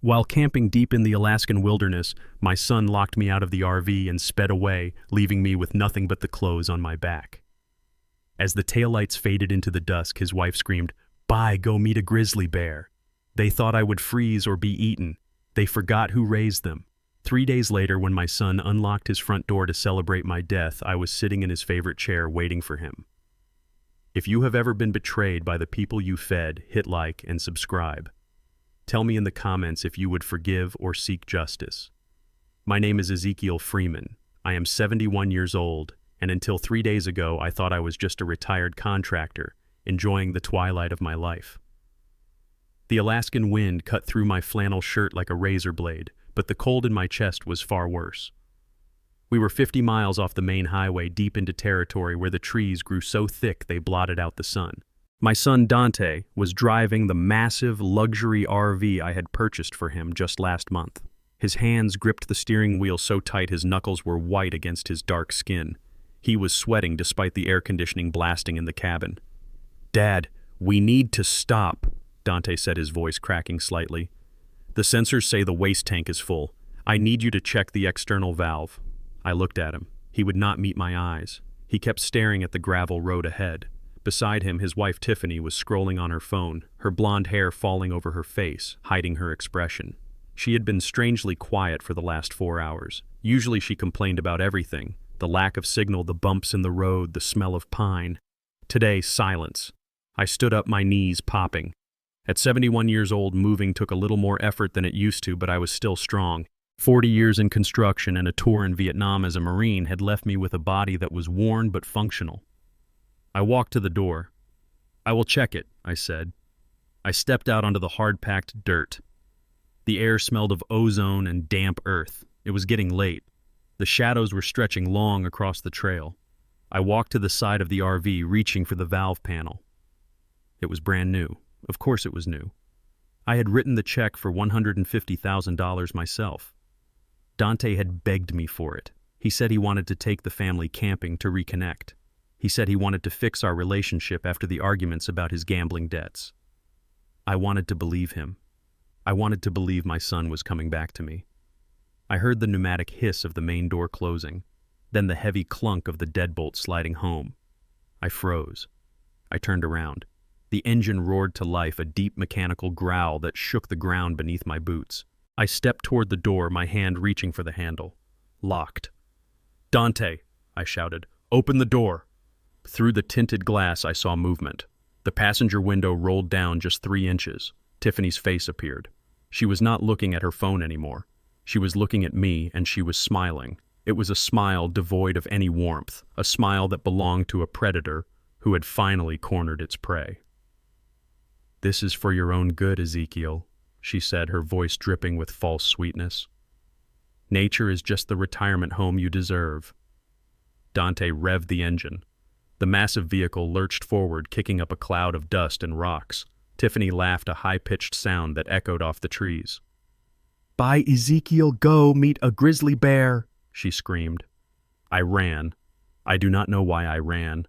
While camping deep in the Alaskan wilderness, my son locked me out of the RV and sped away, leaving me with nothing but the clothes on my back. As the taillights faded into the dusk, his wife screamed, "Bye, go meet a grizzly bear." They thought I would freeze or be eaten. They forgot who raised them. 3 days later, when my son unlocked his front door to celebrate my death, I was sitting in his favorite chair waiting for him. If you have ever been betrayed by the people you fed, hit like and subscribe. Tell me in the comments if you would forgive or seek justice. My name is Ezekiel Freeman. I am 71 years old, and until 3 days ago, I thought I was just a retired contractor, enjoying the twilight of my life. The Alaskan wind cut through my flannel shirt like a razor blade, but the cold in my chest was far worse. We were 50 miles off the main highway, deep into territory where the trees grew so thick they blotted out the sun. My son Dante was driving the massive luxury RV I had purchased for him just last month. His hands gripped the steering wheel so tight his knuckles were white against his dark skin. He was sweating despite the air conditioning blasting in the cabin. "Dad, we need to stop," Dante said, his voice cracking slightly. "The sensors say the waste tank is full. I need you to check the external valve." I looked at him. He would not meet my eyes. He kept staring at the gravel road ahead. Beside him, his wife Tiffany was scrolling on her phone, her blonde hair falling over her face, hiding her expression. She had been strangely quiet for the last 4 hours. Usually she complained about everything: the lack of signal, the bumps in the road, the smell of pine. Today, silence. I stood up, my knees popping. At 71 years old, moving took a little more effort than it used to, but I was still strong. 40 years in construction and a tour in Vietnam as a Marine had left me with a body that was worn but functional. I walked to the door. "I will check it," I said. I stepped out onto the hard-packed dirt. The air smelled of ozone and damp earth. It was getting late. The shadows were stretching long across the trail. I walked to the side of the RV, reaching for the valve panel. It was brand new. Of course it was new. I had written the check for $150,000 myself. Dante had begged me for it. He said he wanted to take the family camping to reconnect. He said he wanted to fix our relationship after the arguments about his gambling debts. I wanted to believe him. I wanted to believe my son was coming back to me. I heard the pneumatic hiss of the main door closing, then the heavy clunk of the deadbolt sliding home. I froze. I turned around. The engine roared to life, a deep mechanical growl that shook the ground beneath my boots. I stepped toward the door, my hand reaching for the handle. Locked. "Dante," I shouted, "open the door." Through the tinted glass, I saw movement. The passenger window rolled down just 3 inches. Tiffany's face appeared. She was not looking at her phone anymore. She was looking at me, and she was smiling. It was a smile devoid of any warmth, a smile that belonged to a predator who had finally cornered its prey. "This is for your own good, Ezekiel," she said, her voice dripping with false sweetness. "Nature is just the retirement home you deserve." Dante revved the engine. The massive vehicle lurched forward, kicking up a cloud of dust and rocks. Tiffany laughed, a high-pitched sound that echoed off the trees. "Bye, Ezekiel, go meet a grizzly bear," she screamed. I ran. I do not know why I ran.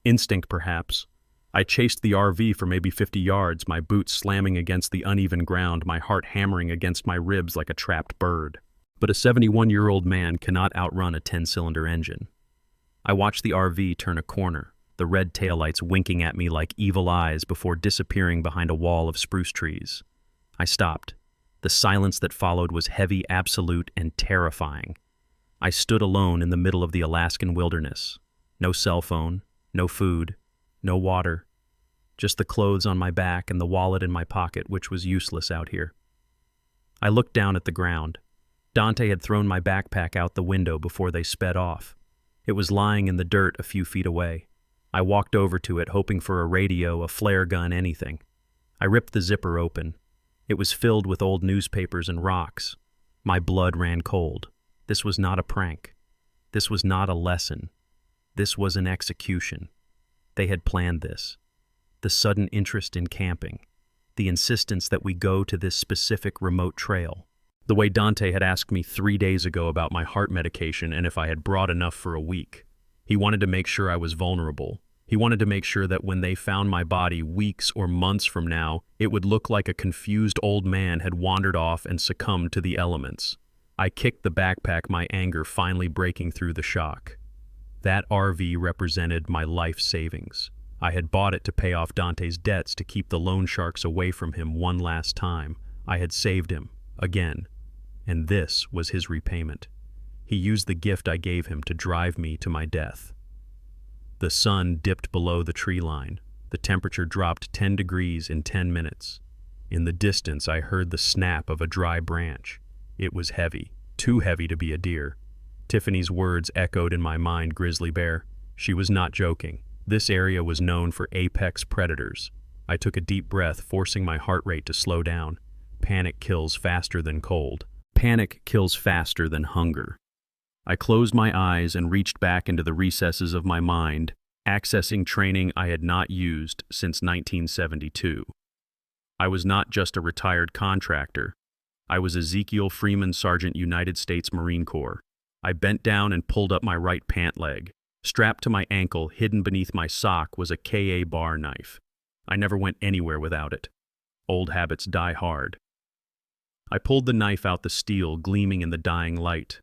Instinct, perhaps. I chased the RV for maybe 50 yards, my boots slamming against the uneven ground, my heart hammering against my ribs like a trapped bird. But a 71-year-old man cannot outrun a 10-cylinder engine. I watched the RV turn a corner, the red taillights winking at me like evil eyes before disappearing behind a wall of spruce trees. I stopped. The silence that followed was heavy, absolute, and terrifying. I stood alone in the middle of the Alaskan wilderness. No cell phone, no food, no water. Just the clothes on my back and the wallet in my pocket, which was useless out here. I looked down at the ground. Dante had thrown my backpack out the window before they sped off. It was lying in the dirt a few feet away. I walked over to it, hoping for a radio, a flare gun, anything. I ripped the zipper open. It was filled with old newspapers and rocks. My blood ran cold. This was not a prank. This was not a lesson. This was an execution. They had planned this. The sudden interest in camping. The insistence that we go to this specific remote trail. The way Dante had asked me 3 days ago about my heart medication and if I had brought enough for a week. He wanted to make sure I was vulnerable. He wanted to make sure that when they found my body weeks or months from now, it would look like a confused old man had wandered off and succumbed to the elements. I kicked the backpack, my anger finally breaking through the shock. That RV represented my life savings. I had bought it to pay off Dante's debts, to keep the loan sharks away from him one last time. I had saved him, again, and this was his repayment. He used the gift I gave him to drive me to my death. The sun dipped below the tree line. The temperature dropped 10 degrees in 10 minutes. In the distance, I heard the snap of a dry branch. It was heavy, too heavy to be a deer. Tiffany's words echoed in my mind, Grizzly Bear. She was not joking. This area was known for apex predators. I took a deep breath, forcing my heart rate to slow down. Panic kills faster than cold. Panic kills faster than hunger. I closed my eyes and reached back into the recesses of my mind, accessing training I had not used since 1972. I was not just a retired contractor. I was Ezekiel Freeman, Sergeant, United States Marine Corps. I bent down and pulled up my right pant leg. Strapped to my ankle, hidden beneath my sock, was a Ka bar knife. I never went anywhere without it. Old habits die hard. I pulled the knife out, the steel gleaming in the dying light.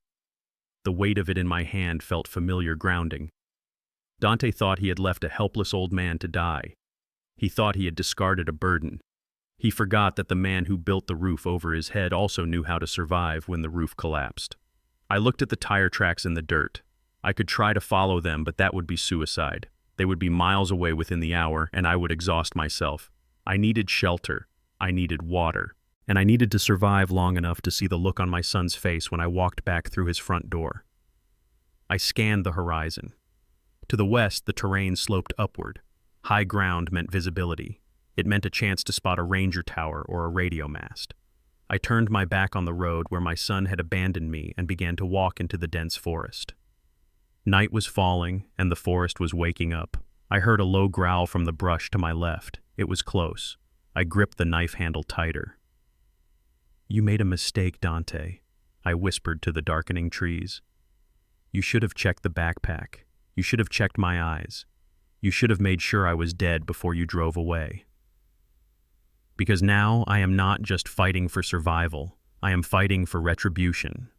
The weight of it in my hand felt familiar, grounding. Dante thought he had left a helpless old man to die. He thought he had discarded a burden. He forgot that the man who built the roof over his head also knew how to survive when the roof collapsed. I looked at the tire tracks in the dirt. I could try to follow them, but that would be suicide. They would be miles away within the hour, and I would exhaust myself. I needed shelter. I needed water. And I needed to survive long enough to see the look on my son's face when I walked back through his front door. I scanned the horizon. To the west, the terrain sloped upward. High ground meant visibility. It meant a chance to spot a ranger tower or a radio mast. I turned my back on the road where my son had abandoned me and began to walk into the dense forest. Night was falling, and the forest was waking up. I heard a low growl from the brush to my left. It was close. I gripped the knife handle tighter. "You made a mistake, Dante," I whispered to the darkening trees. "You should have checked the backpack. You should have checked my eyes. You should have made sure I was dead before you drove away. Because now I am not just fighting for survival. I am fighting for retribution."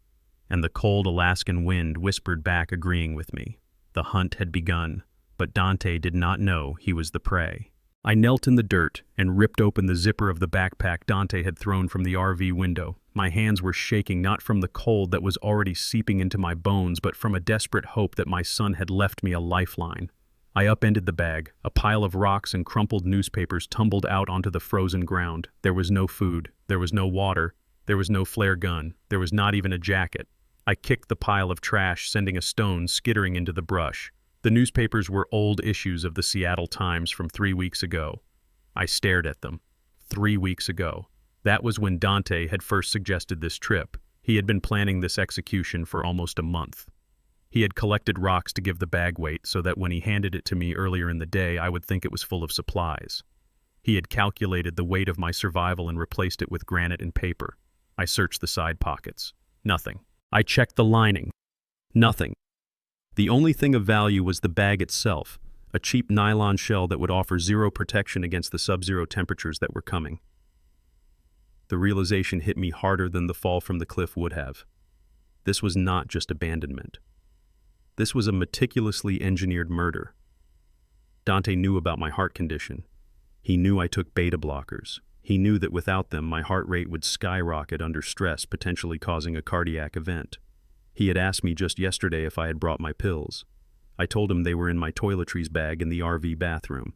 And the cold Alaskan wind whispered back, agreeing with me. The hunt had begun, but Dante did not know he was the prey. I knelt in the dirt and ripped open the zipper of the backpack Dante had thrown from the RV window. My hands were shaking, not from the cold that was already seeping into my bones, but from a desperate hope that my son had left me a lifeline. I upended the bag. A pile of rocks and crumpled newspapers tumbled out onto the frozen ground. There was no food. There was no water. There was no flare gun. There was not even a jacket. I kicked the pile of trash, sending a stone skittering into the brush. The newspapers were old issues of the Seattle Times from 3 weeks ago. I stared at them. 3 weeks ago. That was when Dante had first suggested this trip. He had been planning this execution for almost a month. He had collected rocks to give the bag weight so that when he handed it to me earlier in the day, I would think it was full of supplies. He had calculated the weight of my survival and replaced it with granite and paper. I searched the side pockets. Nothing. I checked the lining. Nothing. The only thing of value was the bag itself, a cheap nylon shell that would offer zero protection against the sub-zero temperatures that were coming. The realization hit me harder than the fall from the cliff would have. This was not just abandonment. This was a meticulously engineered murder. Dante knew about my heart condition. He knew I took beta blockers. He knew that without them, my heart rate would skyrocket under stress, potentially causing a cardiac event. He had asked me just yesterday if I had brought my pills. I told him they were in my toiletries bag in the RV bathroom.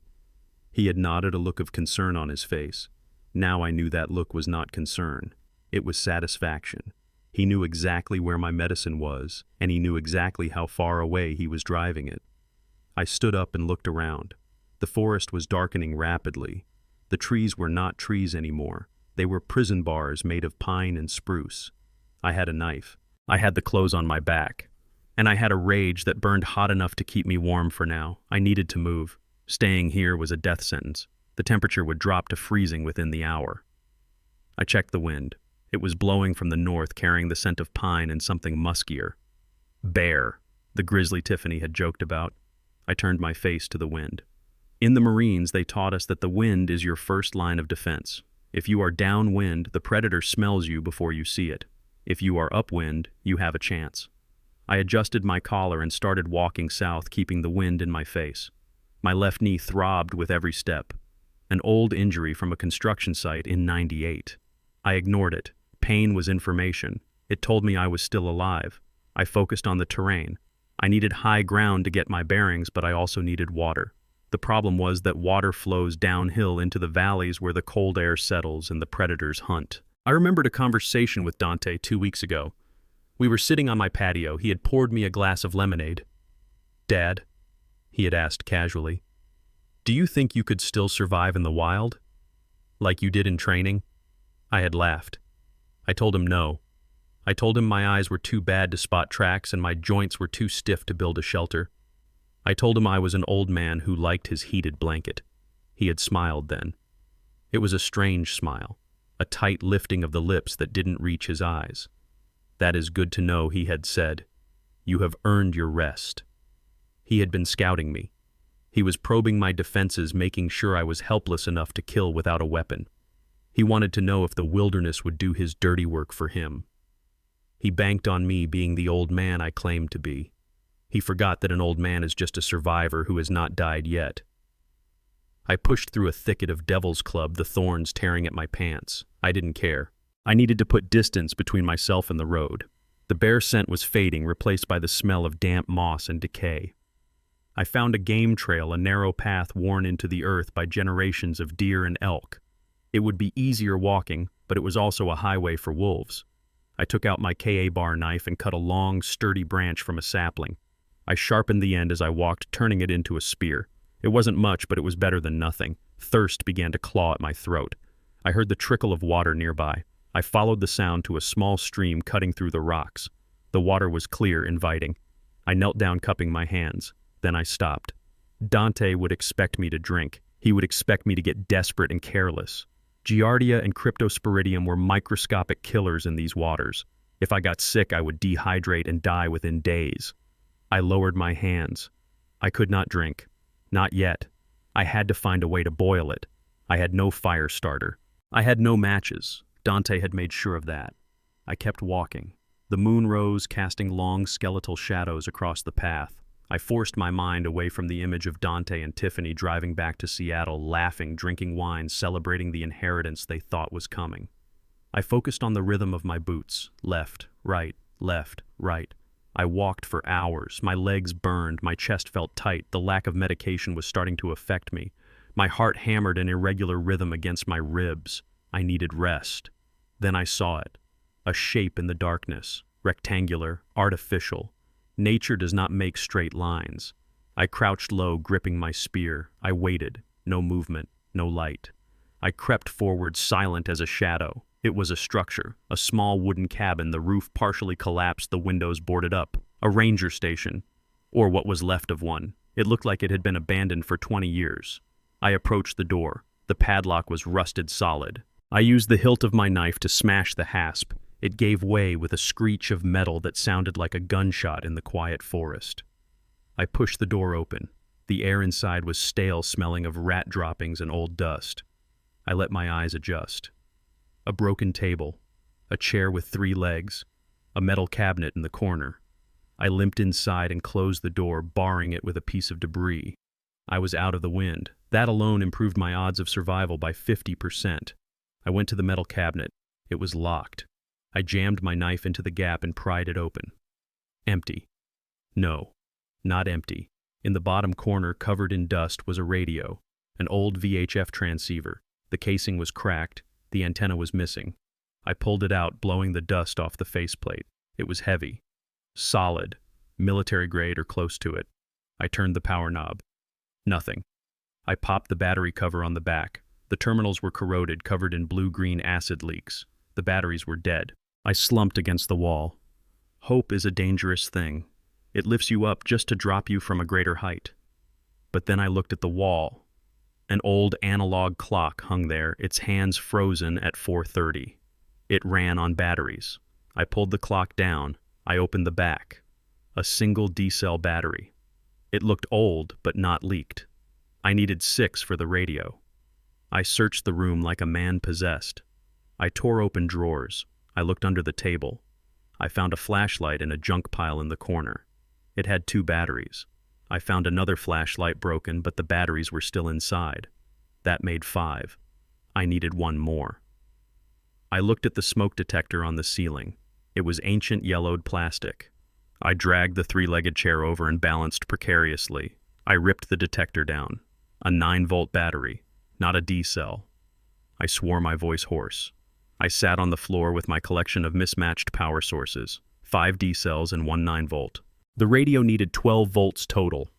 He had nodded, a look of concern on his face. Now I knew that look was not concern. It was satisfaction. He knew exactly where my medicine was, and he knew exactly how far away he was driving it. I stood up and looked around. The forest was darkening rapidly. The trees were not trees anymore. They were prison bars made of pine and spruce. I had a knife. I had the clothes on my back. And I had a rage that burned hot enough to keep me warm for now. I needed to move. Staying here was a death sentence. The temperature would drop to freezing within the hour. I checked the wind. It was blowing from the north, carrying the scent of pine and something muskier. Bear, the Grizzly Tiffany had joked about. I turned my face to the wind. In the Marines, they taught us that the wind is your first line of defense. If you are downwind, the predator smells you before you see it. If you are upwind, you have a chance. I adjusted my collar and started walking south, keeping the wind in my face. My left knee throbbed with every step. An old injury from a construction site in '98. I ignored it. Pain was information. It told me I was still alive. I focused on the terrain. I needed high ground to get my bearings, but I also needed water. The problem was that water flows downhill into the valleys where the cold air settles and the predators hunt. I remembered a conversation with Dante 2 weeks ago. We were sitting on my patio. He had poured me a glass of lemonade. "Dad," he had asked casually, "do you think you could still survive in the wild? Like you did in training?" I had laughed. I told him no. I told him my eyes were too bad to spot tracks and my joints were too stiff to build a shelter. I told him I was an old man who liked his heated blanket. He had smiled then. It was a strange smile, a tight lifting of the lips that didn't reach his eyes. "That is good to know," he had said. "You have earned your rest." He had been scouting me. He was probing my defenses, making sure I was helpless enough to kill without a weapon. He wanted to know if the wilderness would do his dirty work for him. He banked on me being the old man I claimed to be. He forgot that an old man is just a survivor who has not died yet. I pushed through a thicket of devil's club, the thorns tearing at my pants. I didn't care. I needed to put distance between myself and the road. The bare scent was fading, replaced by the smell of damp moss and decay. I found a game trail, a narrow path worn into the earth by generations of deer and elk. It would be easier walking, but it was also a highway for wolves. I took out my Ka bar knife and cut a long, sturdy branch from a sapling. I sharpened the end as I walked, turning it into a spear. It wasn't much, but it was better than nothing. Thirst began to claw at my throat. I heard the trickle of water nearby. I followed the sound to a small stream cutting through the rocks. The water was clear, inviting. I knelt down, cupping my hands. Then I stopped. Dante would expect me to drink. He would expect me to get desperate and careless. Giardia and Cryptosporidium were microscopic killers in these waters. If I got sick, I would dehydrate and die within days. I lowered my hands. I could not drink. Not yet. I had to find a way to boil it. I had no fire starter. I had no matches. Dante had made sure of that. I kept walking. The moon rose, casting long skeletal shadows across the path. I forced my mind away from the image of Dante and Tiffany driving back to Seattle, laughing, drinking wine, celebrating the inheritance they thought was coming. I focused on the rhythm of my boots. Left, right, left, right. I walked for hours. My legs burned. My chest felt tight. The lack of medication was starting to affect me. My heart hammered an irregular rhythm against my ribs. I needed rest. Then I saw it. A shape in the darkness. Rectangular, artificial. Nature does not make straight lines. I crouched low, gripping my spear. I waited. No movement, no light. I crept forward, silent as a shadow. It was a structure, a small wooden cabin, the roof partially collapsed, the windows boarded up. A ranger station, or what was left of one. It looked like it had been abandoned for 20 years. I approached the door. The padlock was rusted solid. I used the hilt of my knife to smash the hasp. It gave way with a screech of metal that sounded like a gunshot in the quiet forest. I pushed the door open. The air inside was stale, smelling of rat droppings and old dust. I let my eyes adjust. A broken table, a chair with 3 legs, a metal cabinet in the corner. I limped inside and closed the door, barring it with a piece of debris. I was out of the wind. That alone improved my odds of survival by 50%. I went to the metal cabinet. It was locked. I jammed my knife into the gap and pried it open. Empty. No, not empty. In the bottom corner, covered in dust, was a radio, an old VHF transceiver. The casing was cracked. The antenna was missing. I pulled it out, blowing the dust off the faceplate. It was heavy. Solid. Military grade or close to it. I turned the power knob. Nothing. I popped the battery cover on the back. The terminals were corroded, covered in blue-green acid leaks. The batteries were dead. I slumped against the wall. Hope is a dangerous thing. It lifts you up just to drop you from a greater height. But then I looked at the wall. An old analog clock hung there, its hands frozen at 4:30. It ran on batteries. I pulled the clock down. I opened the back. A single D-cell battery. It looked old, but not leaked. I needed 6 for the radio. I searched the room like a man possessed. I tore open drawers. I looked under the table. I found a flashlight in a junk pile in the corner. It had 2 batteries. I found another flashlight broken, but the batteries were still inside. That made 5. I needed 1 more. I looked at the smoke detector on the ceiling. It was ancient yellowed plastic. I dragged the 3-legged chair over and balanced precariously. I ripped the detector down. A 9-volt battery, not a D-cell. I swore my voice hoarse. I sat on the floor with my collection of mismatched power sources, 5 D-cells and 1 9-volt. The radio needed 12 volts total.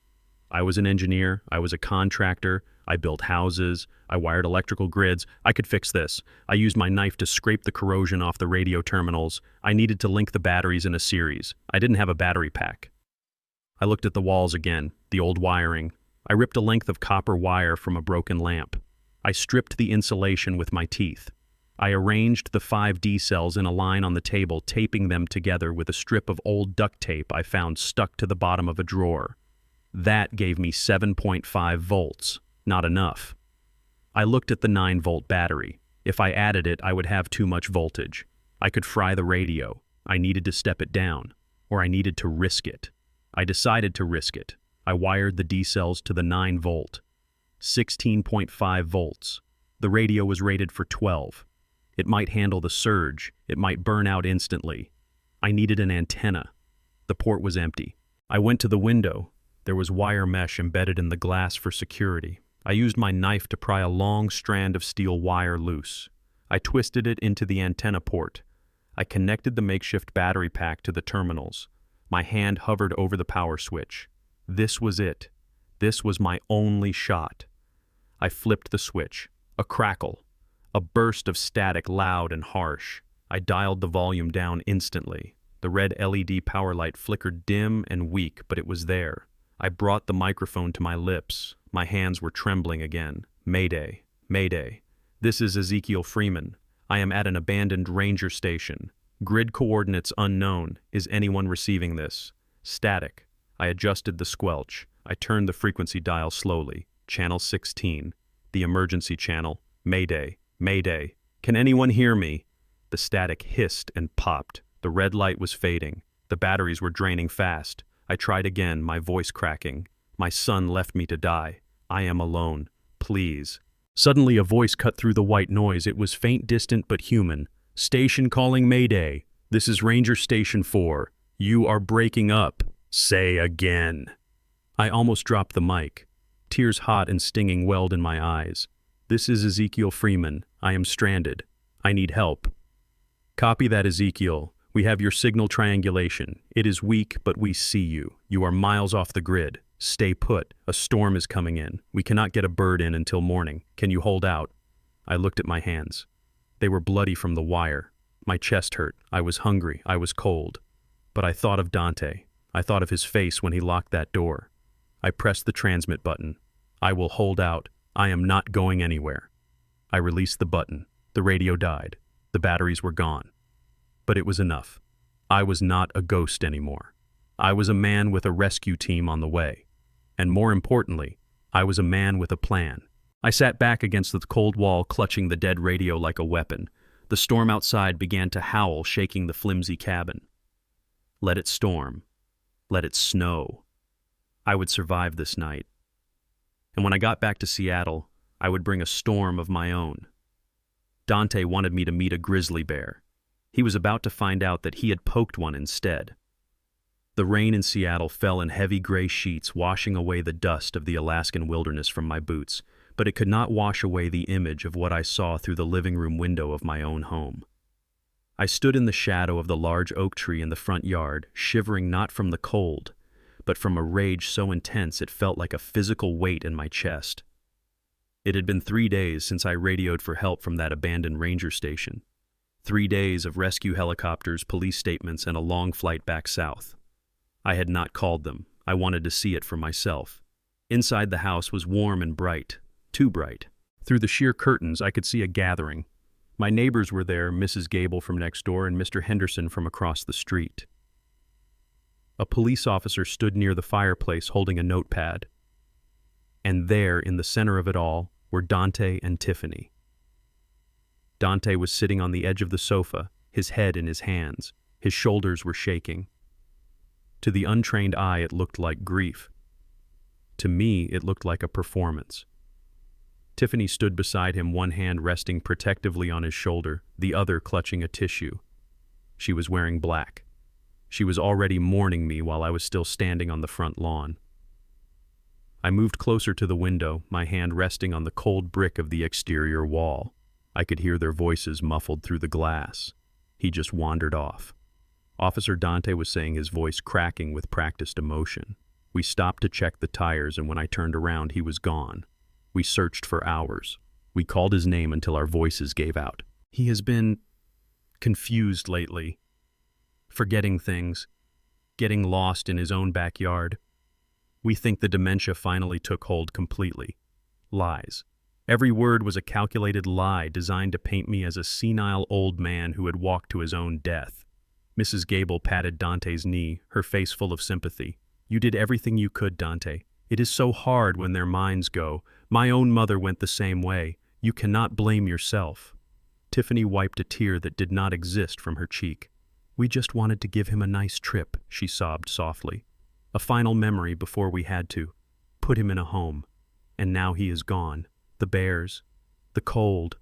I was an engineer, I was a contractor, I built houses, I wired electrical grids. I could fix this. I used my knife to scrape the corrosion off the radio terminals. I needed to link the batteries in a series. I didn't have a battery pack. I looked at the walls again, the old wiring. I ripped a length of copper wire from a broken lamp. I stripped the insulation with my teeth. I arranged the 5 D-cells in a line on the table, taping them together with a strip of old duct tape I found stuck to the bottom of a drawer. That gave me 7.5 volts. Not enough. I looked at the 9-volt battery. If I added it, I would have too much voltage. I could fry the radio. I needed to step it down, or I needed to risk it. I decided to risk it. I wired the D-cells to the 9-volt. 16.5 volts. The radio was rated for 12. It might handle the surge. It might burn out instantly. I needed an antenna. The port was empty. I went to the window. There was wire mesh embedded in the glass for security. I used my knife to pry a long strand of steel wire loose. I twisted it into the antenna port. I connected the makeshift battery pack to the terminals. My hand hovered over the power switch. This was it. This was my only shot. I flipped the switch. A crackle. A burst of static, loud and harsh. I dialed the volume down instantly. The red LED power light flickered dim and weak, but it was there. I brought the microphone to my lips. My hands were trembling again. Mayday, Mayday. This is Ezekiel Freeman. I am at an abandoned ranger station. Grid coordinates unknown. Is anyone receiving this? Static. I adjusted the squelch. I turned the frequency dial slowly. Channel 16. The emergency channel. Mayday, Mayday. Can anyone hear me? The static hissed and popped. The red light was fading. The batteries were draining fast. I tried again, my voice cracking. My son left me to die. I am alone. Please. Suddenly a voice cut through the white noise. It was faint, distant, but human. Station calling Mayday. This is Ranger Station 4. You are breaking up. Say again. I almost dropped the mic. Tears hot and stinging welled in my eyes. This is Ezekiel Freeman. I am stranded. I need help. Copy that, Ezekiel. We have your signal triangulation. It is weak, but we see you. You are miles off the grid. Stay put. A storm is coming in. We cannot get a bird in until morning. Can you hold out? I looked at my hands. They were bloody from the wire. My chest hurt. I was hungry. I was cold. But I thought of Dante. I thought of his face when he locked that door. I pressed the transmit button. I will hold out. I am not going anywhere. I released the button. The radio died. The batteries were gone. But it was enough. I was not a ghost anymore. I was a man with a rescue team on the way. And more importantly, I was a man with a plan. I sat back against the cold wall, clutching the dead radio like a weapon. The storm outside began to howl, shaking the flimsy cabin. Let it storm. Let it snow. I would survive this night. And when I got back to Seattle, I would bring a storm of my own. Dante wanted me to meet a grizzly bear. He was about to find out that he had poked one instead. The rain in Seattle fell in heavy gray sheets, washing away the dust of the Alaskan wilderness from my boots, but it could not wash away the image of what I saw through the living room window of my own home. I stood in the shadow of the large oak tree in the front yard, shivering not from the cold, but from a rage so intense it felt like a physical weight in my chest. It had been 3 days since I radioed for help from that abandoned ranger station. 3 days of rescue helicopters, police statements, and a long flight back south. I had not called them. I wanted to see it for myself. Inside the house was warm and bright, too bright. Through the sheer curtains, I could see a gathering. My neighbors were there, Mrs. Gable from next door and Mr. Henderson from across the street. A police officer stood near the fireplace holding a notepad. And there, in the center of it all, were Dante and Tiffany. Dante was sitting on the edge of the sofa, his head in his hands. His shoulders were shaking. To the untrained eye, it looked like grief. To me, it looked like a performance. Tiffany stood beside him, one hand resting protectively on his shoulder, the other clutching a tissue. She was wearing black. She was already mourning me while I was still standing on the front lawn. I moved closer to the window, my hand resting on the cold brick of the exterior wall. I could hear their voices muffled through the glass. He just wandered off. Officer Dante was saying, his voice cracking with practiced emotion. We stopped to check the tires, and when I turned around, he was gone. We searched for hours. We called his name until our voices gave out. He has been confused lately, forgetting things, getting lost in his own backyard. We think the dementia finally took hold completely. Lies. Every word was a calculated lie designed to paint me as a senile old man who had walked to his own death. Mrs. Gable patted Dante's knee, her face full of sympathy. You did everything you could, Dante. It is so hard when their minds go. My own mother went the same way. You cannot blame yourself. Tiffany wiped a tear that did not exist from her cheek. We just wanted to give him a nice trip, she sobbed softly. A final memory before we had to. Put him in a home. And now he is gone. The bears. The cold.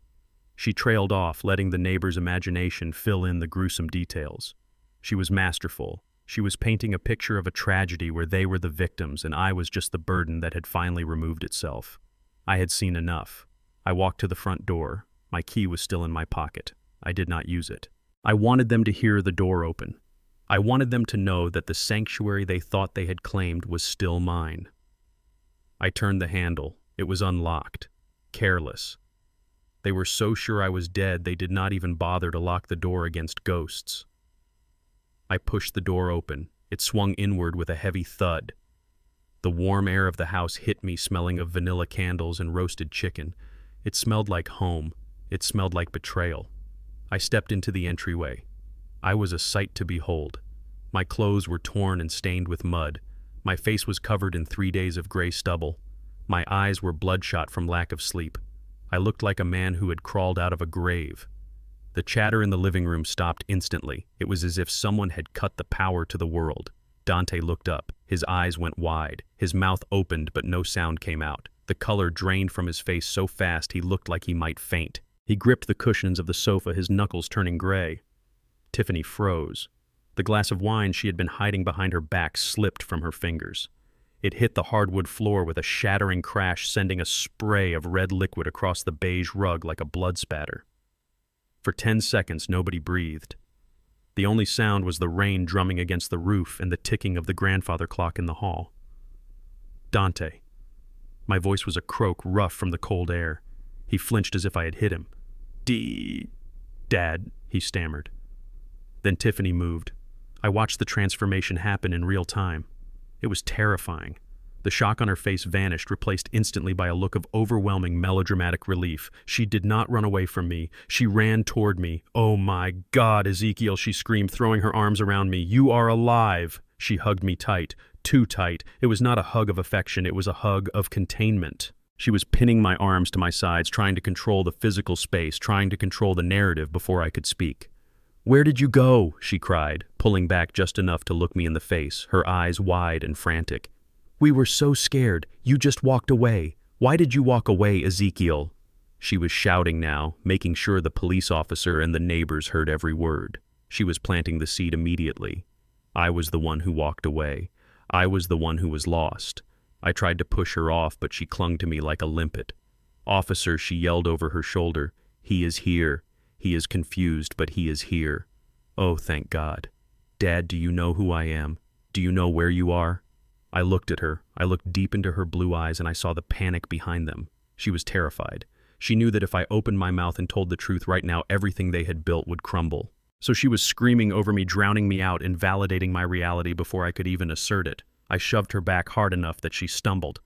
She trailed off, letting the neighbor's imagination fill in the gruesome details. She was masterful. She was painting a picture of a tragedy where they were the victims and I was just the burden that had finally removed itself. I had seen enough. I walked to the front door. My key was still in my pocket. I did not use it. I wanted them to hear the door open. I wanted them to know that the sanctuary they thought they had claimed was still mine. I turned the handle. It was unlocked. Careless. They were so sure I was dead they did not even bother to lock the door against ghosts. I pushed the door open. It swung inward with a heavy thud. The warm air of the house hit me, smelling of vanilla candles and roasted chicken. It smelled like home. It smelled like betrayal. I stepped into the entryway. I was a sight to behold. My clothes were torn and stained with mud. My face was covered in 3 days of gray stubble. My eyes were bloodshot from lack of sleep. I looked like a man who had crawled out of a grave. The chatter in the living room stopped instantly. It was as if someone had cut the power to the world. Dante looked up. His eyes went wide. His mouth opened, but no sound came out. The color drained from his face so fast he looked like he might faint. He gripped the cushions of the sofa, his knuckles turning gray. Tiffany froze. The glass of wine she had been hiding behind her back slipped from her fingers. It hit the hardwood floor with a shattering crash, sending a spray of red liquid across the beige rug like a blood spatter. For 10 seconds, nobody breathed. The only sound was the rain drumming against the roof and the ticking of the grandfather clock in the hall. Dante. My voice was a croak, rough from the cold air. He flinched as if I had hit him. Dad, he stammered. Then Tiffany moved. I watched the transformation happen in real time. It was terrifying. The shock on her face vanished, replaced instantly by a look of overwhelming melodramatic relief. She did not run away from me. She ran toward me. "Oh my God, Ezekiel," she screamed, throwing her arms around me. "You are alive." She hugged me tight, too tight. It was not a hug of affection, it was a hug of containment. She was pinning my arms to my sides, trying to control the physical space, trying to control the narrative before I could speak. "Where did you go?" she cried, pulling back just enough to look me in the face, her eyes wide and frantic. "We were so scared. You just walked away. Why did you walk away, Ezekiel?" She was shouting now, making sure the police officer and the neighbors heard every word. She was planting the seed immediately. I was the one who walked away. I was the one who was lost. I tried to push her off, but she clung to me like a limpet. "Officer," she yelled over her shoulder, "he is here. He is confused, but he is here." Oh, thank God. "Dad, do you know who I am? Do you know where you are?" I looked at her. I looked deep into her blue eyes, and I saw the panic behind them. She was terrified. She knew that if I opened my mouth and told the truth right now, everything they had built would crumble. So she was screaming over me, drowning me out, invalidating my reality before I could even assert it. I shoved her back hard enough that she stumbled.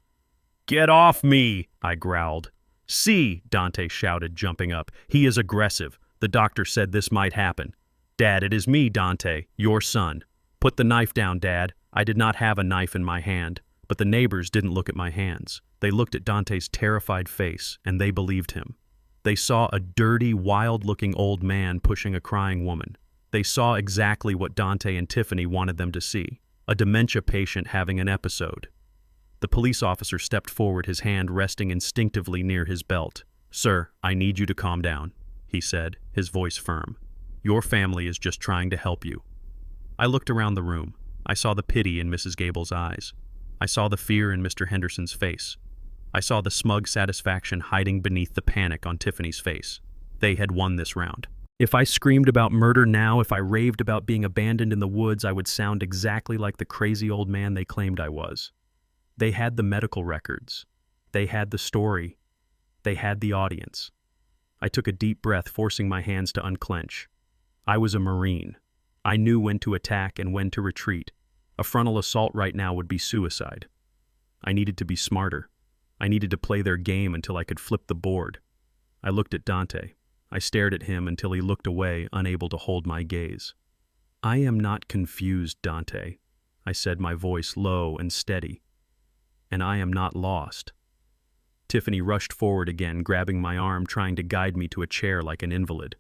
"Get off me!" I growled. "See," Dante shouted, jumping up. "He is aggressive. The doctor said this might happen. Dad, it is me, Dante, your son. Put the knife down, Dad. I did not have a knife in my hand, but the neighbors didn't look at my hands. They looked at Dante's terrified face, and they believed him. They saw a dirty, wild-looking old man pushing a crying woman. They saw exactly what Dante and Tiffany wanted them to see, a dementia patient having an episode. The police officer stepped forward, his hand resting instinctively near his belt. "Sir, I need you to calm down," he said, his voice firm. "Your family is just trying to help you." I looked around the room. I saw the pity in Mrs. Gable's eyes. I saw the fear in Mr. Henderson's face. I saw the smug satisfaction hiding beneath the panic on Tiffany's face. They had won this round. If I screamed about murder now, if I raved about being abandoned in the woods, I would sound exactly like the crazy old man they claimed I was. They had the medical records. They had the story. They had the audience. I took a deep breath, forcing my hands to unclench. I was a Marine. I knew when to attack and when to retreat. A frontal assault right now would be suicide. I needed to be smarter. I needed to play their game until I could flip the board. I looked at Dante. I stared at him until he looked away, unable to hold my gaze. "I am not confused, Dante," I said, my voice low and steady. "And I am not lost." Tiffany rushed forward again, grabbing my arm, trying to guide me to a chair like an invalid.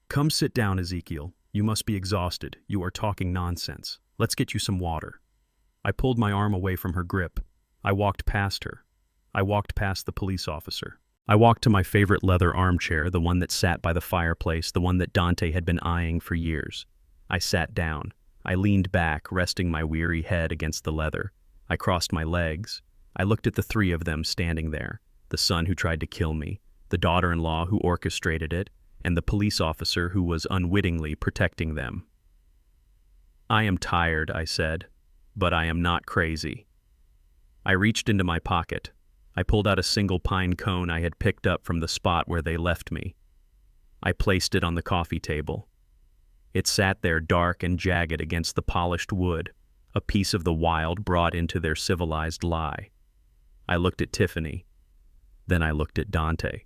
"Come sit down, Ezekiel. You must be exhausted. You are talking nonsense. Let's get you some water." I pulled my arm away from her grip. I walked past her. I walked past the police officer. I walked to my favorite leather armchair, the one that sat by the fireplace, the one that Dante had been eyeing for years. I sat down. I leaned back, resting my weary head against the leather. I crossed my legs. I looked at the three of them standing there, the son who tried to kill me, the daughter-in-law who orchestrated it, and the police officer who was unwittingly protecting them. "I am tired," I said, "but I am not crazy." I reached into my pocket. I pulled out a single pine cone I had picked up from the spot where they left me. I placed it on the coffee table. It sat there dark and jagged against the polished wood, a piece of the wild brought into their civilized lie. I looked at Tiffany. Then I looked at Dante.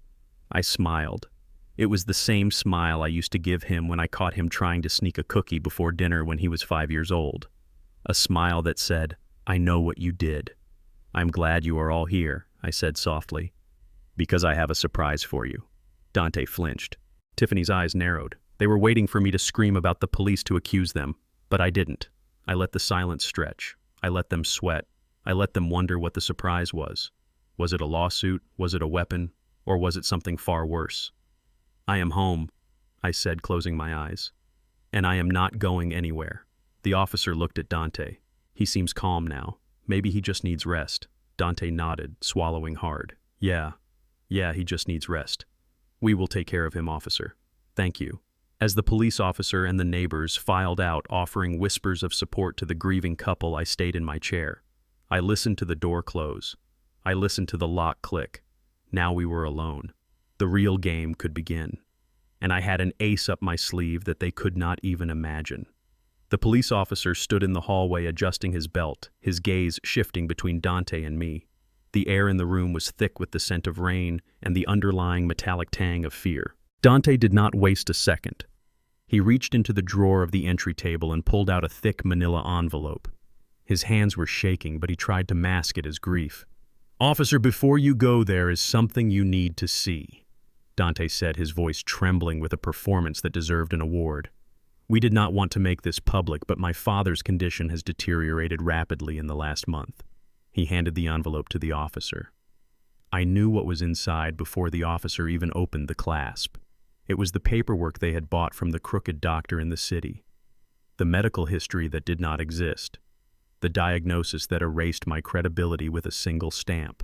I smiled. It was the same smile I used to give him when I caught him trying to sneak a cookie before dinner when he was 5 years old. A smile that said, "I know what you did." "I'm glad you are all here," I said softly, "because I have a surprise for you." Dante flinched. Tiffany's eyes narrowed. They were waiting for me to scream about the police to accuse them, but I didn't. I let the silence stretch. I let them sweat. I let them wonder what the surprise was. Was it a lawsuit? Was it a weapon? Or was it something far worse? "I am home," I said, closing my eyes. "And I am not going anywhere." The officer looked at Dante. He seems calm now. Maybe he just needs rest. Dante nodded, swallowing hard. Yeah, he just needs rest. "We will take care of him, officer. Thank you." As the police officer and the neighbors filed out, offering whispers of support to the grieving couple, I stayed in my chair. I listened to the door close. I listened to the lock click. Now we were alone. The real game could begin. And I had an ace up my sleeve that they could not even imagine. The police officer stood in the hallway adjusting his belt, his gaze shifting between Dante and me. The air in the room was thick with the scent of rain and the underlying metallic tang of fear. Dante did not waste a second. He reached into the drawer of the entry table and pulled out a thick manila envelope. His hands were shaking, but he tried to mask it as grief. "Officer, before you go, there is something you need to see," Dante said, his voice trembling with a performance that deserved an award. "We did not want to make this public, but my father's condition has deteriorated rapidly in the last month." He handed the envelope to the officer. I knew what was inside before the officer even opened the clasp. It was the paperwork they had bought from the crooked doctor in the city. The medical history that did not exist. The diagnosis that erased my credibility with a single stamp.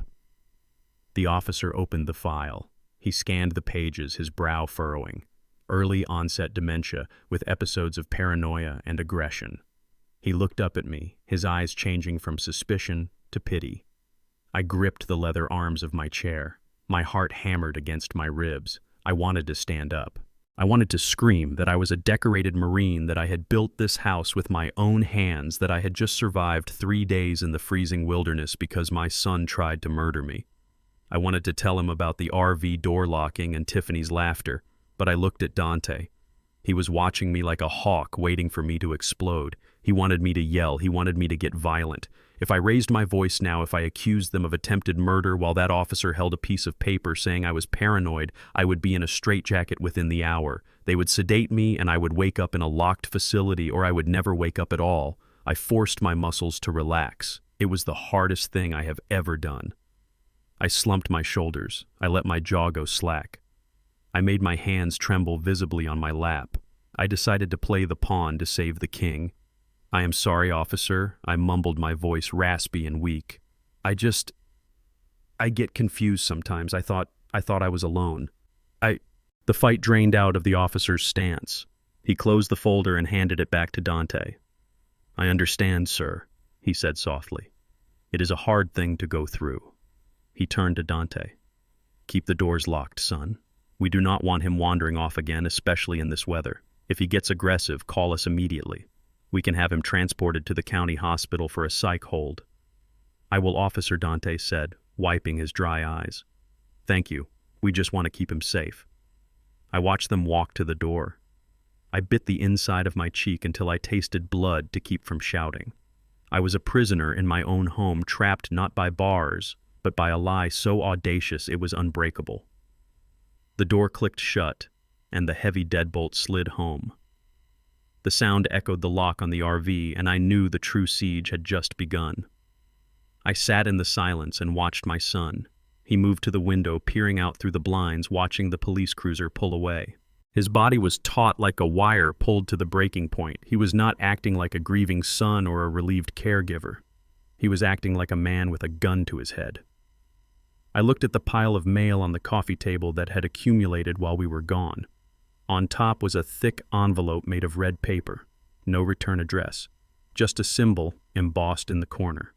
The officer opened the file. He scanned the pages, his brow furrowing. Early onset dementia with episodes of paranoia and aggression. He looked up at me, his eyes changing from suspicion to pity. I gripped the leather arms of my chair. My heart hammered against my ribs. I wanted to stand up. I wanted to scream that I was a decorated Marine, that I had built this house with my own hands, that I had just survived 3 days in the freezing wilderness because my son tried to murder me. I wanted to tell him about the RV door locking and Tiffany's laughter, but I looked at Dante. He was watching me like a hawk, waiting for me to explode. He wanted me to yell. He wanted me to get violent. If I raised my voice now, if I accused them of attempted murder while that officer held a piece of paper saying I was paranoid, I would be in a straitjacket within the hour. They would sedate me and I would wake up in a locked facility, or I would never wake up at all. I forced my muscles to relax. It was the hardest thing I have ever done. I slumped my shoulders. I let my jaw go slack. I made my hands tremble visibly on my lap. I decided to play the pawn to save the king. "I am sorry, officer," I mumbled, my voice raspy and weak. I get confused sometimes. I thought I was alone. The fight drained out of the officer's stance. He closed the folder and handed it back to Dante. "I understand, sir," he said softly. "It is a hard thing to go through." He turned to Dante. "Keep the doors locked, son. We do not want him wandering off again, especially in this weather. If he gets aggressive, call us immediately. We can have him transported to the county hospital for a psych hold." "I will, officer," Dante said, wiping his dry eyes. "Thank you. We just want to keep him safe." I watched them walk to the door. I bit the inside of my cheek until I tasted blood to keep from shouting. I was a prisoner in my own home, trapped not by bars, but by a lie so audacious it was unbreakable. The door clicked shut, and the heavy deadbolt slid home. The sound echoed the lock on the RV, and I knew the true siege had just begun. I sat in the silence and watched my son. He moved to the window, peering out through the blinds, watching the police cruiser pull away. His body was taut like a wire pulled to the breaking point. He was not acting like a grieving son or a relieved caregiver. He was acting like a man with a gun to his head. I looked at the pile of mail on the coffee table that had accumulated while we were gone. On top was a thick envelope made of red paper. No return address. Just a symbol embossed in the corner.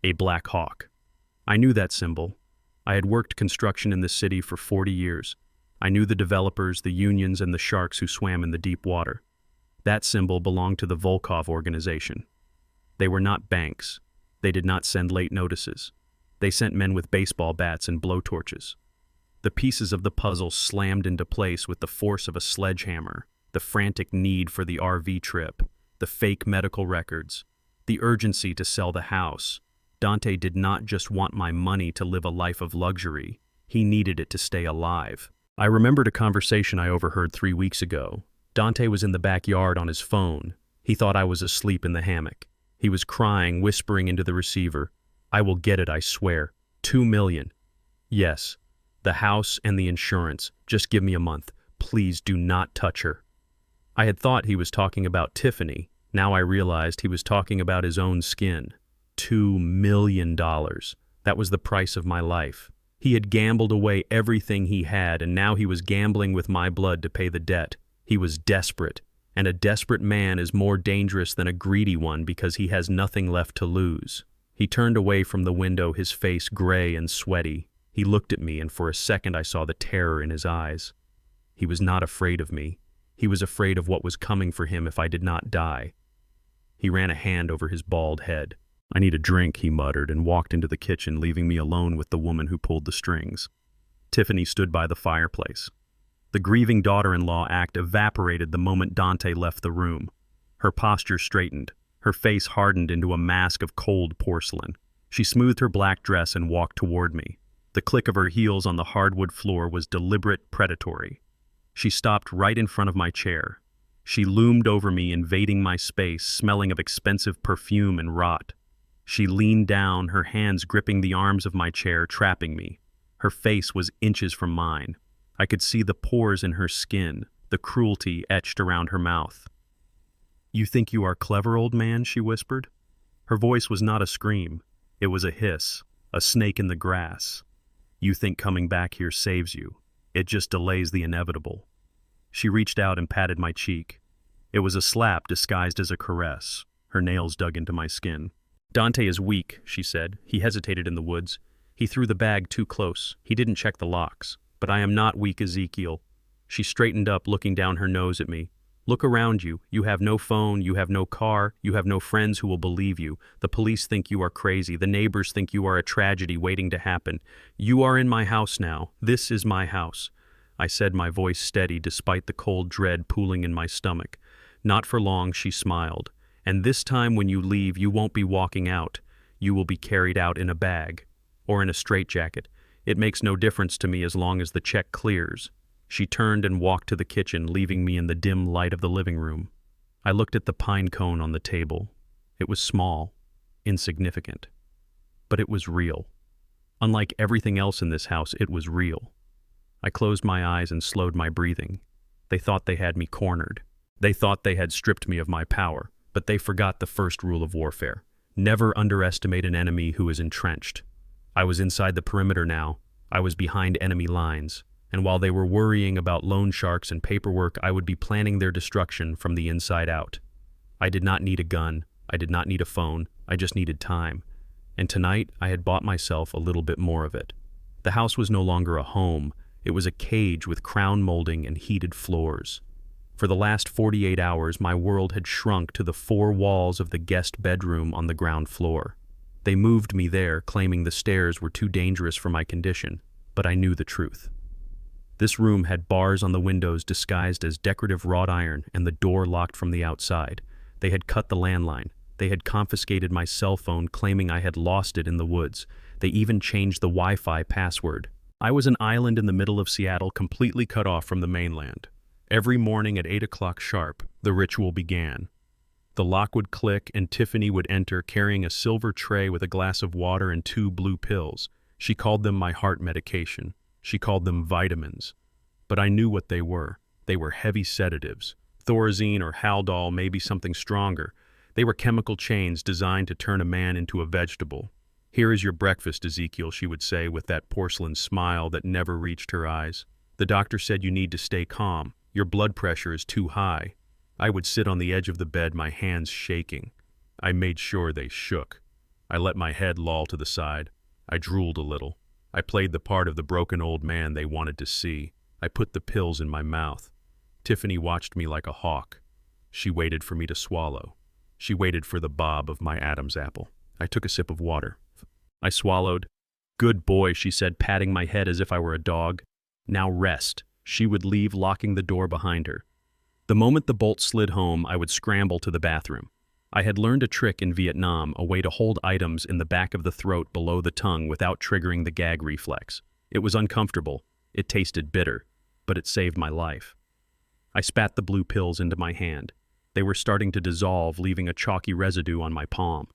A Black Hawk. I knew that symbol. I had worked construction in this city for 40 years. I knew the developers, the unions, and the sharks who swam in the deep water. That symbol belonged to the Volkov organization. They were not banks. They did not send late notices. They sent men with baseball bats and blowtorches. The pieces of the puzzle slammed into place with the force of a sledgehammer, the frantic need for the RV trip, the fake medical records, the urgency to sell the house. Dante did not just want my money to live a life of luxury. He needed it to stay alive. I remembered a conversation I overheard 3 weeks ago. Dante was in the backyard on his phone. He thought I was asleep in the hammock. He was crying, whispering into the receiver, "I will get it, I swear. 2 million. Yes. The house and the insurance. Just give me a month. Please do not touch her." I had thought he was talking about Tiffany. Now I realized he was talking about his own skin. $2 million. That was the price of my life. He had gambled away everything he had, and now he was gambling with my blood to pay the debt. He was desperate, and a desperate man is more dangerous than a greedy one because he has nothing left to lose. He turned away from the window, his face gray and sweaty. He looked at me, and for a second I saw the terror in his eyes. He was not afraid of me. He was afraid of what was coming for him if I did not die. He ran a hand over his bald head. "I need a drink," he muttered, and walked into the kitchen, leaving me alone with the woman who pulled the strings. Tiffany stood by the fireplace. The grieving daughter-in-law act evaporated the moment Dante left the room. Her posture straightened. Her face hardened into a mask of cold porcelain. She smoothed her black dress and walked toward me. The click of her heels on the hardwood floor was deliberate, predatory. She stopped right in front of my chair. She loomed over me, invading my space, smelling of expensive perfume and rot. She leaned down, her hands gripping the arms of my chair, trapping me. Her face was inches from mine. I could see the pores in her skin, the cruelty etched around her mouth. "You think you are clever, old man?" she whispered. Her voice was not a scream. It was a hiss, a snake in the grass. "You think coming back here saves you. It just delays the inevitable." She reached out and patted my cheek. It was a slap disguised as a caress. Her nails dug into my skin. "Dante is weak," she said. "He hesitated in the woods. He threw the bag too close. He didn't check the locks. But I am not weak, Ezekiel." She straightened up, looking down her nose at me. "Look around you. You have no phone, you have no car, you have no friends who will believe you. The police think you are crazy. The neighbors think you are a tragedy waiting to happen. You are in my house now. This is my house. I said, my voice steady despite the cold dread pooling in my stomach. Not for long, she smiled. And this time when you leave, you won't be walking out. You will be carried out in a bag. Or in a straitjacket. It makes no difference to me as long as the check clears. She turned and walked to the kitchen, leaving me in the dim light of the living room. I looked at the pine cone on the table. It was small, insignificant. But it was real. Unlike everything else in this house, it was real. I closed my eyes and slowed my breathing. They thought they had me cornered. They thought they had stripped me of my power, but they forgot the first rule of warfare. Never underestimate an enemy who is entrenched. I was inside the perimeter now. I was behind enemy lines. And while they were worrying about loan sharks and paperwork, I would be planning their destruction from the inside out. I did not need a gun. I did not need a phone. I just needed time. And tonight, I had bought myself a little bit more of it. The house was no longer a home. It was a cage with crown molding and heated floors. For the last 48 hours, my world had shrunk to the 4 walls of the guest bedroom on the ground floor. They moved me there, claiming the stairs were too dangerous for my condition, but I knew the truth. This room had bars on the windows disguised as decorative wrought iron and the door locked from the outside. They had cut the landline. They had confiscated my cell phone, claiming I had lost it in the woods. They even changed the Wi-Fi password. I was an island in the middle of Seattle, completely cut off from the mainland. Every morning at 8 o'clock sharp, the ritual began. The lock would click and Tiffany would enter carrying a silver tray with a glass of water and 2 blue pills. She called them my heart medication. She called them vitamins. But I knew what they were. They were heavy sedatives. Thorazine or Haldol, maybe something stronger. They were chemical chains designed to turn a man into a vegetable. "Here is your breakfast, Ezekiel," she would say with that porcelain smile that never reached her eyes. "The doctor said you need to stay calm. Your blood pressure is too high." I would sit on the edge of the bed, my hands shaking. I made sure they shook. I let my head loll to the side. I drooled a little. I played the part of the broken old man they wanted to see. I put the pills in my mouth. Tiffany watched me like a hawk. She waited for me to swallow. She waited for the bob of my Adam's apple. I took a sip of water. I swallowed. "Good boy," she said, patting my head as if I were a dog. "Now rest." She would leave, locking the door behind her. The moment the bolt slid home, I would scramble to the bathroom. I had learned a trick in Vietnam, a way to hold items in the back of the throat below the tongue without triggering the gag reflex. It was uncomfortable. It tasted bitter, but it saved my life. I spat the blue pills into my hand. They were starting to dissolve, leaving a chalky residue on my palm.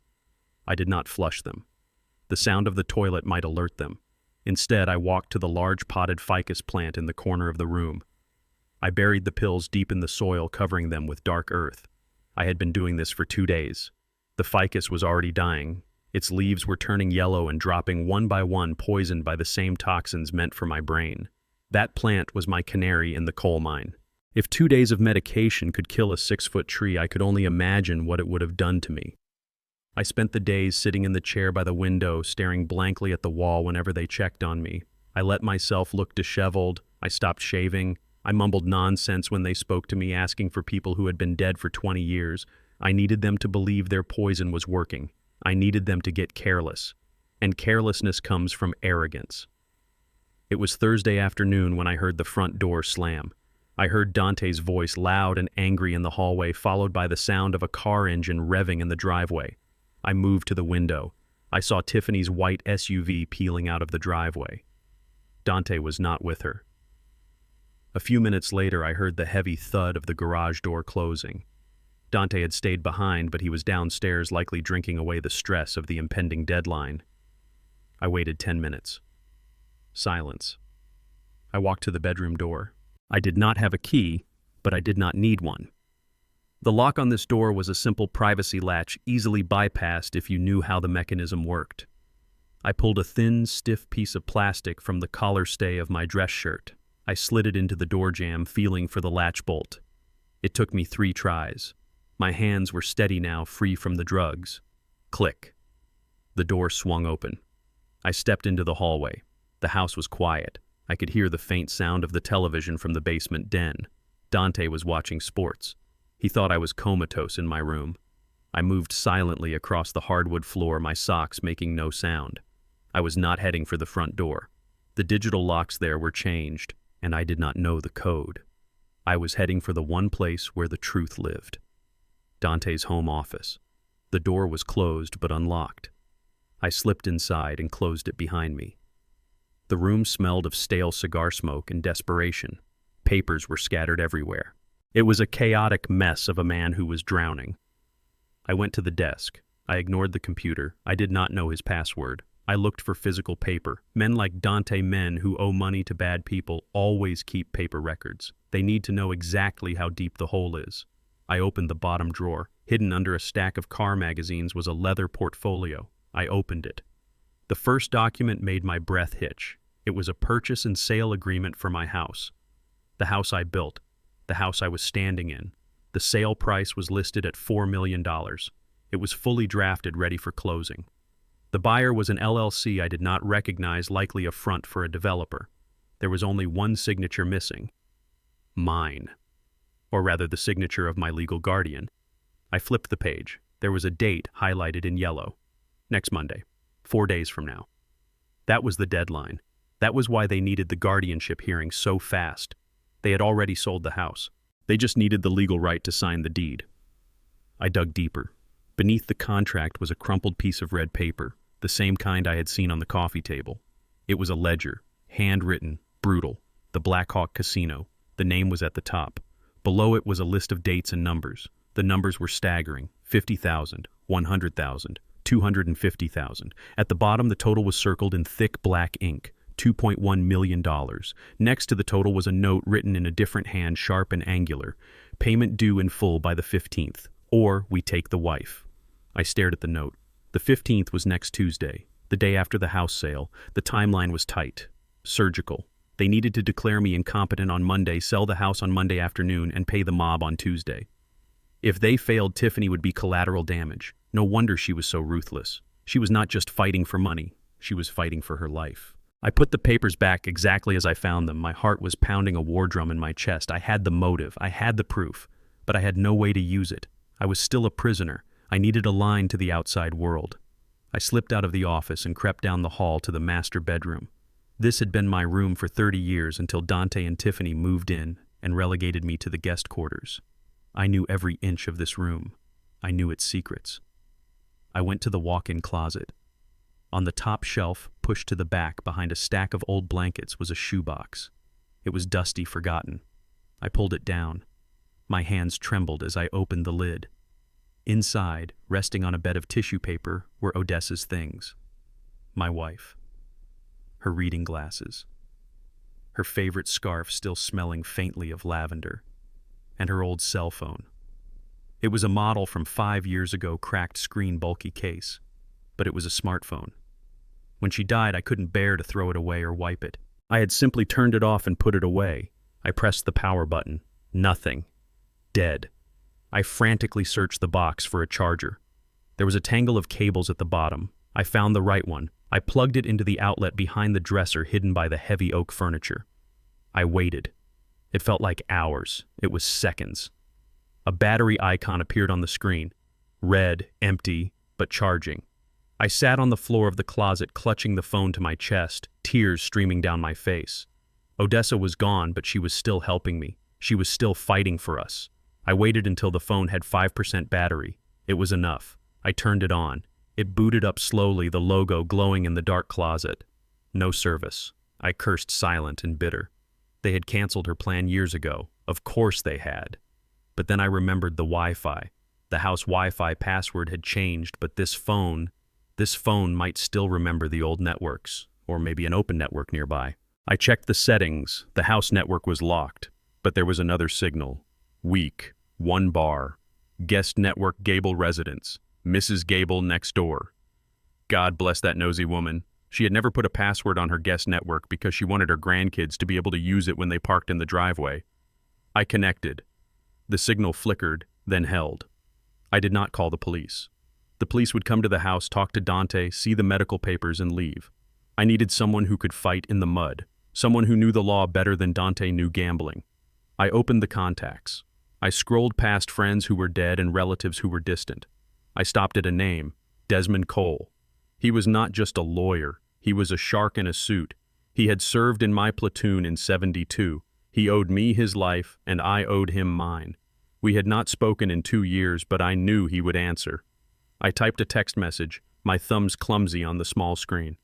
I did not flush them. The sound of the toilet might alert them. Instead, I walked to the large potted ficus plant in the corner of the room. I buried the pills deep in the soil, covering them with dark earth. I had been doing this for 2 days. The ficus was already dying. Its leaves were turning yellow and dropping one by one, poisoned by the same toxins meant for my brain. That plant was my canary in the coal mine. If 2 days of medication could kill a 6-foot tree, I could only imagine what it would have done to me. I spent the days sitting in the chair by the window, staring blankly at the wall whenever they checked on me. I let myself look disheveled. I stopped shaving. I mumbled nonsense when they spoke to me, asking for people who had been dead for 20 years. I needed them to believe their poison was working. I needed them to get careless. And carelessness comes from arrogance. It was Thursday afternoon when I heard the front door slam. I heard Dante's voice, loud and angry in the hallway, followed by the sound of a car engine revving in the driveway. I moved to the window. I saw Tiffany's white SUV peeling out of the driveway. Dante was not with her. A few minutes later, I heard the heavy thud of the garage door closing. Dante had stayed behind, but he was downstairs, likely drinking away the stress of the impending deadline. I waited 10 minutes. Silence. I walked to the bedroom door. I did not have a key, but I did not need one. The lock on this door was a simple privacy latch, easily bypassed if you knew how the mechanism worked. I pulled a thin, stiff piece of plastic from the collar stay of my dress shirt. I slid it into the door jamb, feeling for the latch bolt. It took me 3 tries. My hands were steady now, free from the drugs. Click. The door swung open. I stepped into the hallway. The house was quiet. I could hear the faint sound of the television from the basement den. Dante was watching sports. He thought I was comatose in my room. I moved silently across the hardwood floor, my socks making no sound. I was not heading for the front door. The digital locks there were changed. and I did not know the code. I was heading for the one place where the truth lived. Dante's home office. The door was closed but unlocked. I slipped inside and closed it behind me. The room smelled of stale cigar smoke and desperation. Papers were scattered everywhere. It was a chaotic mess of a man who was drowning. I went to the desk. I ignored the computer. I did not know his password. I looked for physical paper. Men like Dante, men who owe money to bad people, always keep paper records. They need to know exactly how deep the hole is. I opened the bottom drawer. Hidden under a stack of car magazines was a leather portfolio. I opened it. The first document made my breath hitch. It was a purchase and sale agreement for my house. The house I built. The house I was standing in. The sale price was listed at $4 million. It was fully drafted, ready for closing. The buyer was an LLC I did not recognize, likely a front for a developer. There was only one signature missing. Mine. Or rather, the signature of my legal guardian. I flipped the page. There was a date highlighted in yellow. Next Monday. 4 days from now. That was the deadline. That was why they needed the guardianship hearing so fast. They had already sold the house. They just needed the legal right to sign the deed. I dug deeper. Beneath the contract was a crumpled piece of red paper, the same kind I had seen on the coffee table. It was a ledger, handwritten, brutal, the Black Hawk Casino. The name was at the top. Below it was a list of dates and numbers. The numbers were staggering: 50,000, 100,000, 250,000. At the bottom, the total was circled in thick black ink. $2.1 million. Next to the total was a note written in a different hand, sharp and angular. Payment due in full by the 15th, or we take the wife. I stared at the note. The 15th was next Tuesday, the day after the house sale. The timeline was tight, surgical. They needed to declare me incompetent on Monday, sell the house on Monday afternoon, and pay the mob on Tuesday. If they failed, Tiffany would be collateral damage. No wonder she was so ruthless. She was not just fighting for money. She was fighting for her life. I put the papers back exactly as I found them. My heart was pounding a war drum in my chest. I had the motive. I had the proof. But I had no way to use it. I was still a prisoner. I needed a line to the outside world. I slipped out of the office and crept down the hall to the master bedroom. This had been my room for 30 years until Dante and Tiffany moved in and relegated me to the guest quarters. I knew every inch of this room. I knew its secrets. I went to the walk-in closet. On the top shelf, pushed to the back behind a stack of old blankets, was a shoebox. It was dusty, forgotten. I pulled it down. My hands trembled as I opened the lid. Inside, resting on a bed of tissue paper, were Odessa's things. My wife. Her reading glasses. Her favorite scarf still smelling faintly of lavender. And her old cell phone. It was a model from 5 years ago, cracked screen, bulky case. But it was a smartphone. When she died, I couldn't bear to throw it away or wipe it. I had simply turned it off and put it away. I pressed the power button. Nothing. Dead. I frantically searched the box for a charger. There was a tangle of cables at the bottom. I found the right one. I plugged it into the outlet behind the dresser hidden by the heavy oak furniture. I waited. It felt like hours. It was seconds. A battery icon appeared on the screen. Red, empty, but charging. I sat on the floor of the closet, clutching the phone to my chest, tears streaming down my face. Odessa was gone, but she was still helping me. She was still fighting for us. I waited until the phone had 5% battery. It was enough. I turned it on. It booted up slowly, the logo glowing in the dark closet. No service. I cursed, silent and bitter. They had canceled her plan years ago. Of course they had. But then I remembered the Wi-Fi. The house Wi-Fi password had changed, but this phone might still remember the old networks, or maybe an open network nearby. I checked the settings. The house network was locked, but there was another signal. Weak. 1 bar. Guest network, Gable residence. Mrs. Gable next door. God bless that nosy woman. She had never put a password on her guest network because she wanted her grandkids to be able to use it when they parked in the driveway. I connected. The signal flickered, then held. I did not call the police. The police would come to the house, talk to Dante, see the medical papers, and leave. I needed someone who could fight in the mud, someone who knew the law better than Dante knew gambling. I opened the contacts. I scrolled past friends who were dead and relatives who were distant. I stopped at a name, Desmond Cole. He was not just a lawyer, he was a shark in a suit. He had served in my platoon in '72. He owed me his life, and I owed him mine. We had not spoken in 2 years, but I knew he would answer. I typed a text message, my thumbs clumsy on the small screen.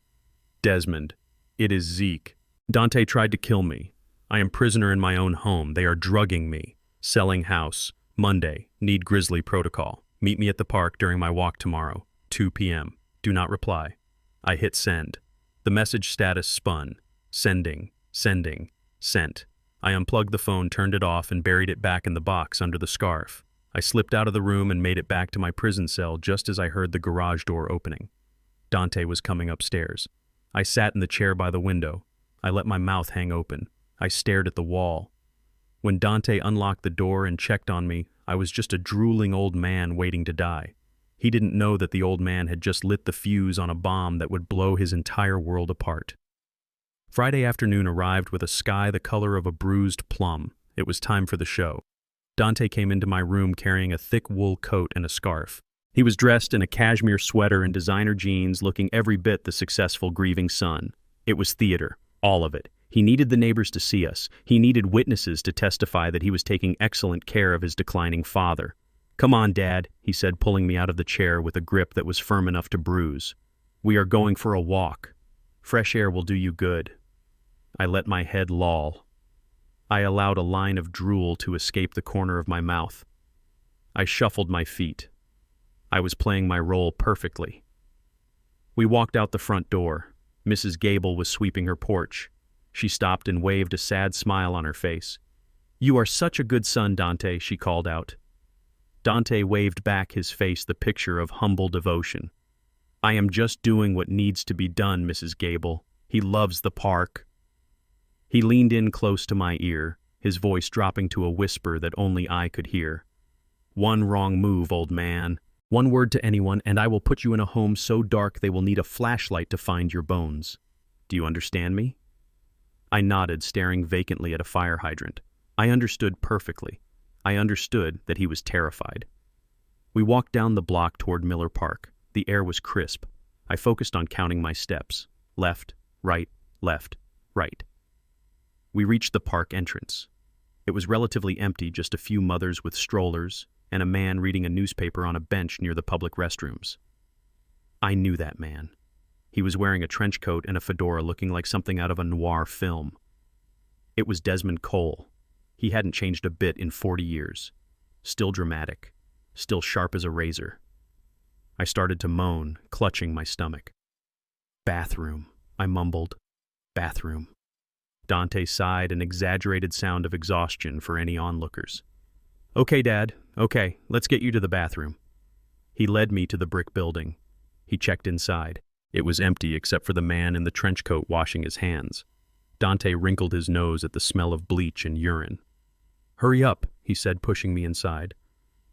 Desmond, it is Zeke. Dante tried to kill me. I am prisoner in my own home. They are drugging me. Selling house. Monday. Need Grizzly protocol. Meet me at the park during my walk tomorrow. 2 p.m. Do not reply. I hit send. The message status spun. Sending. Sending. Sent. I unplugged the phone, turned it off, and buried it back in the box under the scarf. I slipped out of the room and made it back to my prison cell just as I heard the garage door opening. Dante was coming upstairs. I sat in the chair by the window. I let my mouth hang open. I stared at the wall. When Dante unlocked the door and checked on me, I was just a drooling old man waiting to die. He didn't know that the old man had just lit the fuse on a bomb that would blow his entire world apart. Friday afternoon arrived with a sky the color of a bruised plum. It was time for the show. Dante came into my room carrying a thick wool coat and a scarf. He was dressed in a cashmere sweater and designer jeans, looking every bit the successful grieving son. It was theater, all of it. He needed the neighbors to see us. He needed witnesses to testify that he was taking excellent care of his declining father. "Come on, Dad," he said, pulling me out of the chair with a grip that was firm enough to bruise. "We are going for a walk. Fresh air will do you good." I let my head loll. I allowed a line of drool to escape the corner of my mouth. I shuffled my feet. I was playing my role perfectly. We walked out the front door. Mrs. Gable was sweeping her porch. She stopped and waved a sad smile on her face. "You are such a good son, Dante," she called out. Dante waved back, his face the picture of humble devotion. "I am just doing what needs to be done, Mrs. Gable. He loves the park." He leaned in close to my ear, his voice dropping to a whisper that only I could hear. "One wrong move, old man. One word to anyone, and I will put you in a home so dark they will need a flashlight to find your bones. Do you understand me?" I nodded, staring vacantly at a fire hydrant. I understood perfectly. I understood that he was terrified. We walked down the block toward Miller Park. The air was crisp. I focused on counting my steps. Left, right, left, right. We reached the park entrance. It was relatively empty, just a few mothers with strollers and a man reading a newspaper on a bench near the public restrooms. I knew that man. He was wearing a trench coat and a fedora, looking like something out of a noir film. It was Desmond Cole. He hadn't changed a bit in 40 years. Still dramatic. Still sharp as a razor. I started to moan, clutching my stomach. "Bathroom," I mumbled. "Bathroom." Dante sighed, an exaggerated sound of exhaustion for any onlookers. "Okay, Dad. Okay, let's get you to the bathroom." He led me to the brick building. He checked inside. It was empty except for the man in the trench coat washing his hands. Dante wrinkled his nose at the smell of bleach and urine. "Hurry up," he said, pushing me inside.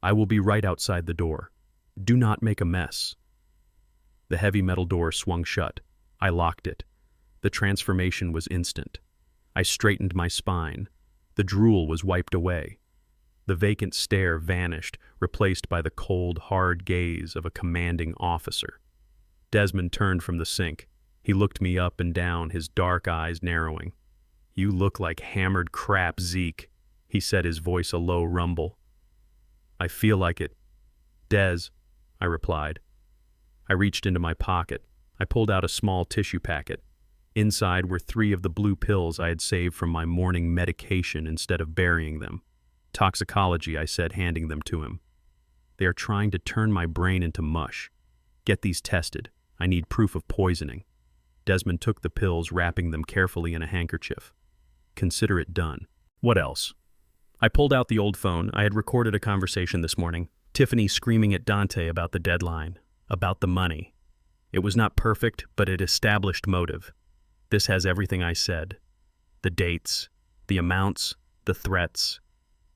"I will be right outside the door. Do not make a mess." The heavy metal door swung shut. I locked it. The transformation was instant. I straightened my spine. The drool was wiped away. The vacant stare vanished, replaced by the cold, hard gaze of a commanding officer. Desmond turned from the sink. He looked me up and down, his dark eyes narrowing. "You look like hammered crap, Zeke," he said, his voice a low rumble. "I feel like it." "Des," I replied. I reached into my pocket. I pulled out a small tissue packet. Inside were 3 of the blue pills I had saved from my morning medication instead of burying them. "Toxicology," I said, handing them to him. "They are trying to turn my brain into mush. Get these tested. I need proof of poisoning." Desmond took the pills, wrapping them carefully in a handkerchief. "Consider it done." "What else?" I pulled out the old phone. I had recorded a conversation this morning. Tiffany screaming at Dante about the deadline, about the money. It was not perfect, but it established motive. This has everything I said. The dates, the amounts, the threats.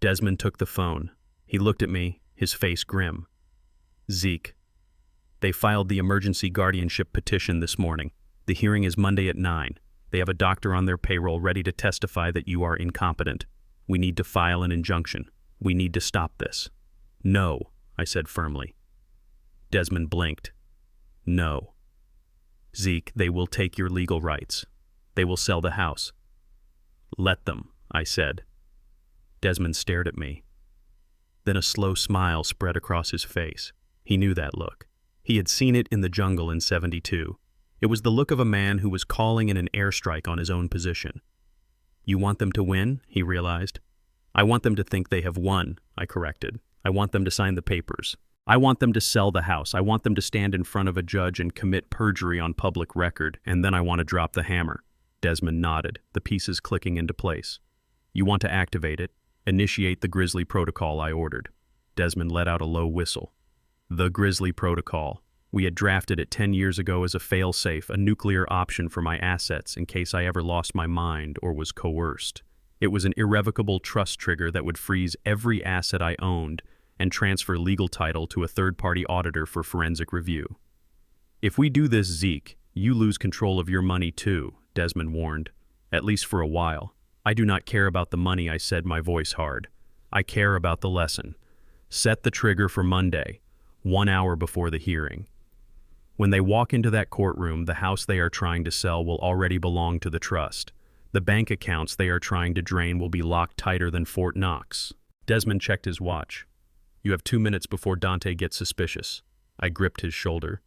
Desmond took the phone. He looked at me, his face grim. "Zeke, they filed the emergency guardianship petition this morning. The hearing is Monday at 9. They have a doctor on their payroll ready to testify that you are incompetent. We need to file an injunction. We need to stop this." "No," I said firmly. Desmond blinked. "No. Zeke, they will take your legal rights. They will sell the house. Let them, I said. Desmond stared at me. Then a slow smile spread across his face. He knew that look. He had seen it in the jungle in '72. It was the look of a man who was calling in an airstrike on his own position. You want them to win? He realized. I want them to think they have won, I corrected. I want them to sign the papers. I want them to sell the house. I want them to stand in front of a judge and commit perjury on public record, and then I want to drop the hammer. Desmond nodded, the pieces clicking into place. You want to activate it? Initiate the Grizzly protocol, I ordered. Desmond let out a low whistle. The Grizzly protocol. We had drafted it 10 years ago as a fail-safe, a nuclear option for my assets in case I ever lost my mind or was coerced. It was an irrevocable trust trigger that would freeze every asset I owned and transfer legal title to a third-party auditor for forensic review. If we do this, Zeke, you lose control of your money too, Desmond warned. At least for a while. I do not care about the money, I said, my voice hard. I care about the lesson. Set the trigger for Monday, 1 hour before the hearing. When they walk into that courtroom, the house they are trying to sell will already belong to the trust. The bank accounts they are trying to drain will be locked tighter than Fort Knox. Desmond checked his watch. You have 2 minutes before Dante gets suspicious. I gripped his shoulder.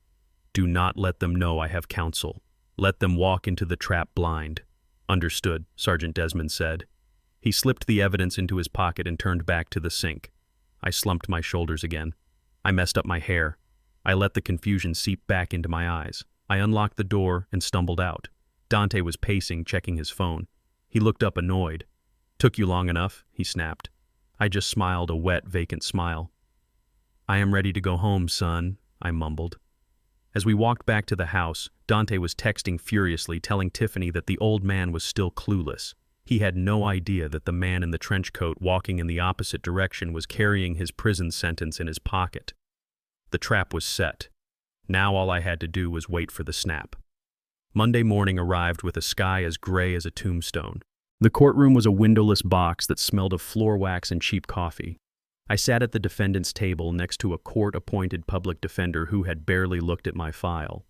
Do not let them know I have counsel. Let them walk into the trap blind. Understood, Sergeant Desmond said. He slipped the evidence into his pocket and turned back to the sink. I slumped my shoulders again. I messed up my hair. I let the confusion seep back into my eyes. I unlocked the door and stumbled out. Dante was pacing, checking his phone. He looked up annoyed. Took you long enough, he snapped. I just smiled a wet, vacant smile. I am ready to go home, son, I mumbled. As we walked back to the house, Dante was texting furiously, telling Tiffany that the old man was still clueless. He had no idea that the man in the trench coat walking in the opposite direction was carrying his prison sentence in his pocket. The trap was set. Now all I had to do was wait for the snap. Monday morning arrived with a sky as gray as a tombstone. The courtroom was a windowless box that smelled of floor wax and cheap coffee. I sat at the defendant's table next to a court-appointed public defender who had barely looked at my file.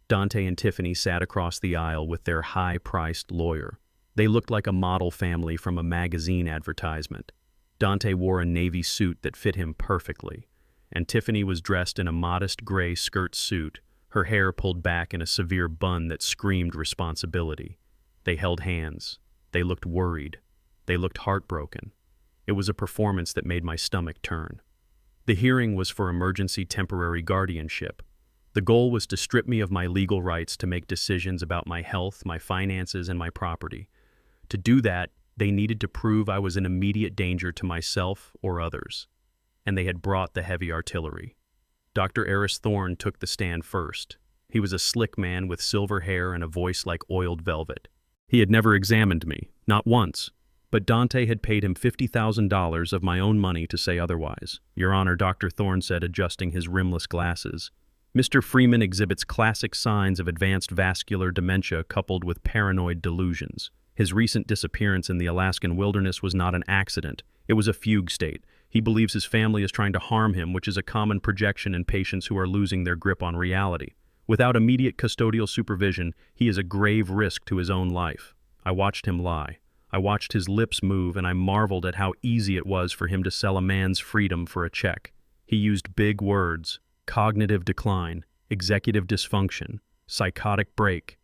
Dante and Tiffany sat across the aisle with their high-priced lawyer. They looked like a model family from a magazine advertisement. Dante wore a navy suit that fit him perfectly, and Tiffany was dressed in a modest gray skirt suit, her hair pulled back in a severe bun that screamed responsibility. They held hands. They looked worried. They looked heartbroken. It was a performance that made my stomach turn. The hearing was for emergency temporary guardianship. The goal was to strip me of my legal rights to make decisions about my health, my finances, and my property. To do that, they needed to prove I was in immediate danger to myself or others. And they had brought the heavy artillery. Dr. Eris Thorne took the stand first. He was a slick man with silver hair and a voice like oiled velvet. He had never examined me, not once, but Dante had paid him $50,000 of my own money to say otherwise. Your Honor, Dr. Thorne said, adjusting his rimless glasses. Mr. Freeman exhibits classic signs of advanced vascular dementia coupled with paranoid delusions. His recent disappearance in the Alaskan wilderness was not an accident. It was a fugue state. He believes his family is trying to harm him, which is a common projection in patients who are losing their grip on reality. Without immediate custodial supervision, he is a grave risk to his own life. I watched him lie. I watched his lips move, and I marveled at how easy it was for him to sell a man's freedom for a check. He used big words: cognitive decline, executive dysfunction, psychotic break.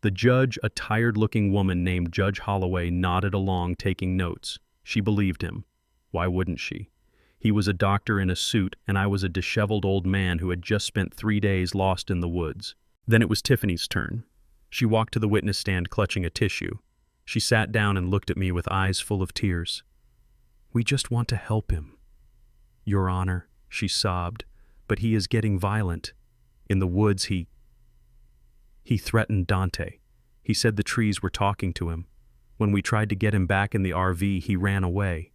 The judge, a tired-looking woman named Judge Holloway, nodded along, taking notes. She believed him. Why wouldn't she? He was a doctor in a suit, and I was a disheveled old man who had just spent 3 days lost in the woods. Then it was Tiffany's turn. She walked to the witness stand clutching a tissue. She sat down and looked at me with eyes full of tears. We just want to help him. Your Honor, she sobbed, but he is getting violent. In the woods, he threatened Dante. He said the trees were talking to him. When we tried to get him back in the RV, he ran away.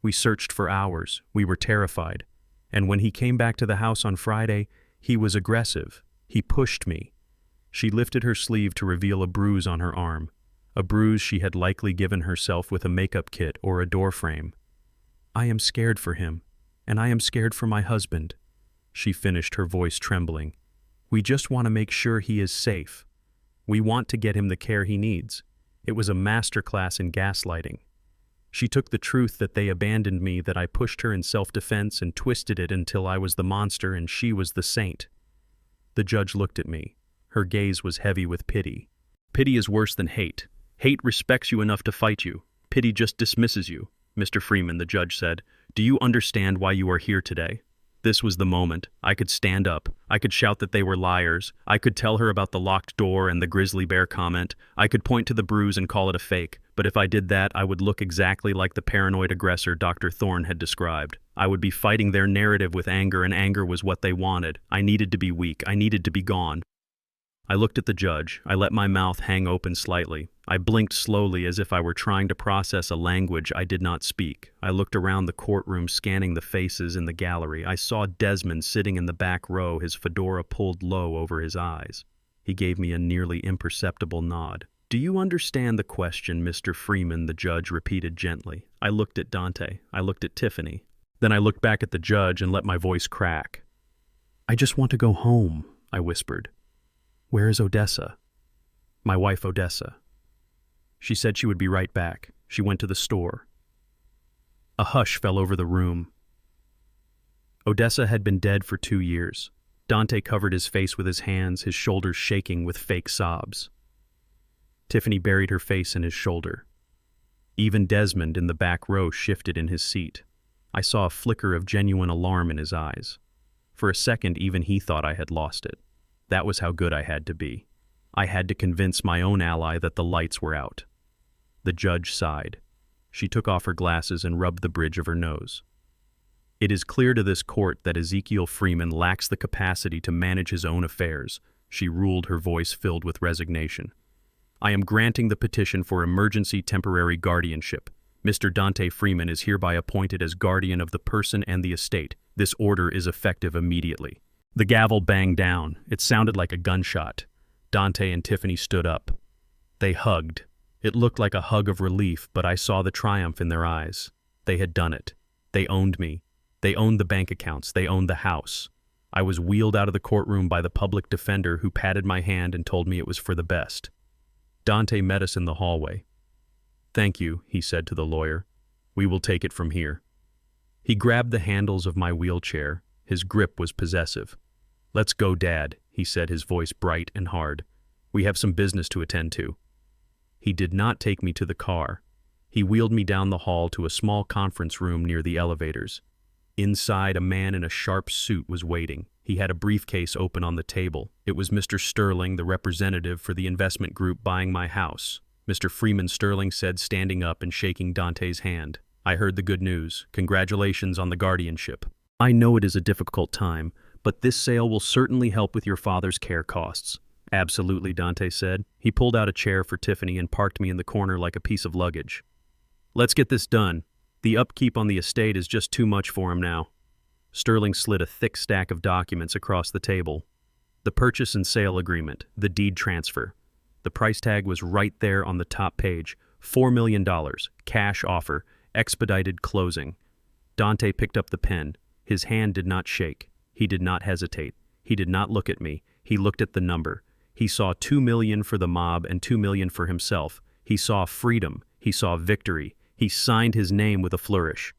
We searched for hours. We were terrified. And when he came back to the house on Friday, he was aggressive. He pushed me. She lifted her sleeve to reveal a bruise on her arm, a bruise she had likely given herself with a makeup kit or a door frame. I am scared for him, and I am scared for my husband. She finished, her voice trembling. We just want to make sure he is safe. We want to get him the care he needs. It was a masterclass in gaslighting. She took the truth that they abandoned me, that I pushed her in self-defense, and twisted it until I was the monster and she was the saint. The judge looked at me. Her gaze was heavy with pity. Pity is worse than hate. Hate respects you enough to fight you. Pity just dismisses you. Mr. Freeman, the judge said, do you understand why you are here today? This was the moment. I could stand up. I could shout that they were liars. I could tell her about the locked door and the grizzly bear comment. I could point to the bruise and call it a fake. But if I did that, I would look exactly like the paranoid aggressor Dr. Thorne had described. I would be fighting their narrative with anger, and anger was what they wanted. I needed to be weak. I needed to be gone. I looked at the judge. I let my mouth hang open slightly. I blinked slowly as if I were trying to process a language I did not speak. I looked around the courtroom, scanning the faces in the gallery. I saw Desmond sitting in the back row, his fedora pulled low over his eyes. He gave me a nearly imperceptible nod. Do you understand the question, Mr. Freeman? The judge repeated gently. I looked at Dante. I looked at Tiffany. Then I looked back at the judge and let my voice crack. I just want to go home, I whispered. Where is Odessa? My wife, Odessa. She said she would be right back. She went to the store. A hush fell over the room. Odessa had been dead for 2 years. Dante covered his face with his hands, his shoulders shaking with fake sobs. Tiffany buried her face in his shoulder. Even Desmond in the back row shifted in his seat. I saw a flicker of genuine alarm in his eyes. For a second, even he thought I had lost it. That was how good I had to be. I had to convince my own ally that the lights were out. The judge sighed. She took off her glasses and rubbed the bridge of her nose. It is clear to this court that Ezekiel Freeman lacks the capacity to manage his own affairs, she ruled, her voice filled with resignation. I am granting the petition for emergency temporary guardianship. Mr. Dante Freeman is hereby appointed as guardian of the person and the estate. This order is effective immediately. The gavel banged down. It sounded like a gunshot. Dante and Tiffany stood up. They hugged. It looked like a hug of relief, but I saw the triumph in their eyes. They had done it. They owned me. They owned the bank accounts. They owned the house. I was wheeled out of the courtroom by the public defender, who patted my hand and told me it was for the best. Dante met us in the hallway. Thank you, he said to the lawyer. We will take it from here. He grabbed the handles of my wheelchair. His grip was possessive. Let's go, Dad, he said, his voice bright and hard. We have some business to attend to. He did not take me to the car. He wheeled me down the hall to a small conference room near the elevators. Inside, a man in a sharp suit was waiting. He had a briefcase open on the table. It was Mr. Sterling, the representative for the investment group buying my house. Mr. Freeman, Sterling said, standing up and shaking Dante's hand. I heard the good news. Congratulations on the guardianship. I know it is a difficult time, but this sale will certainly help with your father's care costs. Absolutely, Dante said. He pulled out a chair for Tiffany and parked me in the corner like a piece of luggage. Let's get this done. The upkeep on the estate is just too much for him now. Sterling slid a thick stack of documents across the table. The purchase and sale agreement, the deed transfer. The price tag was right there on the top page. $4 million, cash offer, expedited closing. Dante picked up the pen. His hand did not shake. He did not hesitate. He did not look at me. He looked at the number. He saw $2 million for the mob and $2 million for himself. He saw freedom. He saw victory. He signed his name with a flourish.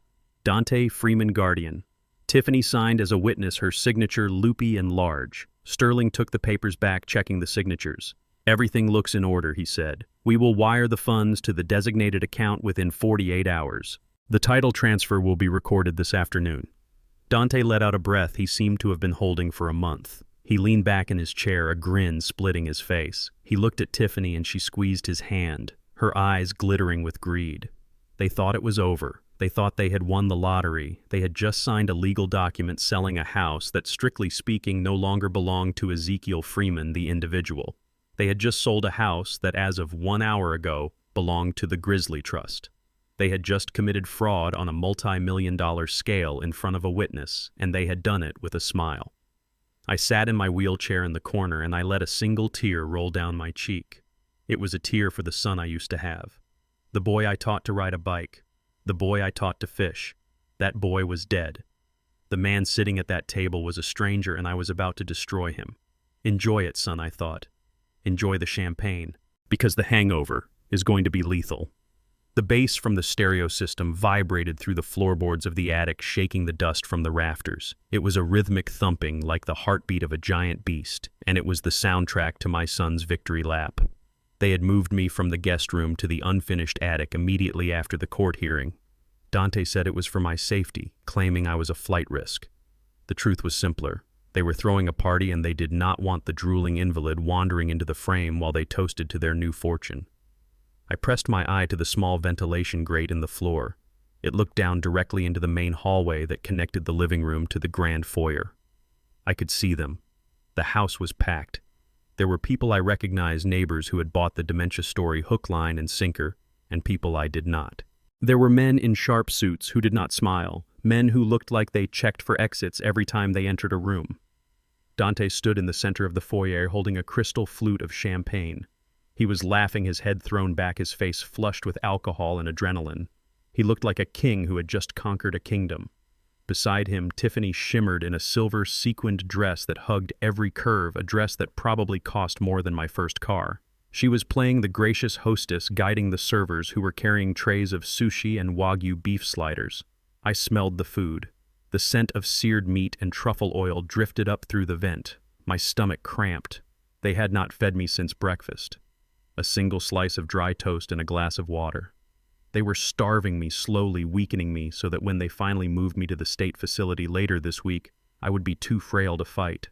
Dante Freeman, Guardian. Tiffany signed as a witness, her signature loopy and large. Sterling took the papers back, checking the signatures. Everything looks in order, he said. We will wire the funds to the designated account within 48 hours. The title transfer will be recorded this afternoon. Dante let out a breath he seemed to have been holding for a month. He leaned back in his chair, a grin splitting his face. He looked at Tiffany and she squeezed his hand, her eyes glittering with greed. They thought it was over. They thought they had won the lottery. They had just signed a legal document selling a house that, strictly speaking, no longer belonged to Ezekiel Freeman, the individual. They had just sold a house that, as of 1 hour ago, belonged to the Grizzly Trust. They had just committed fraud on a multi-million-dollar scale in front of a witness, and they had done it with a smile. I sat in my wheelchair in the corner, and I let a single tear roll down my cheek. It was a tear for the son I used to have. The boy I taught to ride a bike. The boy I taught to fish. That boy was dead. The man sitting at that table was a stranger, and I was about to destroy him. Enjoy it, son, I thought. enjoy the champagne, because the hangover is going to be lethal. The bass from the stereo system vibrated through the floorboards of the attic, shaking the dust from the rafters. It was a rhythmic thumping like the heartbeat of a giant beast, and it was the soundtrack to my son's victory lap. They had moved me from the guest room to the unfinished attic immediately after the court hearing. Dante said it was for my safety, claiming I was a flight risk. The truth was simpler. They were throwing a party and they did not want the drooling invalid wandering into the frame while they toasted to their new fortune. I pressed my eye to the small ventilation grate in the floor. It looked down directly into the main hallway that connected the living room to the grand foyer. I could see them. The house was packed. There were people I recognized, neighbors who had bought the dementia story hook, line, and sinker, and people I did not. There were men in sharp suits who did not smile, men who looked like they checked for exits every time they entered a room. Dante stood in the center of the foyer holding a crystal flute of champagne. He was laughing, his head thrown back, his face flushed with alcohol and adrenaline. He looked like a king who had just conquered a kingdom. Beside him, Tiffany shimmered in a silver sequined dress that hugged every curve, a dress that probably cost more than my first car. She was playing the gracious hostess, guiding the servers who were carrying trays of sushi and Wagyu beef sliders. I smelled the food. The scent of seared meat and truffle oil drifted up through the vent. My stomach cramped. They had not fed me since breakfast. A single slice of dry toast and a glass of water. They were starving me, slowly weakening me so that when they finally moved me to the state facility later this week, I would be too frail to fight.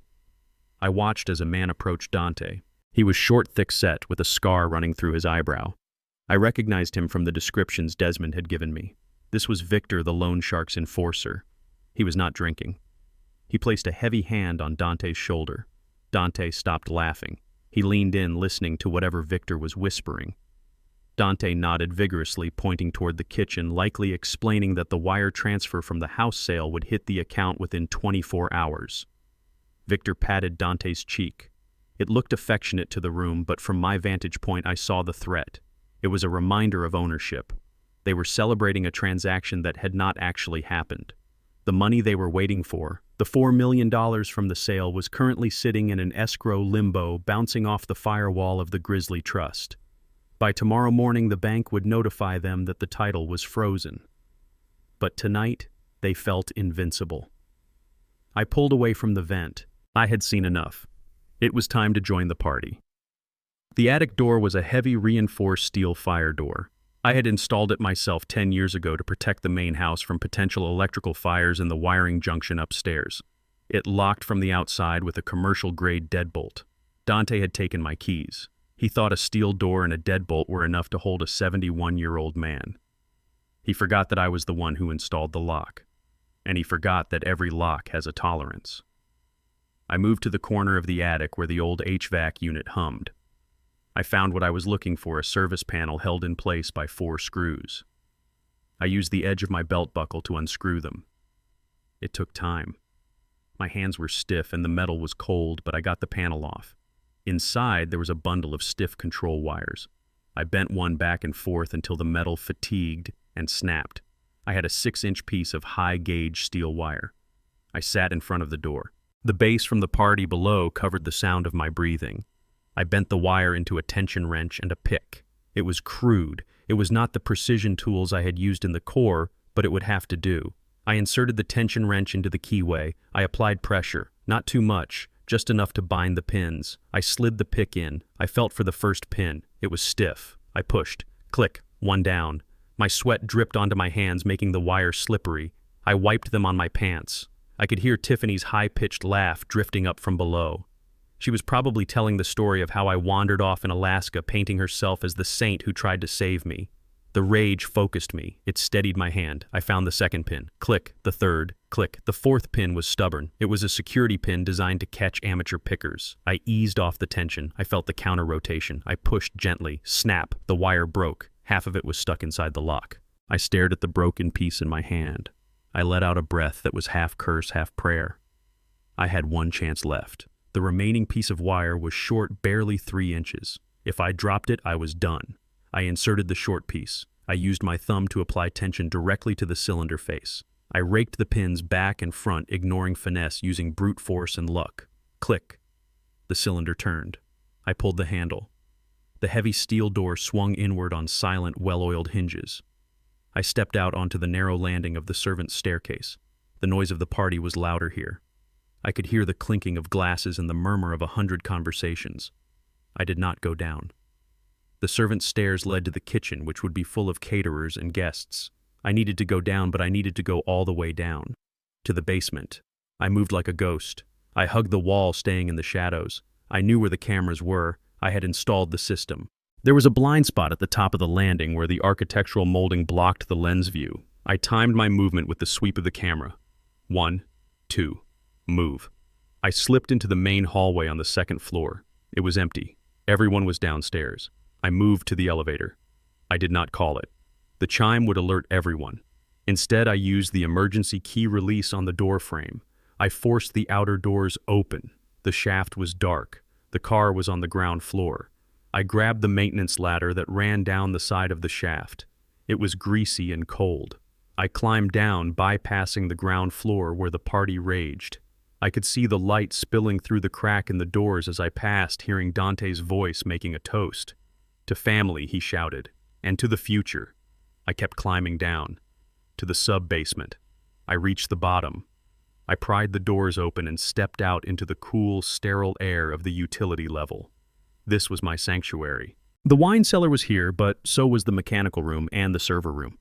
I watched as a man approached Dante. He was short, thick-set, with a scar running through his eyebrow. I recognized him from the descriptions Desmond had given me. This was Victor, the loan shark's enforcer. He was not drinking. He placed a heavy hand on Dante's shoulder. Dante stopped laughing. He leaned in, listening to whatever Victor was whispering. Dante nodded vigorously, pointing toward the kitchen, likely explaining that the wire transfer from the house sale would hit the account within 24 hours. Victor patted Dante's cheek. It looked affectionate to the room, but from my vantage point I saw the threat. It was a reminder of ownership. They were celebrating a transaction that had not actually happened. The money they were waiting for, the $4 million from the sale, was currently sitting in an escrow limbo, bouncing off the firewall of the Grizzly Trust. By tomorrow morning, the bank would notify them that the title was frozen. But tonight, they felt invincible. I pulled away from the vent. I had seen enough. It was time to join the party. The attic door was a heavy reinforced steel fire door. I had installed it myself 10 years ago to protect the main house from potential electrical fires in the wiring junction upstairs. It locked from the outside with a commercial-grade deadbolt. Dante had taken my keys. He thought a steel door and a deadbolt were enough to hold a 71-year-old man. He forgot that I was the one who installed the lock. And he forgot that every lock has a tolerance. I moved to the corner of the attic where the old HVAC unit hummed. I found what I was looking for, a service panel held in place by 4 screws. I used the edge of my belt buckle to unscrew them. It took time. My hands were stiff and the metal was cold, but I got the panel off. Inside, there was a bundle of stiff control wires. I bent one back and forth until the metal fatigued and snapped. I had a 6-inch piece of high-gauge steel wire. I sat in front of the door. The bass from the party below covered the sound of my breathing. I bent the wire into a tension wrench and a pick. It was crude. It was not the precision tools I had used in the core, but it would have to do. I inserted the tension wrench into the keyway. I applied pressure, not too much, just enough to bind the pins. I slid the pick in. I felt for the first pin. It was stiff. I pushed. Click. One down. My sweat dripped onto my hands, making the wire slippery. I wiped them on my pants. I could hear Tiffany's high-pitched laugh drifting up from below. She was probably telling the story of how I wandered off in Alaska, painting herself as the saint who tried to save me. The rage focused me. It steadied my hand. I found the second pin. Click. The third. Click. The fourth pin was stubborn. It was a security pin designed to catch amateur pickers. I eased off the tension. I felt the counter rotation. I pushed gently. Snap. The wire broke. Half of it was stuck inside the lock. I stared at the broken piece in my hand. I let out a breath that was half curse, half prayer. I had one chance left. The remaining piece of wire was short, barely 3 inches. If I dropped it, I was done. I inserted the short piece. I used my thumb to apply tension directly to the cylinder face. I raked the pins back and front, ignoring finesse, using brute force and luck. Click. The cylinder turned. I pulled the handle. The heavy steel door swung inward on silent, well-oiled hinges. I stepped out onto the narrow landing of the servants' staircase. The noise of the party was louder here. I could hear the clinking of glasses and the murmur of 100 conversations. I did not go down. The servants' stairs led to the kitchen, which would be full of caterers and guests. I needed to go down, but I needed to go all the way down. To the basement. I moved like a ghost. I hugged the wall, staying in the shadows. I knew where the cameras were. I had installed the system. There was a blind spot at the top of the landing where the architectural molding blocked the lens view. I timed my movement with the sweep of the camera. 1, 2, move. I slipped into the main hallway on the second floor. It was empty. Everyone was downstairs. I moved to the elevator. I did not call it. The chime would alert everyone. Instead, I used the emergency key release on the door frame. I forced the outer doors open. The shaft was dark. The car was on the ground floor. I grabbed the maintenance ladder that ran down the side of the shaft. It was greasy and cold. I climbed down, bypassing the ground floor where the party raged. I could see the light spilling through the crack in the doors as I passed, hearing Dante's voice making a toast. To family, he shouted, and to the future. I kept climbing down. To the sub-basement. I reached the bottom. I pried the doors open and stepped out into the cool, sterile air of the utility level. This was my sanctuary. The wine cellar was here, but so was the mechanical room and the server room.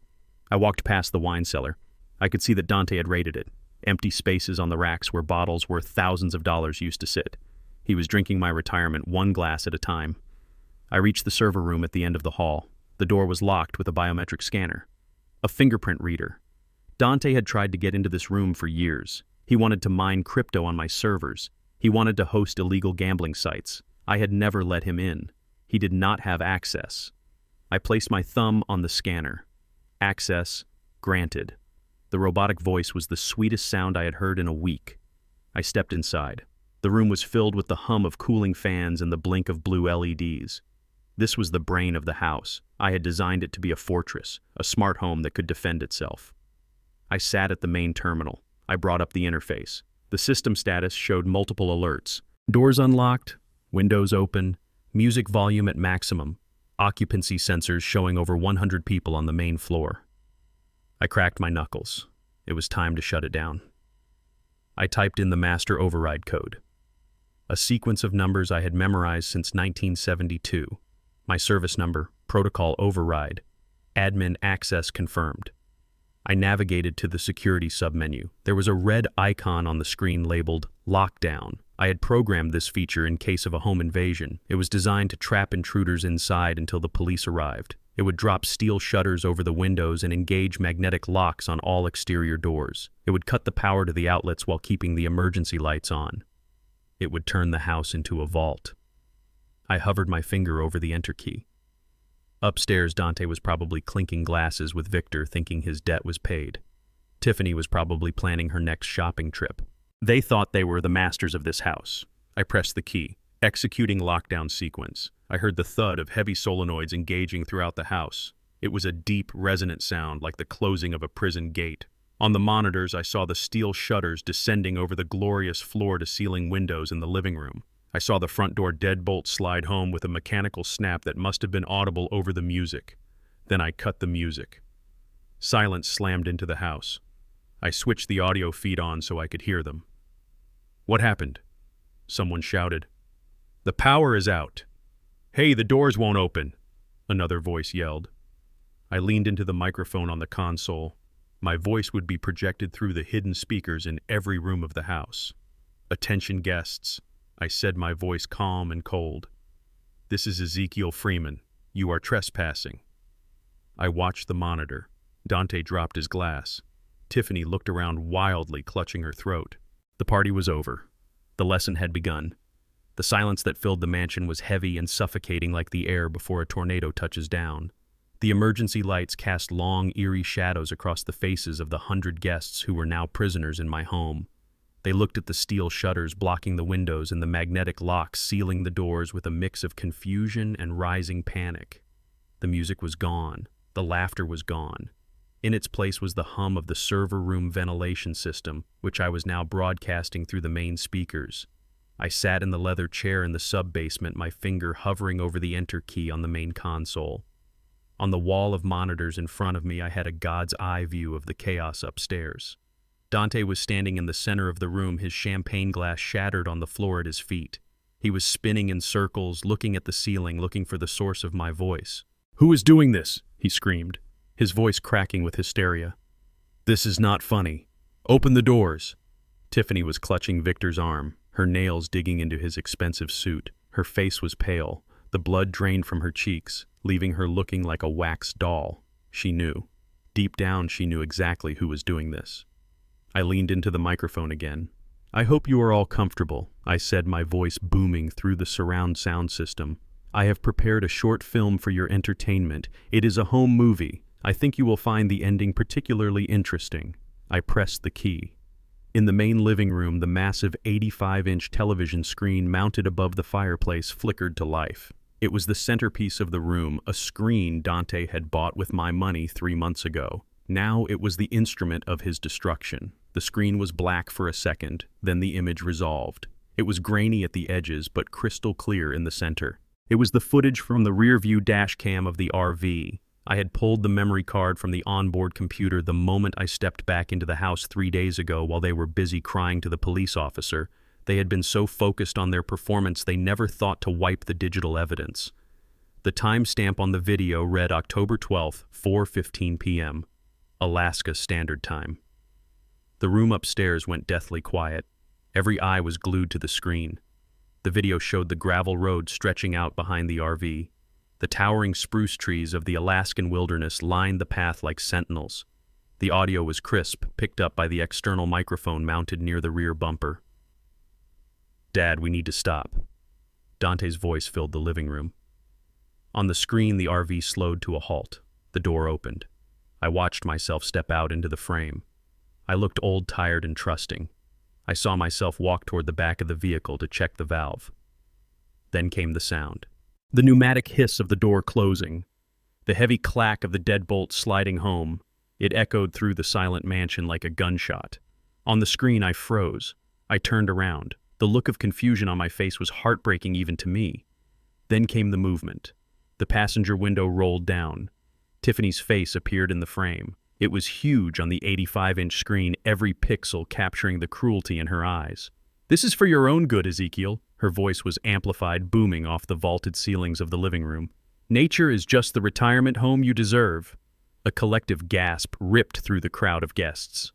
I walked past the wine cellar. I could see that Dante had raided it. Empty spaces on the racks where bottles worth thousands of dollars used to sit. He was drinking my retirement one glass at a time. I reached the server room at the end of the hall. The door was locked with a biometric scanner. A fingerprint reader. Dante had tried to get into this room for years. He wanted to mine crypto on my servers. He wanted to host illegal gambling sites. I had never let him in. He did not have access. I placed my thumb on the scanner. Access granted. The robotic voice was the sweetest sound I had heard in a week. I stepped inside. The room was filled with the hum of cooling fans and the blink of blue LEDs. This was the brain of the house. I had designed it to be a fortress, a smart home that could defend itself. I sat at the main terminal. I brought up the interface. The system status showed multiple alerts. Doors unlocked, windows open, music volume at maximum, occupancy sensors showing over 100 people on the main floor. I cracked my knuckles. It was time to shut it down. I typed in the master override code. A sequence of numbers I had memorized since 1972. My service number, protocol override, admin access confirmed. I navigated to the security submenu. There was a red icon on the screen labeled Lockdown. I had programmed this feature in case of a home invasion. It was designed to trap intruders inside until the police arrived. It would drop steel shutters over the windows and engage magnetic locks on all exterior doors. It would cut the power to the outlets while keeping the emergency lights on. It would turn the house into a vault. I hovered my finger over the enter key. Upstairs, Dante was probably clinking glasses with Victor, thinking his debt was paid. Tiffany was probably planning her next shopping trip. They thought they were the masters of this house. I pressed the key, executing lockdown sequence. I heard the thud of heavy solenoids engaging throughout the house. It was a deep, resonant sound like the closing of a prison gate. On the monitors, I saw the steel shutters descending over the glorious floor-to-ceiling windows in the living room. I saw the front door deadbolt slide home with a mechanical snap that must have been audible over the music. Then I cut the music. Silence slammed into the house. I switched the audio feed on so I could hear them. "What happened?" Someone shouted. "The power is out." "Hey, the doors won't open," another voice yelled. I leaned into the microphone on the console. My voice would be projected through the hidden speakers in every room of the house. "Attention guests," I said, my voice calm and cold. "This is Ezekiel Freeman. You are trespassing." I watched the monitor. Dante dropped his glass. Tiffany looked around wildly, clutching her throat. The party was over. The lesson had begun. The silence that filled the mansion was heavy and suffocating like the air before a tornado touches down. The emergency lights cast long, eerie shadows across the faces of the 100 guests who were now prisoners in my home. They looked at the steel shutters blocking the windows and the magnetic locks sealing the doors with a mix of confusion and rising panic. The music was gone. The laughter was gone. In its place was the hum of the server room ventilation system, which I was now broadcasting through the main speakers. I sat in the leather chair in the sub-basement, my finger hovering over the enter key on the main console. On the wall of monitors in front of me, I had a God's eye view of the chaos upstairs. Dante was standing in the center of the room, his champagne glass shattered on the floor at his feet. He was spinning in circles, looking at the ceiling, looking for the source of my voice. "Who is doing this?" he screamed, his voice cracking with hysteria. "This is not funny. Open the doors." Tiffany was clutching Victor's arm, her nails digging into his expensive suit. Her face was pale, the blood drained from her cheeks, leaving her looking like a wax doll. She knew. Deep down, she knew exactly who was doing this. I leaned into the microphone again. "I hope you are all comfortable," I said, my voice booming through the surround sound system. "I have prepared a short film for your entertainment. It is a home movie. I think you will find the ending particularly interesting." I pressed the key. In the main living room, the massive 85-inch television screen mounted above the fireplace flickered to life. It was the centerpiece of the room, a screen Dante had bought with my money 3 months ago. Now it was the instrument of his destruction. The screen was black for a second, then the image resolved. It was grainy at the edges, but crystal clear in the center. It was the footage from the rear-view dash cam of the RV. I had pulled the memory card from the onboard computer the moment I stepped back into the house 3 days ago while they were busy crying to the police officer. They had been so focused on their performance they never thought to wipe the digital evidence. The timestamp on the video read October 12th, 4:15 p.m., Alaska Standard Time. The room upstairs went deathly quiet. Every eye was glued to the screen. The video showed the gravel road stretching out behind the RV. The towering spruce trees of the Alaskan wilderness lined the path like sentinels. The audio was crisp, picked up by the external microphone mounted near the rear bumper. "Dad, we need to stop." Dante's voice filled the living room. On the screen, the RV slowed to a halt. The door opened. I watched myself step out into the frame. I looked old, tired, and trusting. I saw myself walk toward the back of the vehicle to check the valve. Then came the sound. The pneumatic hiss of the door closing. The heavy clack of the deadbolt sliding home. It echoed through the silent mansion like a gunshot. On the screen, I froze. I turned around. The look of confusion on my face was heartbreaking even to me. Then came the movement. The passenger window rolled down. Tiffany's face appeared in the frame. It was huge on the 85-inch screen, every pixel capturing the cruelty in her eyes. "This is for your own good, Ezekiel." Her voice was amplified, booming off the vaulted ceilings of the living room. "Nature is just the retirement home you deserve." A collective gasp ripped through the crowd of guests.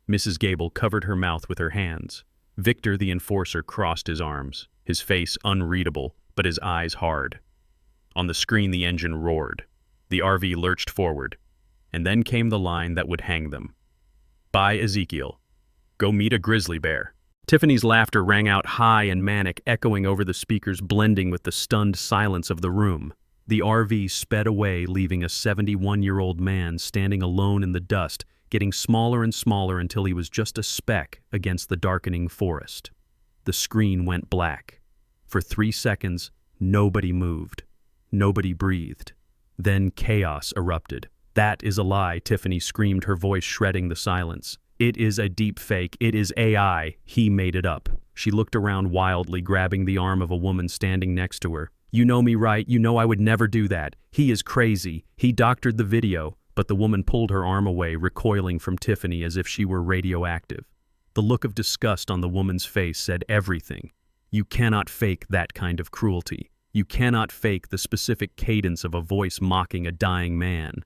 Mrs. Gable covered her mouth with her hands. Victor, the enforcer, crossed his arms, his face unreadable, but his eyes hard. On the screen, the engine roared. The RV lurched forward. And then came the line that would hang them. "Bye, Ezekiel. Go meet a grizzly bear." Tiffany's laughter rang out high and manic, echoing over the speakers, blending with the stunned silence of the room. The RV sped away, leaving a 71-year-old man standing alone in the dust, getting smaller and smaller until he was just a speck against the darkening forest. The screen went black. For 3 seconds, nobody moved. Nobody breathed. Then chaos erupted. "That is a lie," Tiffany screamed, her voice shredding the silence. "It is a deep fake. It is AI. He made it up." She looked around wildly, grabbing the arm of a woman standing next to her. "You know me, right? You know I would never do that. He is crazy. He doctored the video." But the woman pulled her arm away, recoiling from Tiffany as if she were radioactive. The look of disgust on the woman's face said everything. You cannot fake that kind of cruelty. You cannot fake the specific cadence of a voice mocking a dying man.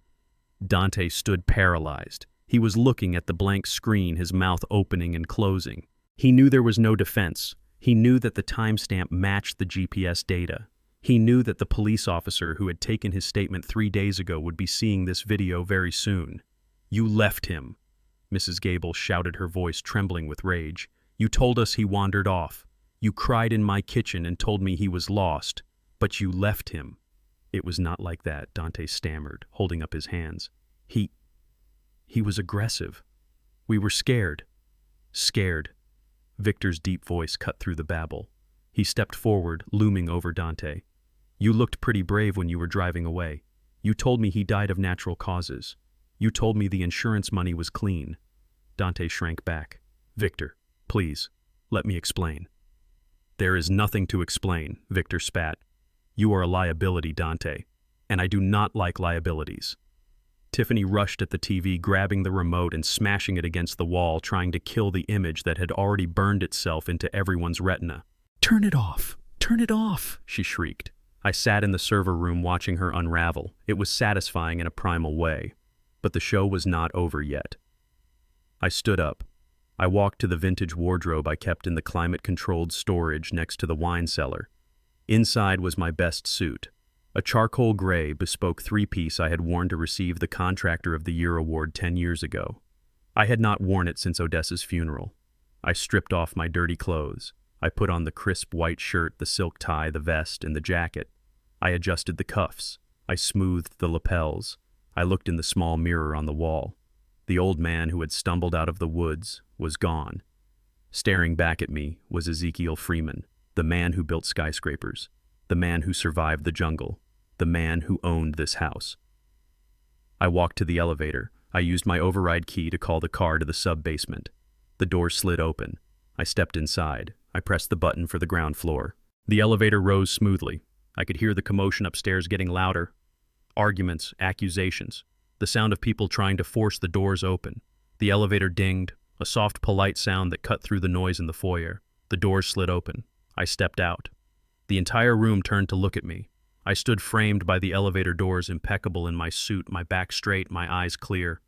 Dante stood paralyzed. He was looking at the blank screen, his mouth opening and closing. He knew there was no defense. He knew that the timestamp matched the GPS data. He knew that the police officer who had taken his statement 3 days ago would be seeing this video very soon. "You left him," Mrs. Gable shouted, her voice trembling with rage. "You told us he wandered off. You cried in my kitchen and told me he was lost. But you left him." "It was not like that," Dante stammered, holding up his hands. He was aggressive. We were scared." "Scared." Victor's deep voice cut through the babble. He stepped forward, looming over Dante. "You looked pretty brave when you were driving away. You told me he died of natural causes. You told me the insurance money was clean." Dante shrank back. "Victor, please, let me explain." There is nothing to explain, Victor spat. You are a liability, Dante, and I do not like liabilities. Tiffany rushed at the TV, grabbing the remote and smashing it against the wall, trying to kill the image that had already burned itself into everyone's retina. Turn it off! Turn it off! She shrieked. I sat in the server room watching her unravel. It was satisfying in a primal way. But the show was not over yet. I stood up. I walked to the vintage wardrobe I kept in the climate-controlled storage next to the wine cellar. Inside was my best suit, a charcoal gray bespoke three-piece I had worn to receive the Contractor of the Year award 10 years ago. I had not worn it since Odessa's funeral. I stripped off my dirty clothes. I put on the crisp white shirt, the silk tie, the vest, and the jacket. I adjusted the cuffs. I smoothed the lapels. I looked in the small mirror on the wall. The old man who had stumbled out of the woods was gone. Staring back at me was Ezekiel Freeman, the man who built skyscrapers, the man who survived the jungle, the man who owned this house. I walked to the elevator. I used my override key to call the car to the sub-basement. The door slid open. I stepped inside. I pressed the button for the ground floor. The elevator rose smoothly. I could hear the commotion upstairs getting louder. Arguments, accusations, the sound of people trying to force the doors open. The elevator dinged, a soft, polite sound that cut through the noise in the foyer. The doors slid open. I stepped out. The entire room turned to look at me. I stood framed by the elevator doors, impeccable in my suit, my back straight, my eyes clear.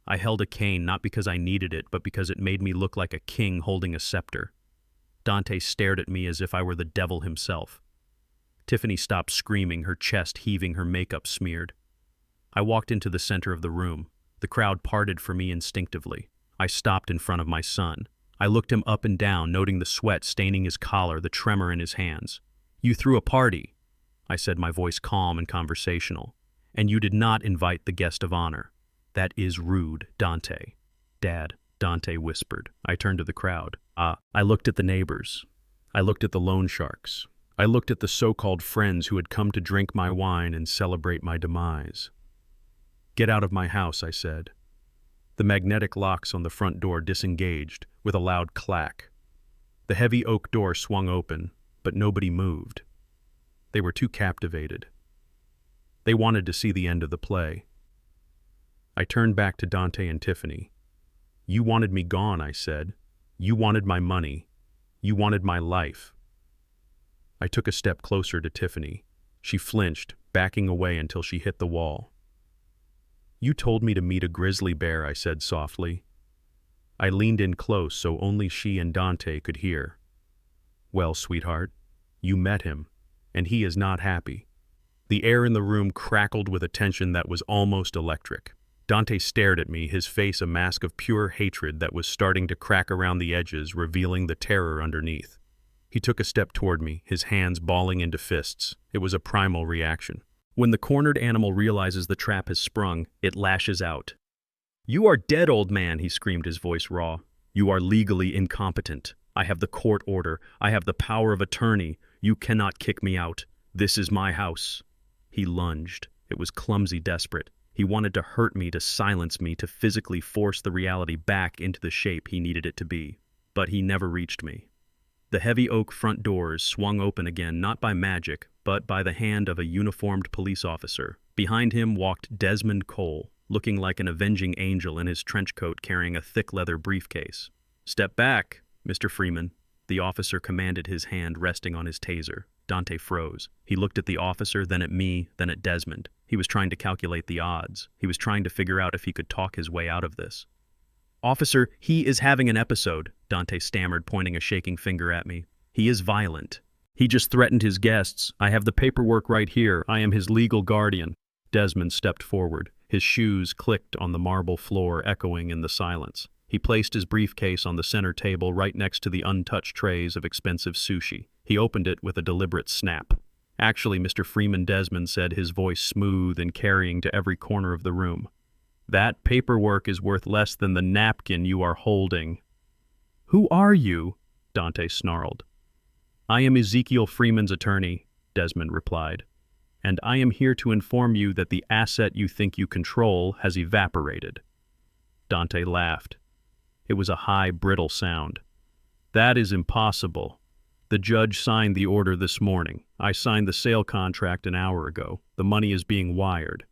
I held a cane not because I needed it, but because it made me look like a king holding a scepter. Dante stared at me as if I were the devil himself. Tiffany stopped screaming, her chest heaving, her makeup smeared. I walked into the center of the room. The crowd parted for me instinctively. I stopped in front of my son. I looked him up and down, noting the sweat staining his collar, the tremor in his hands. You threw a party, I said, my voice calm and conversational. And you did not invite the guest of honor. That is rude, Dante. Dad, Dante whispered. I turned to the crowd. I looked at the neighbors. I looked at the loan sharks. I looked at the so-called friends who had come to drink my wine and celebrate my demise. Get out of my house, I said. The magnetic locks on the front door disengaged with a loud clack. The heavy oak door swung open, but nobody moved. They were too captivated. They wanted to see the end of the play. I turned back to Dante and Tiffany. You wanted me gone, I said. You wanted my money. You wanted my life. I took a step closer to Tiffany. She flinched, backing away until she hit the wall. You told me to meet a grizzly bear, I said softly. I leaned in close so only she and Dante could hear. Well, sweetheart, you met him, and he is not happy. The air in the room crackled with a tension that was almost electric. Dante stared at me, his face a mask of pure hatred that was starting to crack around the edges, revealing the terror underneath. He took a step toward me, his hands balling into fists. It was a primal reaction. When the cornered animal realizes the trap has sprung, it lashes out. You are dead, old man, he screamed, his voice raw. You are legally incompetent. I have the court order. I have the power of attorney. You cannot kick me out. This is my house. He lunged. It was clumsy, desperate. He wanted to hurt me, to silence me, to physically force the reality back into the shape he needed it to be. But he never reached me. The heavy oak front doors swung open again, not by magic, but by the hand of a uniformed police officer. Behind him walked Desmond Cole, looking like an avenging angel in his trench coat carrying a thick leather briefcase. Step back, Mr. Freeman. The officer commanded, his hand resting on his taser. Dante froze. He looked at the officer, then at me, then at Desmond. He was trying to calculate the odds. He was trying to figure out if he could talk his way out of this. Officer, he is having an episode, Dante stammered, pointing a shaking finger at me. He is violent. He just threatened his guests. I have the paperwork right here. I am his legal guardian. Desmond stepped forward. His shoes clicked on the marble floor, echoing in the silence. He placed his briefcase on the center table right next to the untouched trays of expensive sushi. He opened it with a deliberate snap. Actually, Mr. Freeman, Desmond said, his voice smooth and carrying to every corner of the room. That paperwork is worth less than the napkin you are holding. Who are you? Dante snarled. I am Ezekiel Freeman's attorney, Desmond replied, and I am here to inform you that the asset you think you control has evaporated. Dante laughed. It was a high, brittle sound. That is impossible. The judge signed the order this morning. I signed the sale contract an hour ago. The money is being wired.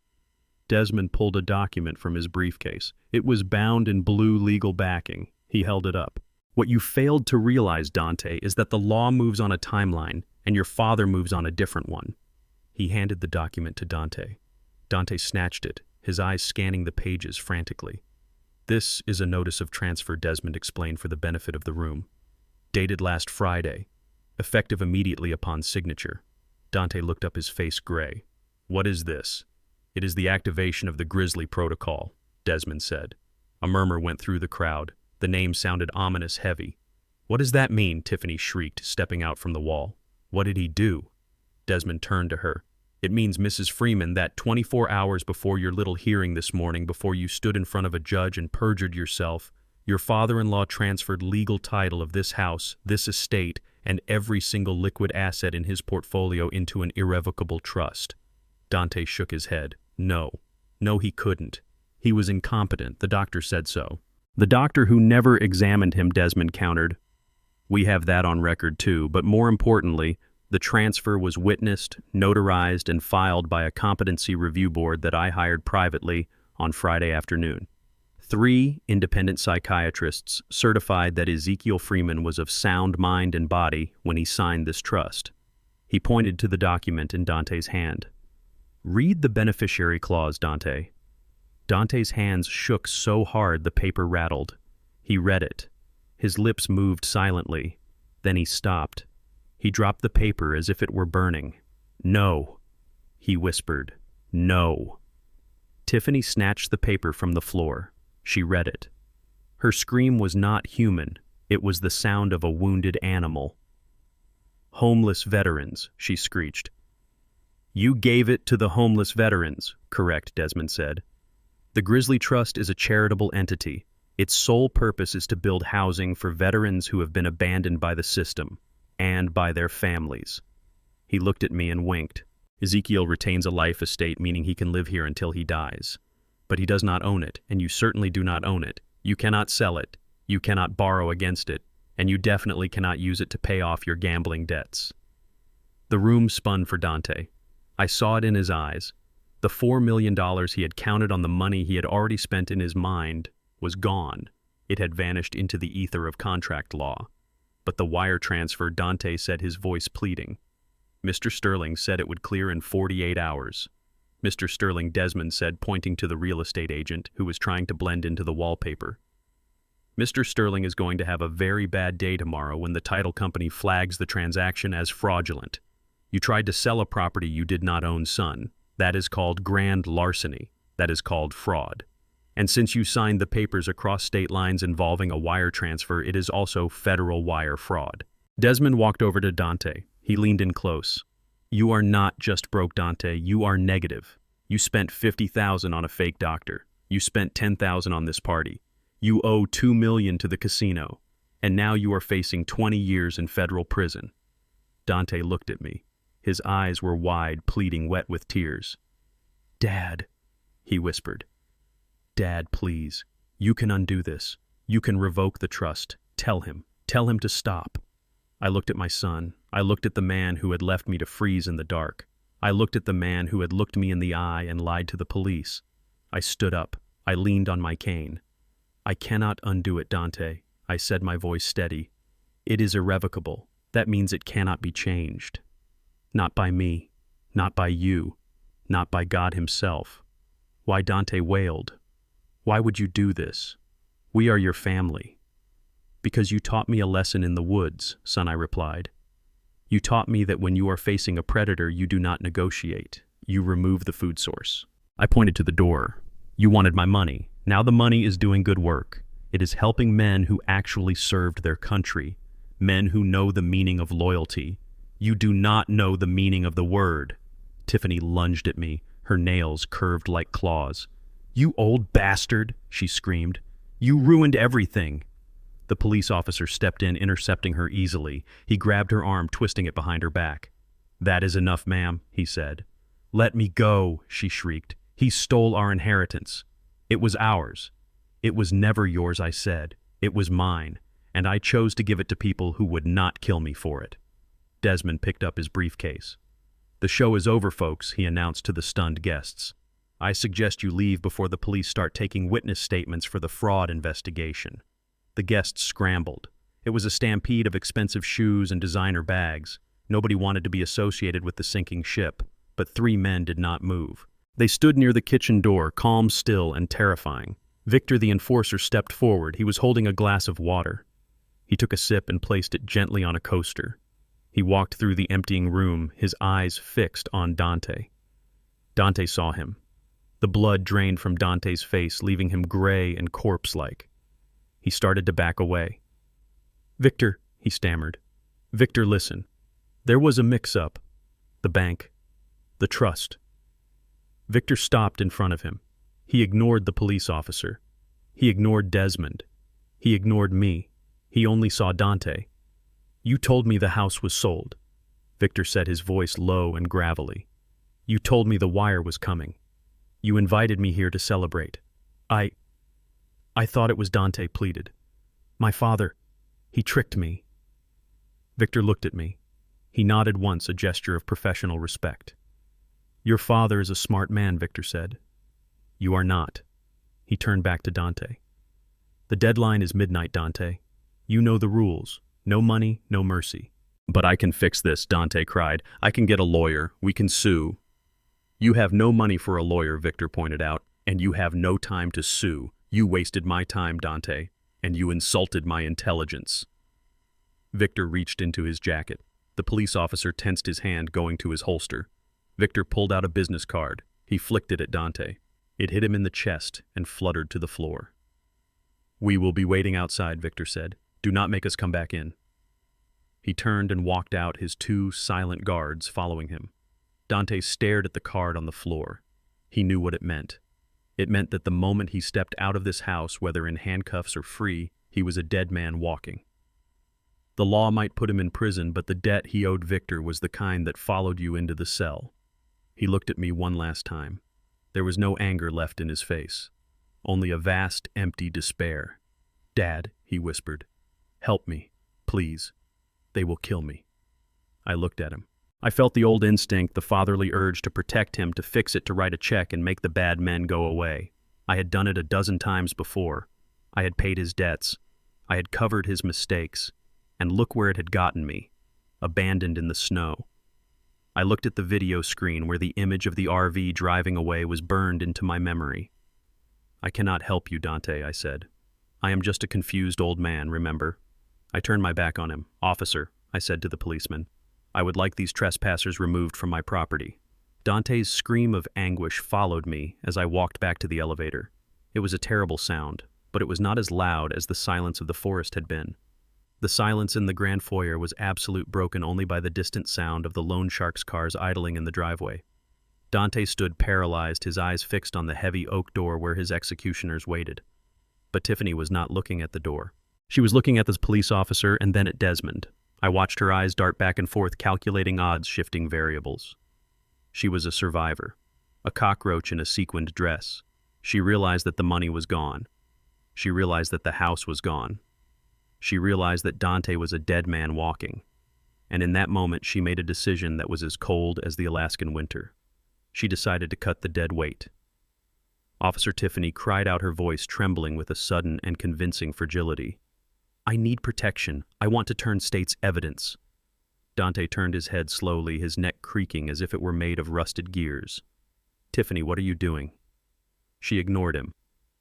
Desmond pulled a document from his briefcase. It was bound in blue legal backing. He held it up. What you failed to realize, Dante, is that the law moves on a timeline, and your father moves on a different one. He handed the document to Dante. Dante snatched it, his eyes scanning the pages frantically. This is a notice of transfer, Desmond explained for the benefit of the room. Dated last Friday, effective immediately upon signature. Dante looked up, his face gray. What is this? It is the activation of the Grizzly protocol, Desmond said. A murmur went through the crowd. The name sounded ominous, heavy. What does that mean? Tiffany shrieked, stepping out from the wall. What did he do? Desmond turned to her. It means, Mrs. Freeman, that 24 hours before your little hearing this morning, before you stood in front of a judge and perjured yourself, your father-in-law transferred legal title of this house, this estate, and every single liquid asset in his portfolio into an irrevocable trust. Dante shook his head. No, he couldn't. He was incompetent. The doctor said so. The doctor who never examined him, Desmond countered. We have that on record too, but more importantly, the transfer was witnessed, notarized, and filed by a competency review board that I hired privately on Friday afternoon. 3 independent psychiatrists certified that Ezekiel Freeman was of sound mind and body when he signed this trust. He pointed to the document in Dante's hand. Read the beneficiary clause, Dante. Dante's hands shook so hard the paper rattled. He read it. His lips moved silently. Then he stopped. He dropped the paper as if it were burning. No, he whispered. No. Tiffany snatched the paper from the floor. She read it. Her scream was not human. It was the sound of a wounded animal. Homeless veterans, she screeched. You gave it to the homeless veterans, correct, Desmond said. The Grizzly Trust is a charitable entity. Its sole purpose is to build housing for veterans who have been abandoned by the system and by their families. He looked at me and winked. Ezekiel retains a life estate, meaning he can live here until he dies. But he does not own it, and you certainly do not own it. You cannot sell it. You cannot borrow against it, and you definitely cannot use it to pay off your gambling debts. The room spun for Dante. I saw it in his eyes. The $4 million he had counted on, the money he had already spent in his mind, was gone. It had vanished into the ether of contract law. But the wire transfer, Dante said, his voice pleading. Mr. Sterling said it would clear in 48 hours. Mr. Sterling, Desmond said, pointing to the real estate agent who was trying to blend into the wallpaper. Mr. Sterling is going to have a very bad day tomorrow when the title company flags the transaction as fraudulent. You tried to sell a property you did not own, son. That is called grand larceny. That is called fraud. And since you signed the papers across state lines involving a wire transfer, it is also federal wire fraud. Desmond walked over to Dante. He leaned in close. You are not just broke, Dante. You are negative. You spent $50,000 on a fake doctor. You spent $10,000 on this party. You owe $2 million to the casino. And now you are facing 20 years in federal prison. Dante looked at me. His eyes were wide, pleading, wet with tears. Dad, he whispered. Dad, please. You can undo this. You can revoke the trust. Tell him. Tell him to stop. I looked at my son. I looked at the man who had left me to freeze in the dark. I looked at the man who had looked me in the eye and lied to the police. I stood up. I leaned on my cane. I cannot undo it, Dante. I said, my voice steady. It is irrevocable. That means it cannot be changed. Not by me. Not by you. Not by God himself. Why, Dante wailed. Why would you do this? We are your family. Because you taught me a lesson in the woods, son, I replied. You taught me that when you are facing a predator, you do not negotiate. You remove the food source. I pointed to the door. You wanted my money. Now the money is doing good work. It is helping men who actually served their country, men who know the meaning of loyalty. You do not know the meaning of the word. Tiffany lunged at me, her nails curved like claws. You old bastard, she screamed. You ruined everything. The police officer stepped in, intercepting her easily. He grabbed her arm, twisting it behind her back. That is enough, ma'am, he said. Let me go, she shrieked. He stole our inheritance. It was ours. It was never yours, I said. It was mine, and I chose to give it to people who would not kill me for it. Desmond picked up his briefcase. "The show is over, folks," he announced to the stunned guests. "I suggest you leave before the police start taking witness statements for the fraud investigation." The guests scrambled. It was a stampede of expensive shoes and designer bags. Nobody wanted to be associated with the sinking ship, but 3 men did not move. They stood near the kitchen door, calm, still, and terrifying. Victor, the enforcer, stepped forward. He was holding a glass of water. He took a sip and placed it gently on a coaster. He walked through the emptying room, his eyes fixed on Dante. Dante saw him. The blood drained from Dante's face, leaving him gray and corpse-like. He started to back away. "Victor," he stammered. "Victor, listen. There was a mix-up. The bank. The trust." Victor stopped in front of him. He ignored the police officer. He ignored Desmond. He ignored me. He only saw Dante. "You told me the house was sold." Victor said, his voice low and gravelly. "You told me the wire was coming. You invited me here to celebrate. I thought it was," Dante pleaded. "My father, he tricked me." Victor looked at me. He nodded once, a gesture of professional respect. "Your father is a smart man," Victor said. "You are not." He turned back to Dante. "The deadline is midnight, Dante. You know the rules. No money, no mercy." "But I can fix this," Dante cried. "I can get a lawyer. We can sue." "You have no money for a lawyer," Victor pointed out, "and you have no time to sue. You wasted my time, Dante, and you insulted my intelligence." Victor reached into his jacket. The police officer tensed his hand, going to his holster. Victor pulled out a business card. He flicked it at Dante. It hit him in the chest and fluttered to the floor. "We will be waiting outside," Victor said. "Do not make us come back in." He turned and walked out, his 2 silent guards following him. Dante stared at the card on the floor. He knew what it meant. It meant that the moment he stepped out of this house, whether in handcuffs or free, he was a dead man walking. The law might put him in prison, but the debt he owed Victor was the kind that followed you into the cell. He looked at me one last time. There was no anger left in his face, only a vast, empty despair. "Dad," he whispered, "help me, please. They will kill me." I looked at him. I felt the old instinct, the fatherly urge to protect him, to fix it, to write a check and make the bad men go away. I had done it a dozen times before. I had paid his debts. I had covered his mistakes. And look where it had gotten me, abandoned in the snow. I looked at the video screen where the image of the RV driving away was burned into my memory. "I cannot help you, Dante," I said. "I am just a confused old man, remember?" I turned my back on him. "Officer," I said to the policeman, "I would like these trespassers removed from my property." Dante's scream of anguish followed me as I walked back to the elevator. It was a terrible sound, but it was not as loud as the silence of the forest had been. The silence in the grand foyer was absolute, broken only by the distant sound of the loan shark's cars idling in the driveway. Dante stood paralyzed, his eyes fixed on the heavy oak door where his executioners waited. But Tiffany was not looking at the door. She was looking at the police officer and then at Desmond. I watched her eyes dart back and forth, calculating odds, shifting variables. She was a survivor, a cockroach in a sequined dress. She realized that the money was gone. She realized that the house was gone. She realized that Dante was a dead man walking. And in that moment, she made a decision that was as cold as the Alaskan winter. She decided to cut the dead weight. Officer Tiffany cried out, her voice trembling with a sudden and convincing fragility. "I need protection. I want to turn state's evidence." Dante turned his head slowly, his neck creaking as if it were made of rusted gears. "Tiffany, what are you doing?" She ignored him.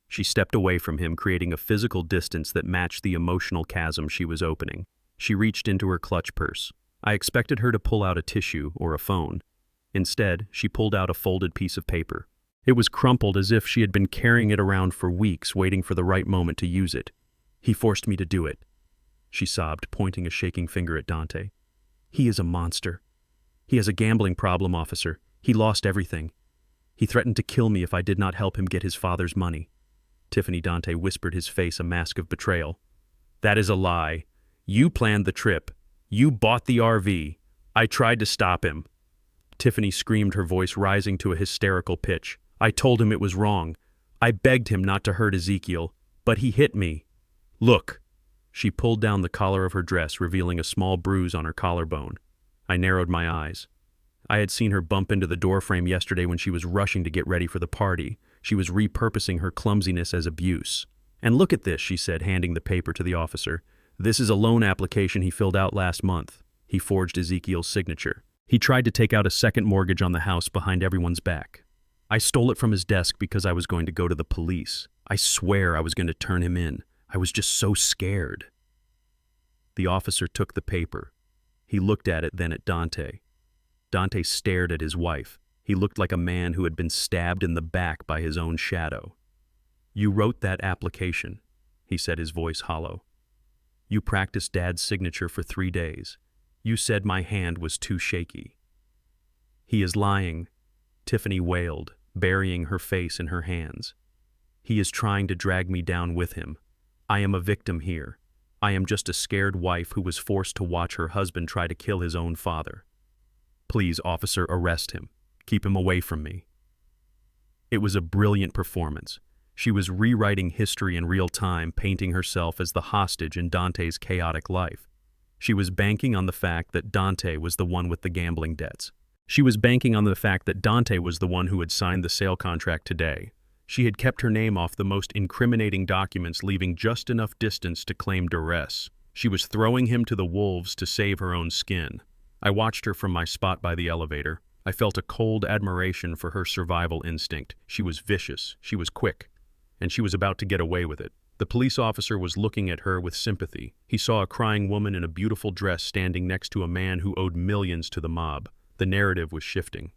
She stepped away from him, creating a physical distance that matched the emotional chasm she was opening. She reached into her clutch purse. I expected her to pull out a tissue or a phone. Instead, she pulled out a folded piece of paper. It was crumpled as if she had been carrying it around for weeks, waiting for the right moment to use it. "He forced me to do it," she sobbed, pointing a shaking finger at Dante. "He is a monster. He has a gambling problem, officer. He lost everything. He threatened to kill me if I did not help him get his father's money." Tiffany, Dante whispered, his face a mask of betrayal. "That is a lie. You planned the trip. You bought the RV. I tried to stop him." Tiffany screamed, her voice rising to a hysterical pitch. "I told him it was wrong. I begged him not to hurt Ezekiel, but he hit me. Look." She pulled down the collar of her dress, revealing a small bruise on her collarbone. I narrowed my eyes. I had seen her bump into the doorframe yesterday when she was rushing to get ready for the party. She was repurposing her clumsiness as abuse. "And look at this," she said, handing the paper to the officer. "This is a loan application he filled out last month." He forged Ezekiel's signature. He tried to take out a second mortgage on the house behind everyone's back. I stole it from his desk because I was going to go to the police. I swear I was going to turn him in. I was just so scared. The officer took the paper. He looked at it, then at Dante. Dante stared at his wife. He looked like a man who had been stabbed in the back by his own shadow. "You wrote that application," he said, his voice hollow. "You practiced Dad's signature for 3 days. You said my hand was too shaky." "He is lying," Tiffany wailed, burying her face in her hands. "He is trying to drag me down with him. I am a victim here. I am just a scared wife who was forced to watch her husband try to kill his own father. Please, officer, arrest him. Keep him away from me." It was a brilliant performance. She was rewriting history in real time, painting herself as the hostage in Dante's chaotic life. She was banking on the fact that Dante was the one with the gambling debts. She was banking on the fact that Dante was the one who had signed the sale contract today. She had kept her name off the most incriminating documents, leaving just enough distance to claim duress. She was throwing him to the wolves to save her own skin. I watched her from my spot by the elevator. I felt a cold admiration for her survival instinct. She was vicious, she was quick, and she was about to get away with it. The police officer was looking at her with sympathy. He saw a crying woman in a beautiful dress standing next to a man who owed millions to the mob. The narrative was shifting.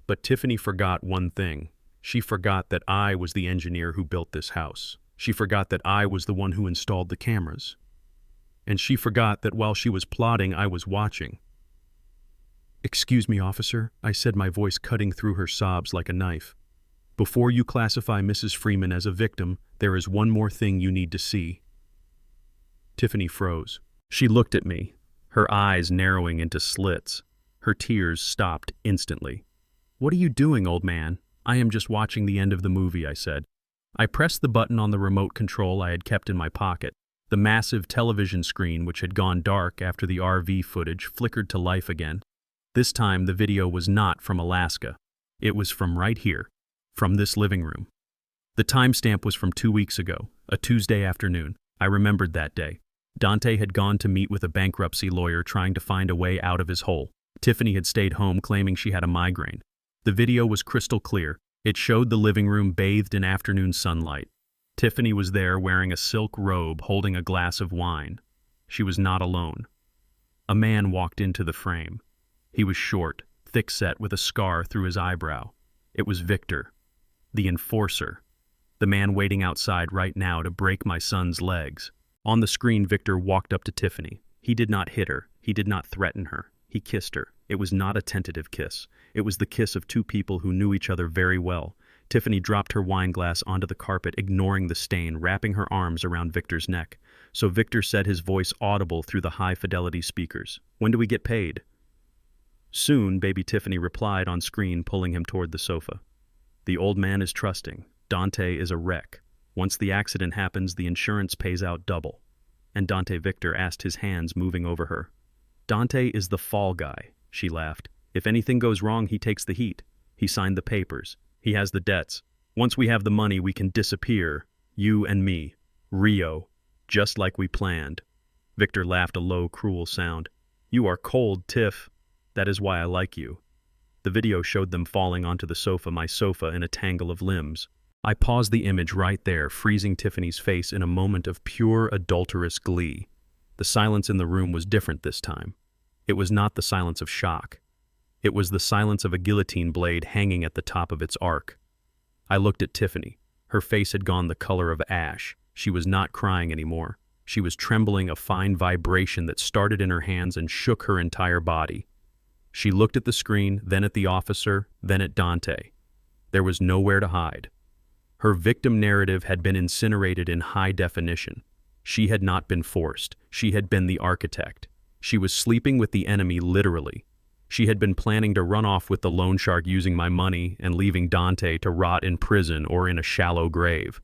But Tiffany forgot one thing. She forgot that I was the engineer who built this house. She forgot that I was the one who installed the cameras. And she forgot that while she was plotting, I was watching. "Excuse me, officer," I said, my voice cutting through her sobs like a knife. "Before you classify Mrs. Freeman as a victim, there is one more thing you need to see." Tiffany froze. She looked at me, her eyes narrowing into slits. Her tears stopped instantly. "What are you doing, old man?" "I am just watching the end of the movie," I said. I pressed the button on the remote control I had kept in my pocket. The massive television screen, which had gone dark after the RV footage, flickered to life again. This time the video was not from Alaska. It was from right here, from this living room. The timestamp was from 2 weeks ago, a Tuesday afternoon. I remembered that day. Dante had gone to meet with a bankruptcy lawyer trying to find a way out of his hole. Tiffany had stayed home claiming she had a migraine. The video was crystal clear. It showed the living room bathed in afternoon sunlight. Tiffany was there wearing a silk robe, holding a glass of wine. She was not alone. A man walked into the frame. He was short, thick-set, with a scar through his eyebrow. It was Victor, the enforcer, the man waiting outside right now to break my son's legs. On the screen, Victor walked up to Tiffany. He did not hit her. He did not threaten her. He kissed her. It was not a tentative kiss. It was the kiss of two people who knew each other very well. Tiffany dropped her wine glass onto the carpet, ignoring the stain, wrapping her arms around Victor's neck. So Victor said, his voice audible through the high-fidelity speakers, "When do we get paid?" "Soon," baby Tiffany replied on screen, pulling him toward the sofa. "The old man is trusting. Dante is a wreck. Once the accident happens, the insurance pays out double." And Dante Victor asked, his hands moving over her. "Dante is the fall guy," she laughed. "If anything goes wrong, he takes the heat. He signed the papers. He has the debts. Once we have the money, we can disappear. You and me. Rio. Just like we planned." Victor laughed a low, cruel sound. "You are cold, Tiff. That is why I like you." The video showed them falling onto the sofa, my sofa, in a tangle of limbs. I paused the image right there, freezing Tiffany's face in a moment of pure adulterous glee. The silence in the room was different this time. It was not the silence of shock. It was the silence of a guillotine blade hanging at the top of its arc. I looked at Tiffany. Her face had gone the color of ash. She was not crying anymore. She was trembling, a fine vibration that started in her hands and shook her entire body. She looked at the screen, then at the officer, then at Dante. There was nowhere to hide. Her victim narrative had been incinerated in high definition. She had not been forced. She had been the architect. She was sleeping with the enemy, literally. She had been planning to run off with the loan shark using my money and leaving Dante to rot in prison or in a shallow grave.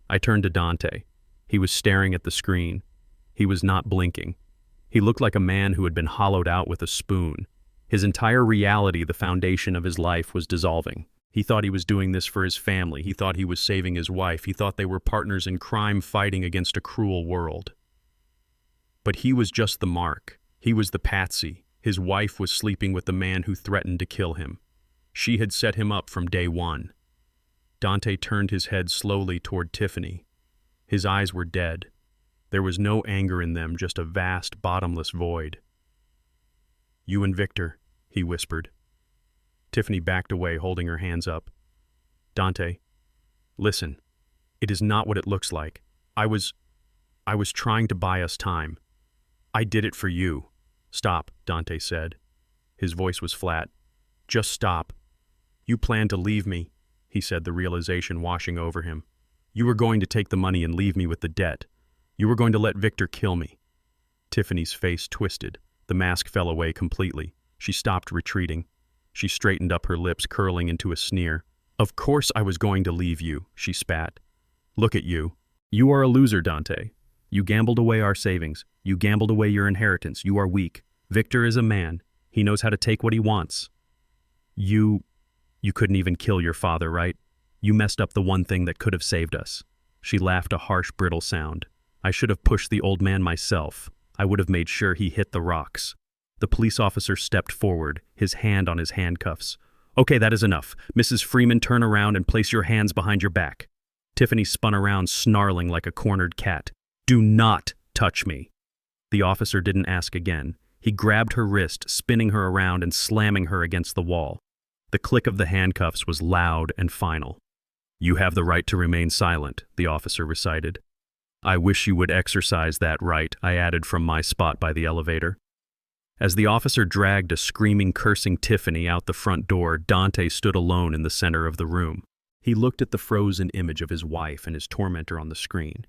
I turned to Dante. He was staring at the screen. He was not blinking. He looked like a man who had been hollowed out with a spoon. His entire reality, the foundation of his life, was dissolving. He thought he was doing this for his family. He thought he was saving his wife. He thought they were partners in crime fighting against a cruel world. But he was just the mark. He was the patsy. His wife was sleeping with the man who threatened to kill him. She had set him up from day one. Dante turned his head slowly toward Tiffany. His eyes were dead. There was no anger in them, just a vast, bottomless void. "You and Victor," he whispered. Tiffany backed away, holding her hands up. "Dante, listen. It is not what it looks like. I was trying to buy us time. I did it for you." "Stop," Dante said. His voice was flat. "Just stop. You planned to leave me," he said, the realization washing over him. "You were going to take the money and leave me with the debt. You were going to let Victor kill me." Tiffany's face twisted. The mask fell away completely. She stopped retreating. She straightened up, her lips curling into a sneer. "Of course I was going to leave you," she spat. "Look at you. You are a loser, Dante. You gambled away our savings. You gambled away your inheritance. You are weak. Victor is a man. He knows how to take what he wants. You couldn't even kill your father, right? You messed up the one thing that could have saved us." She laughed, a harsh, brittle sound. "I should have pushed the old man myself. I would have made sure he hit the rocks." The police officer stepped forward, his hand on his handcuffs. "Okay, that is enough. Mrs. Freeman, turn around and place your hands behind your back." Tiffany spun around, snarling like a cornered cat. "Do not touch me." The officer didn't ask again. He grabbed her wrist, spinning her around and slamming her against the wall. The click of the handcuffs was loud and final. "You have the right to remain silent," the officer recited. "I wish you would exercise that right," I added from my spot by the elevator. As the officer dragged a screaming, cursing Tiffany out the front door, Dante stood alone in the center of the room. He looked at the frozen image of his wife and his tormentor on the screen.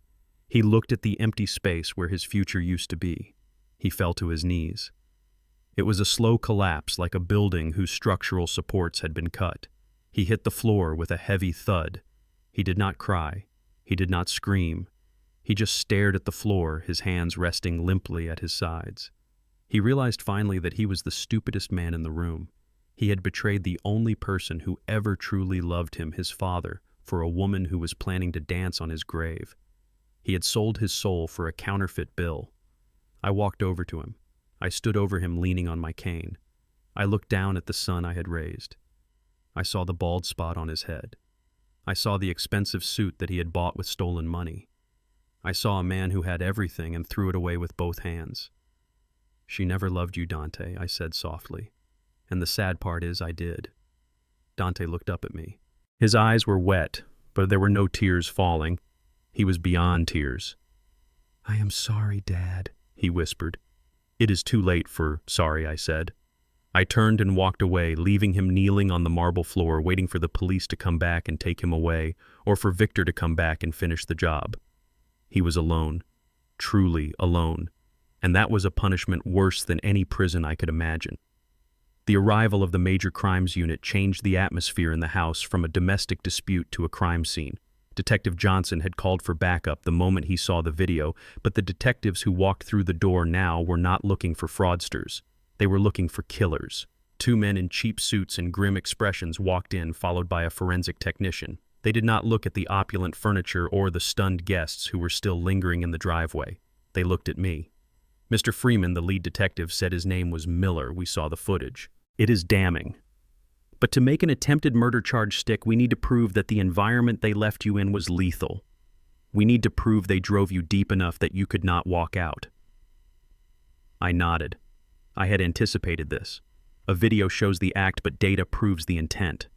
He looked at the empty space where his future used to be. He fell to his knees. It was a slow collapse, like a building whose structural supports had been cut. He hit the floor with a heavy thud. He did not cry. He did not scream. He just stared at the floor, his hands resting limply at his sides. He realized finally that he was the stupidest man in the room. He had betrayed the only person who ever truly loved him, his father, for a woman who was planning to dance on his grave. He had sold his soul for a counterfeit bill. I walked over to him. I stood over him, leaning on my cane. I looked down at the son I had raised. I saw the bald spot on his head. I saw the expensive suit that he had bought with stolen money. I saw a man who had everything and threw it away with both hands. "She never loved you, Dante," I said softly. "And the sad part is I did." Dante looked up at me. His eyes were wet, but there were no tears falling. He was beyond tears. "I am sorry, Dad," he whispered. "It is too late for sorry," I said. I turned and walked away, leaving him kneeling on the marble floor, waiting for the police to come back and take him away, or for Victor to come back and finish the job. He was alone, truly alone, and that was a punishment worse than any prison I could imagine. The arrival of the Major Crimes Unit changed the atmosphere in the house from a domestic dispute to a crime scene. Detective Johnson had called for backup the moment he saw the video, but the detectives who walked through the door now were not looking for fraudsters. They were looking for killers. Two men in cheap suits and grim expressions walked in, followed by a forensic technician. They did not look at the opulent furniture or the stunned guests who were still lingering in the driveway. They looked at me. Mr. Freeman, the lead detective, said his name was Miller. We saw the footage. It is damning. But to make an attempted murder charge stick, we need to prove that the environment they left you in was lethal. We need to prove they drove you deep enough that you could not walk out. I nodded. I had anticipated this. A video shows the act, but data proves the intent.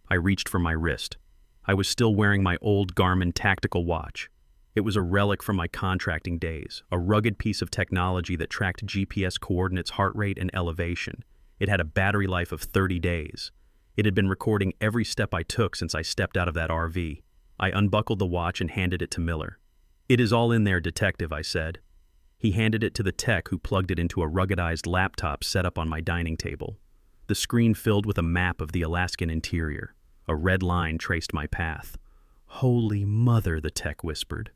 I reached for my wrist. I was still wearing my old Garmin tactical watch. It was a relic from my contracting days, a rugged piece of technology that tracked GPS coordinates, heart rate, and elevation. It had a battery life of 30 days. It had been recording every step I took since I stepped out of that RV. I unbuckled the watch and handed it to Miller. "It is all in there, detective," I said. He handed it to the tech, who plugged it into a ruggedized laptop set up on my dining table. The screen filled with a map of the Alaskan interior. A red line traced my path. "Holy mother," the tech whispered.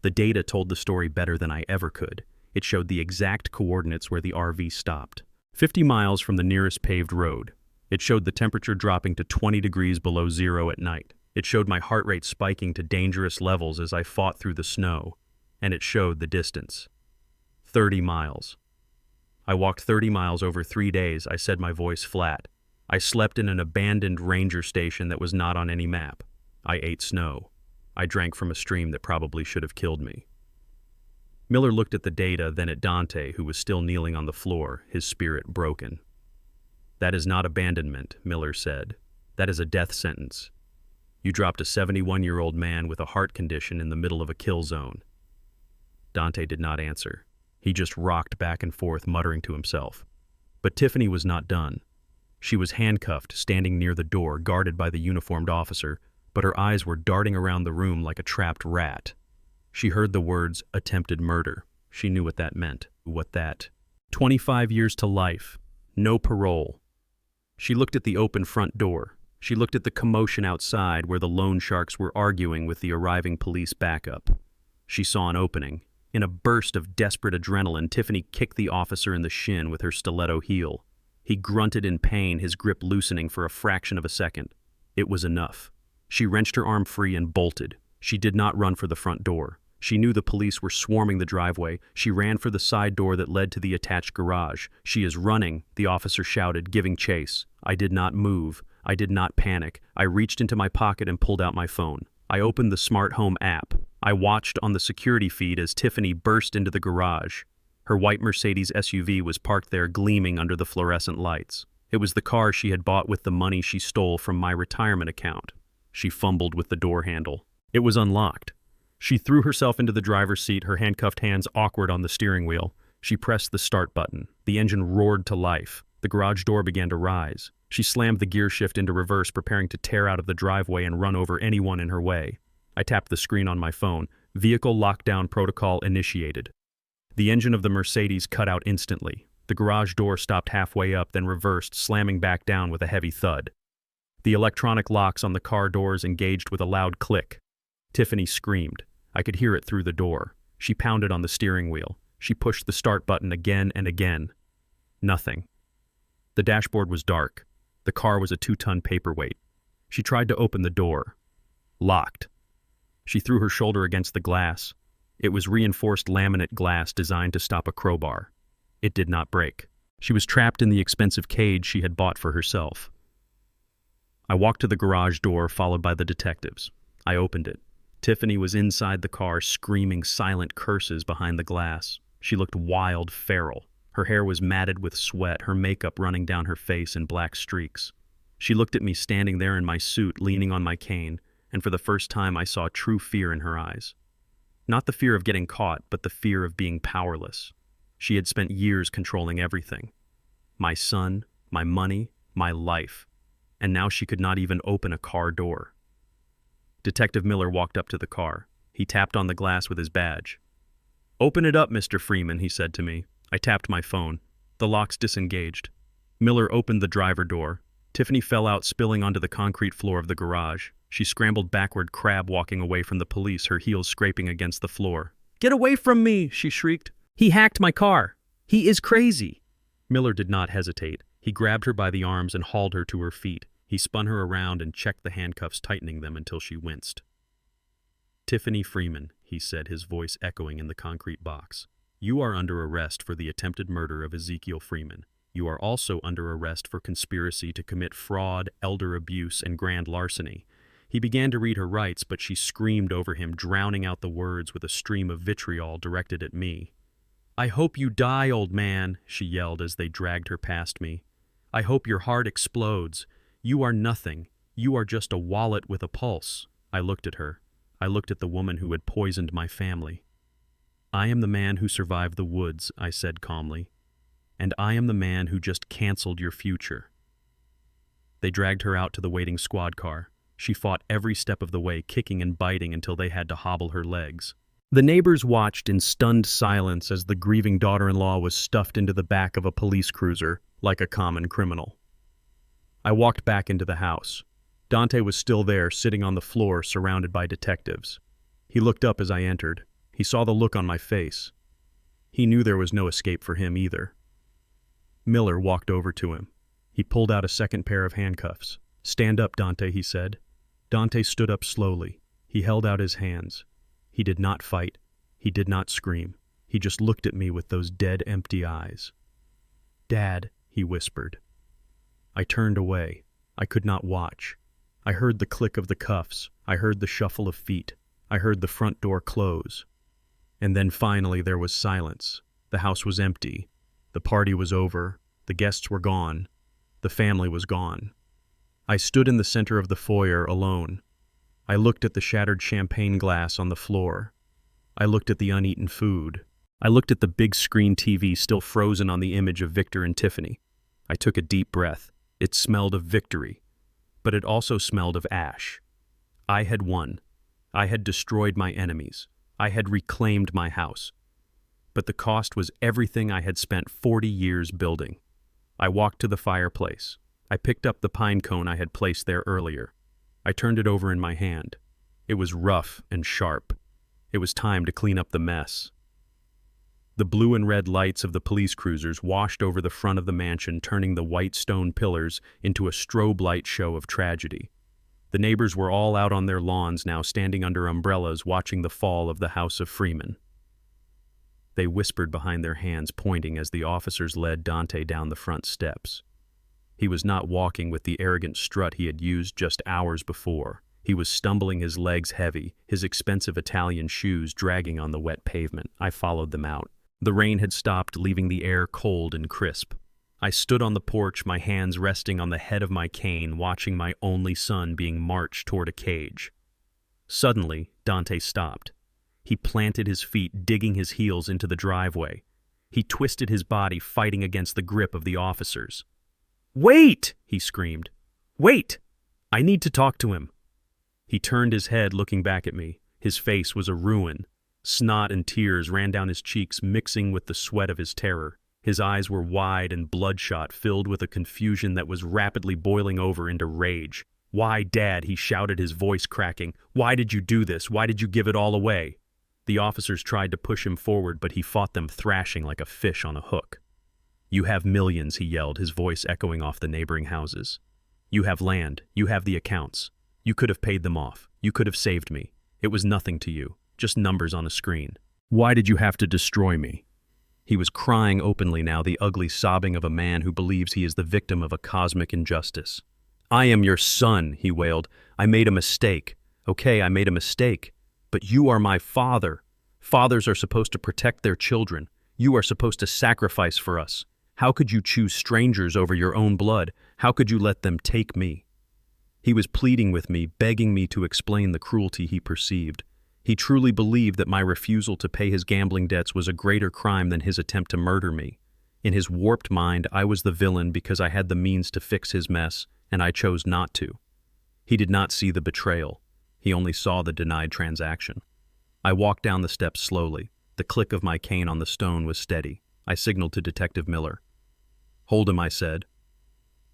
The data told the story better than I ever could. It showed the exact coordinates where the RV stopped. 50 miles from the nearest paved road. It showed the temperature dropping to 20 degrees below zero at night. It showed my heart rate spiking to dangerous levels as I fought through the snow. And it showed the distance. 30 miles. I walked 30 miles over 3 days, I said, my voice flat. I slept in an abandoned ranger station that was not on any map. I ate snow. I drank from a stream that probably should have killed me. Miller looked at the data, then at Dante, who was still kneeling on the floor, his spirit broken. That is not abandonment, Miller said. That is a death sentence. You dropped a 71-year-old man with a heart condition in the middle of a kill zone. Dante did not answer. He just rocked back and forth, muttering to himself. But Tiffany was not done. She was handcuffed, standing near the door, guarded by the uniformed officer, but her eyes were darting around the room like a trapped rat. She heard the words, attempted murder. She knew what that meant. 25 years to life. No parole. She looked at the open front door. She looked at the commotion outside where the loan sharks were arguing with the arriving police backup. She saw an opening. In a burst of desperate adrenaline, Tiffany kicked the officer in the shin with her stiletto heel. He grunted in pain, his grip loosening for a fraction of a second. It was enough. She wrenched her arm free and bolted. She did not run for the front door. She knew the police were swarming the driveway. She ran for the side door that led to the attached garage. She is running, the officer shouted, giving chase. I did not move. I did not panic. I reached into my pocket and pulled out my phone. I opened the smart home app. I watched on the security feed as Tiffany burst into the garage. Her white Mercedes SUV was parked there, gleaming under the fluorescent lights. It was the car she had bought with the money she stole from my retirement account. She fumbled with the door handle. It was unlocked. She threw herself into the driver's seat, her handcuffed hands awkward on the steering wheel. She pressed the start button. The engine roared to life. The garage door began to rise. She slammed the gear shift into reverse, preparing to tear out of the driveway and run over anyone in her way. I tapped the screen on my phone. Vehicle lockdown protocol initiated. The engine of the Mercedes cut out instantly. The garage door stopped halfway up, then reversed, slamming back down with a heavy thud. The electronic locks on the car doors engaged with a loud click. Tiffany screamed. I could hear it through the door. She pounded on the steering wheel. She pushed the start button again and again. Nothing. The dashboard was dark. The car was a 2-ton paperweight. She tried to open the door. Locked. She threw her shoulder against the glass. It was reinforced laminate glass designed to stop a crowbar. It did not break. She was trapped in the expensive cage she had bought for herself. I walked to the garage door, followed by the detectives. I opened it. Tiffany was inside the car, screaming silent curses behind the glass. She looked wild, feral. Her hair was matted with sweat, her makeup running down her face in black streaks. She looked at me standing there in my suit, leaning on my cane, and for the first time I saw true fear in her eyes. Not the fear of getting caught, but the fear of being powerless. She had spent years controlling everything. My son, my money, my life. And now she could not even open a car door. Detective Miller walked up to the car. He tapped on the glass with his badge. "Open it up, Mr. Freeman," he said to me. I tapped my phone. The locks disengaged. Miller opened the driver door. Tiffany fell out, spilling onto the concrete floor of the garage. She scrambled backward, crab walking away from the police, her heels scraping against the floor. "Get away from me!" she shrieked. "He hacked my car! He is crazy!" Miller did not hesitate. He grabbed her by the arms and hauled her to her feet. He spun her around and checked the handcuffs, tightening them until she winced. "Tiffany Freeman," he said, his voice echoing in the concrete box. "You are under arrest for the attempted murder of Ezekiel Freeman. You are also under arrest for conspiracy to commit fraud, elder abuse, and grand larceny." He began to read her rights, but she screamed over him, drowning out the words with a stream of vitriol directed at me. "I hope you die, old man," she yelled as they dragged her past me. "I hope your heart explodes. You are nothing. You are just a wallet with a pulse." I looked at her. I looked at the woman who had poisoned my family. "I am the man who survived the woods," I said calmly. "And I am the man who just canceled your future." They dragged her out to the waiting squad car. She fought every step of the way, kicking and biting until they had to hobble her legs. The neighbors watched in stunned silence as the grieving daughter-in-law was stuffed into the back of a police cruiser like a common criminal. I walked back into the house. Dante was still there, sitting on the floor, surrounded by detectives. He looked up as I entered. He saw the look on my face. He knew there was no escape for him either. Miller walked over to him. He pulled out a second pair of handcuffs. "Stand up, Dante," he said. Dante stood up slowly. He held out his hands. He did not fight. He did not scream. He just looked at me with those dead, empty eyes. "Dad," he whispered. I turned away. I could not watch. I heard the click of the cuffs. I heard the shuffle of feet. I heard the front door close. And then finally there was silence. The house was empty. The party was over. The guests were gone. The family was gone. I stood in the center of the foyer alone. I looked at the shattered champagne glass on the floor. I looked at the uneaten food. I looked at the big screen TV still frozen on the image of Victor and Tiffany. I took a deep breath. It smelled of victory, but it also smelled of ash. I had won. I had destroyed my enemies. I had reclaimed my house. But the cost was everything I had spent 40 years building. I walked to the fireplace. I picked up the pine cone I had placed there earlier. I turned it over in my hand. It was rough and sharp. It was time to clean up the mess. The blue and red lights of the police cruisers washed over the front of the mansion, turning the white stone pillars into a strobe light show of tragedy. The neighbors were all out on their lawns now, standing under umbrellas, watching the fall of the House of Freeman. They whispered behind their hands, pointing as the officers led Dante down the front steps. He was not walking with the arrogant strut he had used just hours before. He was stumbling, his legs heavy, his expensive Italian shoes dragging on the wet pavement. I followed them out. The rain had stopped, leaving the air cold and crisp. I stood on the porch, my hands resting on the head of my cane, watching my only son being marched toward a cage. Suddenly, Dante stopped. He planted his feet, digging his heels into the driveway. He twisted his body, fighting against the grip of the officers. "Wait!" he screamed. "Wait! I need to talk to him." He turned his head, looking back at me. His face was a ruin. Snot and tears ran down his cheeks, mixing with the sweat of his terror. His eyes were wide and bloodshot, filled with a confusion that was rapidly boiling over into rage. "Why, Dad?" he shouted, his voice cracking. "Why did you do this? Why did you give it all away?" The officers tried to push him forward, but he fought them, thrashing like a fish on a hook. "You have millions," he yelled, his voice echoing off the neighboring houses. "You have land. You have the accounts. You could have paid them off. You could have saved me. It was nothing to you. Just numbers on a screen. Why did you have to destroy me?" He was crying openly now, the ugly sobbing of a man who believes he is the victim of a cosmic injustice. "I am your son," he wailed. "I made a mistake. Okay, I made a mistake. But you are my father. Fathers are supposed to protect their children. You are supposed to sacrifice for us. How could you choose strangers over your own blood? How could you let them take me?" He was pleading with me, begging me to explain the cruelty he perceived. He truly believed that my refusal to pay his gambling debts was a greater crime than his attempt to murder me. In his warped mind, I was the villain because I had the means to fix his mess, and I chose not to. He did not see the betrayal. He only saw the denied transaction. I walked down the steps slowly. The click of my cane on the stone was steady. I signaled to Detective Miller. "Hold him," I said.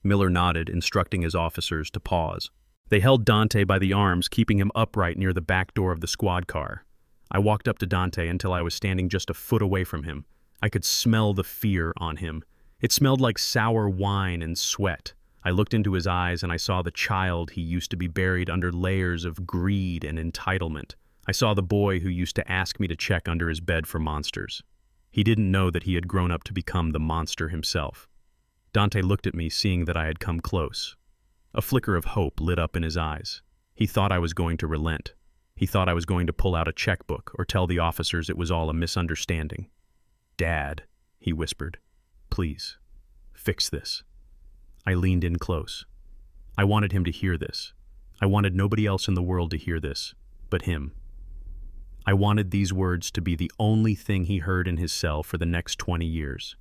Miller nodded, instructing his officers to pause. They held Dante by the arms, keeping him upright near the back door of the squad car. I walked up to Dante until I was standing just a foot away from him. I could smell the fear on him. It smelled like sour wine and sweat. I looked into his eyes and I saw the child he used to be, buried under layers of greed and entitlement. I saw the boy who used to ask me to check under his bed for monsters. He didn't know that he had grown up to become the monster himself. Dante looked at me, seeing that I had come close. A flicker of hope lit up in his eyes. He thought I was going to relent. He thought I was going to pull out a checkbook or tell the officers it was all a misunderstanding. "Dad," he whispered, "please, fix this." I leaned in close. I wanted him to hear this. I wanted nobody else in the world to hear this, but him. I wanted these words to be the only thing he heard in his cell for the next 20 years.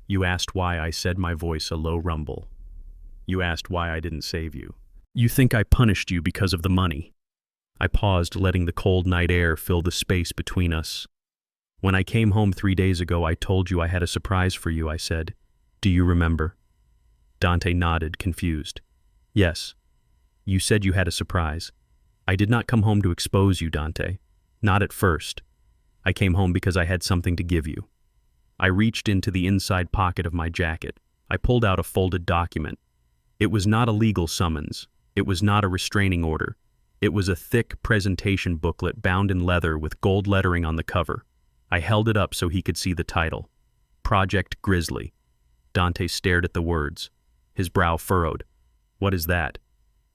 "You asked why I said my voice a low rumble. You asked why I didn't save you. You think I punished you because of the money." I paused, letting the cold night air fill the space between us. "When I came home 3 days ago, I told you I had a surprise for you," I said. "Do you remember?" Dante nodded, confused. "Yes. You said you had a surprise. I did not come home to expose you, Dante. Not at first. I came home because I had something to give you. I reached into the inside pocket of my jacket. I pulled out a folded document. It was not a legal summons. It was not a restraining order. It was a thick presentation booklet bound in leather with gold lettering on the cover. I held it up so he could see the title. Project Grizzly. Dante stared at the words. His brow furrowed. What is that?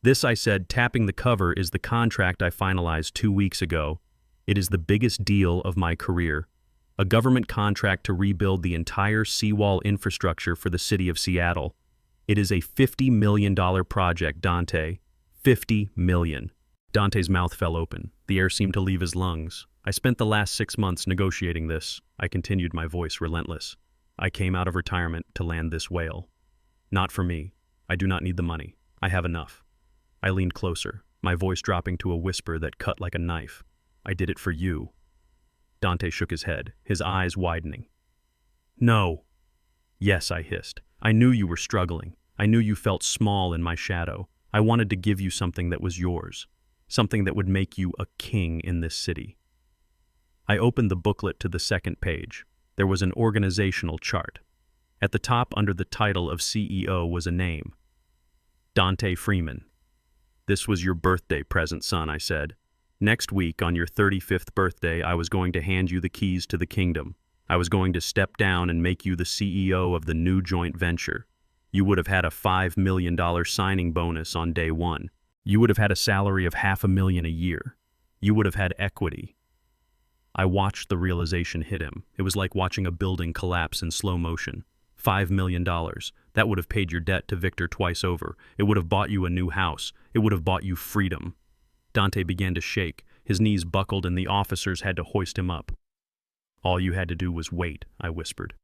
This, I said, tapping the cover, is the contract I finalized 2 weeks ago. It is the biggest deal of my career. A government contract to rebuild the entire seawall infrastructure for the city of Seattle. It is a $50 million project, Dante. $50 million. Dante's mouth fell open. The air seemed to leave his lungs. I spent the last 6 months negotiating this. I continued, my voice relentless. I came out of retirement to land this whale. Not for me. I do not need the money. I have enough. I leaned closer, my voice dropping to a whisper that cut like a knife. I did it for you. Dante shook his head, his eyes widening. No. Yes, I hissed. I knew you were struggling. I knew you felt small in my shadow. I wanted to give you something that was yours. Something that would make you a king in this city. I opened the booklet to the second page. There was an organizational chart. At the top, under the title of CEO, was a name. Dante Freeman. This was your birthday present, son, I said. Next week, on your 35th birthday, I was going to hand you the keys to the kingdom. I was going to step down and make you the CEO of the new joint venture. You would have had a $5 million signing bonus on day one. You would have had a salary of $500,000 a year. You would have had equity. I watched the realization hit him. It was like watching a building collapse in slow motion. $5 million. That would have paid your debt to Victor twice over. It would have bought you a new house. It would have bought you freedom. Dante began to shake. His knees buckled and the officers had to hoist him up. All you had to do was wait, I whispered.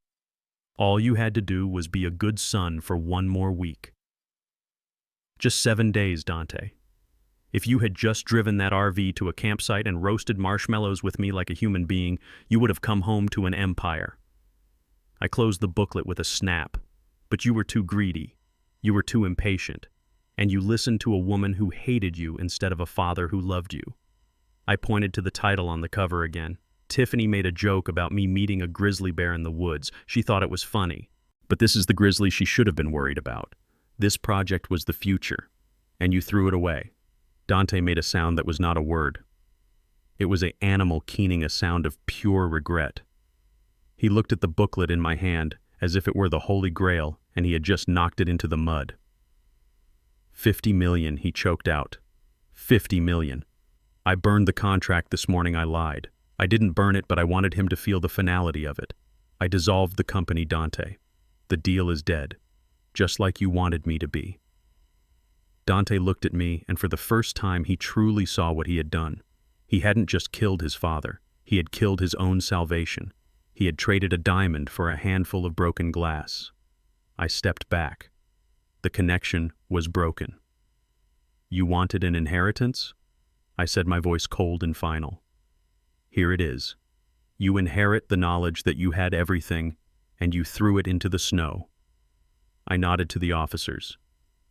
All you had to do was be a good son for 1 more week. Just 7 days, Dante. If you had just driven that RV to a campsite and roasted marshmallows with me like a human being, you would have come home to an empire. I closed the booklet with a snap. But you were too greedy. You were too impatient. And you listened to a woman who hated you instead of a father who loved you. I pointed to the title on the cover again. Tiffany made a joke about me meeting a grizzly bear in the woods. She thought it was funny. But this is the grizzly she should have been worried about. This project was the future. And you threw it away. Dante made a sound that was not a word. It was an animal keening a sound of pure regret. He looked at the booklet in my hand as if it were the Holy Grail and he had just knocked it into the mud. 50 million, he choked out. 50 million. I burned the contract this morning, I lied. I didn't burn it, but I wanted him to feel the finality of it. I dissolved the company, Dante. The deal is dead, just like you wanted me to be. Dante looked at me, and for the first time he truly saw what he had done. He hadn't just killed his father. He had killed his own salvation. He had traded a diamond for a handful of broken glass. I stepped back. The connection was broken. You wanted an inheritance? I said, my voice cold and final. Here it is. You inherit the knowledge that you had everything, and you threw it into the snow. I nodded to the officers.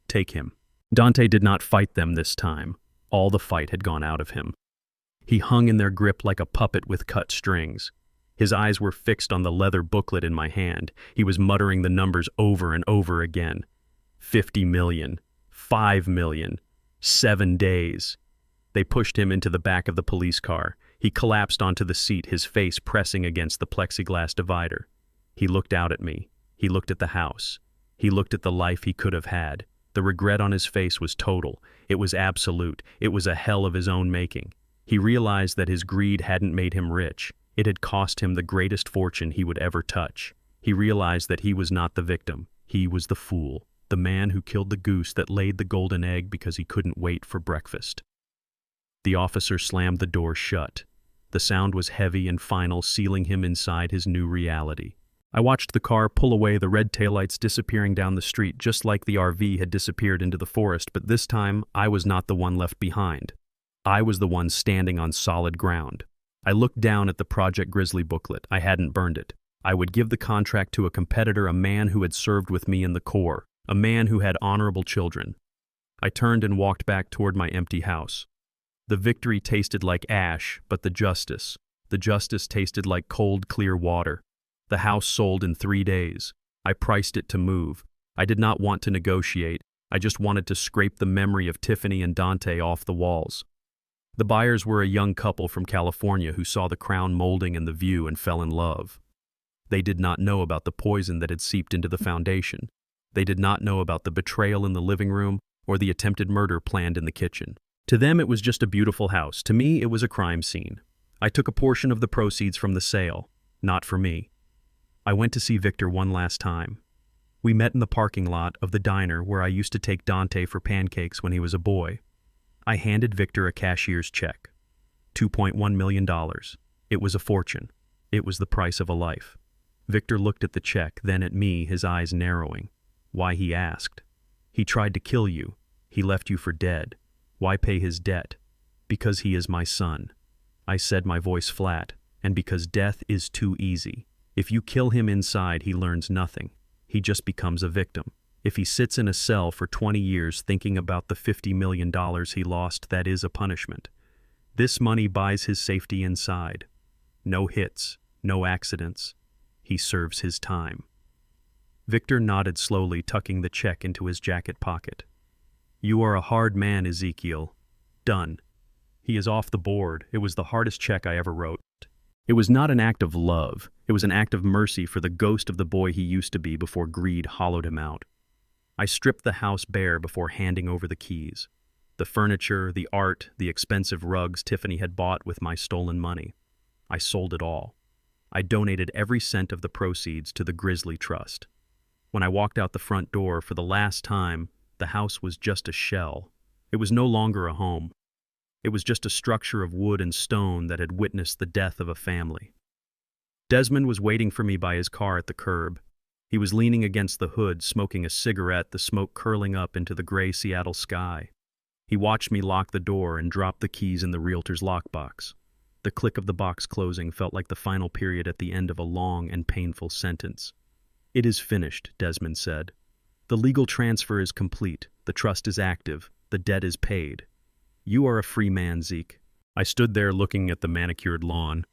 Take him. Dante did not fight them this time. All the fight had gone out of him. He hung in their grip like a puppet with cut strings. His eyes were fixed on the leather booklet in my hand. He was muttering the numbers over and over again. 50 million. 5 million. 7 days. They pushed him into the back of the police car. He collapsed onto the seat, his face pressing against the plexiglass divider. He looked out at me. He looked at the house. He looked at the life he could have had. The regret on his face was total. It was absolute. It was a hell of his own making. He realized that his greed hadn't made him rich. It had cost him the greatest fortune he would ever touch. He realized that he was not the victim. He was the fool, the man who killed the goose that laid the golden egg because he couldn't wait for breakfast. The officer slammed the door shut. The sound was heavy and final, sealing him inside his new reality. I watched the car pull away, the red taillights disappearing down the street just like the RV had disappeared into the forest, but this time I was not the one left behind. I was the one standing on solid ground. I looked down at the Project Grizzly booklet. I hadn't burned it. I would give the contract to a competitor, a man who had served with me in the Corps, a man who had honorable children. I turned and walked back toward my empty house. The victory tasted like ash, but the justice, The justice tasted like cold, clear water. The house sold in 3 days. I priced it to move. I did not want to negotiate. I just wanted to scrape the memory of Tiffany and Dante off the walls. The buyers were a young couple from California who saw the crown molding and the view and fell in love. They did not know about the poison that had seeped into the foundation. They did not know about the betrayal in the living room or the attempted murder planned in the kitchen. To them, it was just a beautiful house. To me, it was a crime scene. I took a portion of the proceeds from the sale. Not for me. I went to see Victor one last time. We met in the parking lot of the diner where I used to take Dante for pancakes when he was a boy. I handed Victor a cashier's check. $2.1 million. It was a fortune. It was the price of a life. Victor looked at the check, then at me, his eyes narrowing. Why, he asked. He tried to kill you. He left you for dead. Why pay his debt? Because he is my son. I said, my voice flat, and because death is too easy. If you kill him inside, he learns nothing. He just becomes a victim. If he sits in a cell for 20 years thinking about the $50 million he lost, that is a punishment. This money buys his safety inside. No hits, no accidents. He serves his time. Victor nodded slowly, tucking the check into his jacket pocket. You are a hard man, Ezekiel. Done. He is off the board. It was the hardest check I ever wrote. It was not an act of love. It was an act of mercy for the ghost of the boy he used to be before greed hollowed him out. I stripped the house bare before handing over the keys. The furniture, the art, the expensive rugs Tiffany had bought with my stolen money. I sold it all. I donated every cent of the proceeds to the Grizzly Trust. When I walked out the front door for the last time, the house was just a shell. It was no longer a home. It was just a structure of wood and stone that had witnessed the death of a family. Desmond was waiting for me by his car at the curb. He was leaning against the hood, smoking a cigarette, the smoke curling up into the gray Seattle sky. He watched me lock the door and drop the keys in the realtor's lockbox. The click of the box closing felt like the final period at the end of a long and painful sentence. It is finished, Desmond said. The legal transfer is complete. The trust is active. The debt is paid. You are a free man, Zeke. I stood there looking at the manicured lawn.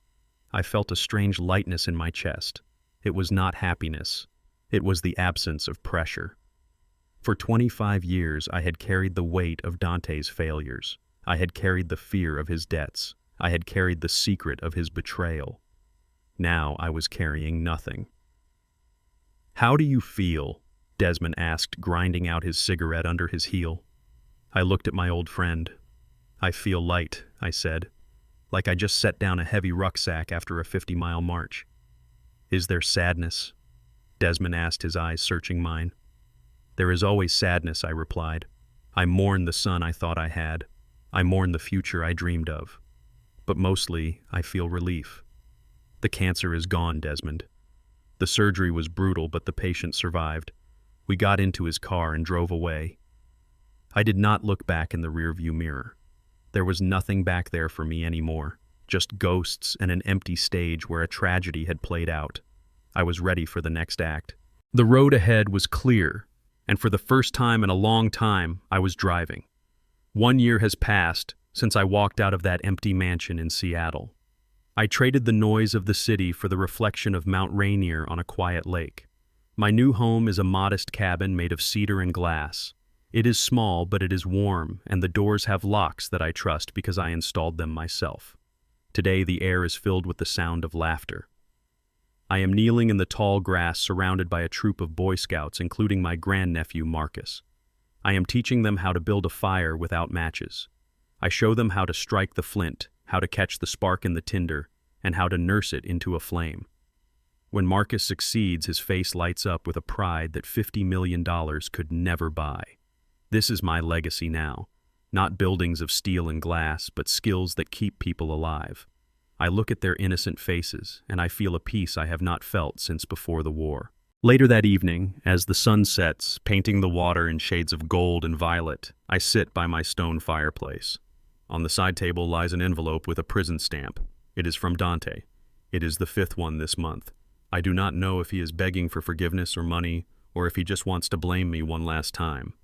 I felt a strange lightness in my chest. It was not happiness. It was the absence of pressure. For 25 years, I had carried the weight of Dante's failures. I had carried the fear of his debts. I had carried the secret of his betrayal. Now I was carrying nothing. How do you feel? Desmond asked, grinding out his cigarette under his heel. I looked at my old friend. I feel light, I said, like I just set down a heavy rucksack after a 50-mile march. Is there sadness? Desmond asked, his eyes searching mine. There is always sadness, I replied. I mourn the son I thought I had. I mourn the future I dreamed of. But mostly, I feel relief. The cancer is gone, Desmond. The surgery was brutal, but the patient survived. We got into his car and drove away. I did not look back in the rearview mirror. There was nothing back there for me anymore, just ghosts and an empty stage where a tragedy had played out. I was ready for the next act. The road ahead was clear, and for the first time in a long time, I was driving. 1 year has passed since I walked out of that empty mansion in Seattle. I traded the noise of the city for the reflection of Mount Rainier on a quiet lake. My new home is a modest cabin made of cedar and glass. It is small, but it is warm, and the doors have locks that I trust because I installed them myself. Today, the air is filled with the sound of laughter. I am kneeling in the tall grass surrounded by a troop of Boy Scouts, including my grandnephew Marcus. I am teaching them how to build a fire without matches. I show them how to strike the flint, how to catch the spark in the tinder, and how to nurse it into a flame. When Marcus succeeds, his face lights up with a pride that $50 million could never buy. This is my legacy now. Not buildings of steel and glass, but skills that keep people alive. I look at their innocent faces, and I feel a peace I have not felt since before the war. Later that evening, as the sun sets, painting the water in shades of gold and violet, I sit by my stone fireplace. On the side table lies an envelope with a prison stamp. It is from Dante. It is the 5th one this month. I do not know if he is begging for forgiveness or money, or if he just wants to blame me one last time.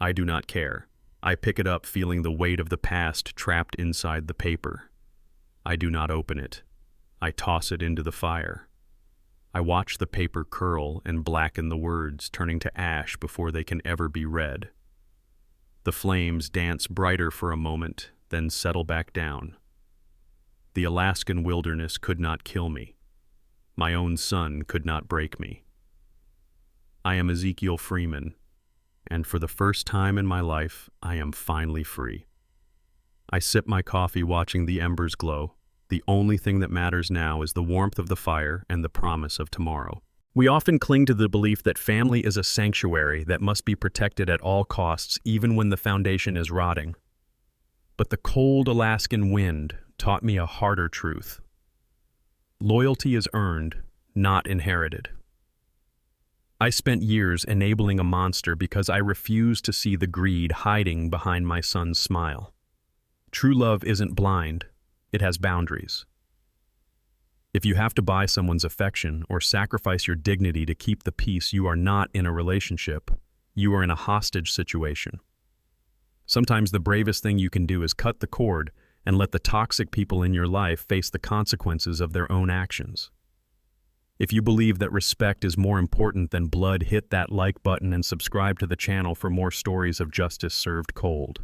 I do not care. I pick it up feeling the weight of the past trapped inside the paper. I do not open it. I toss it into the fire. I watch the paper curl and blacken the words, turning to ash before they can ever be read. The flames dance brighter for a moment, then settle back down. The Alaskan wilderness could not kill me. My own son could not break me. I am Ezekiel Freeman, and for the first time in my life, I am finally free. I sip my coffee watching the embers glow. The only thing that matters now is the warmth of the fire and the promise of tomorrow. We often cling to the belief that family is a sanctuary that must be protected at all costs, even when the foundation is rotting. But the cold Alaskan wind taught me a harder truth. Loyalty is earned, not inherited. I spent years enabling a monster because I refused to see the greed hiding behind my son's smile. True love isn't blind. It has boundaries. If you have to buy someone's affection or sacrifice your dignity to keep the peace, you are not in a relationship. You are in a hostage situation. Sometimes the bravest thing you can do is cut the cord and let the toxic people in your life face the consequences of their own actions. If you believe that respect is more important than blood, hit that like button and subscribe to the channel for more stories of justice served cold.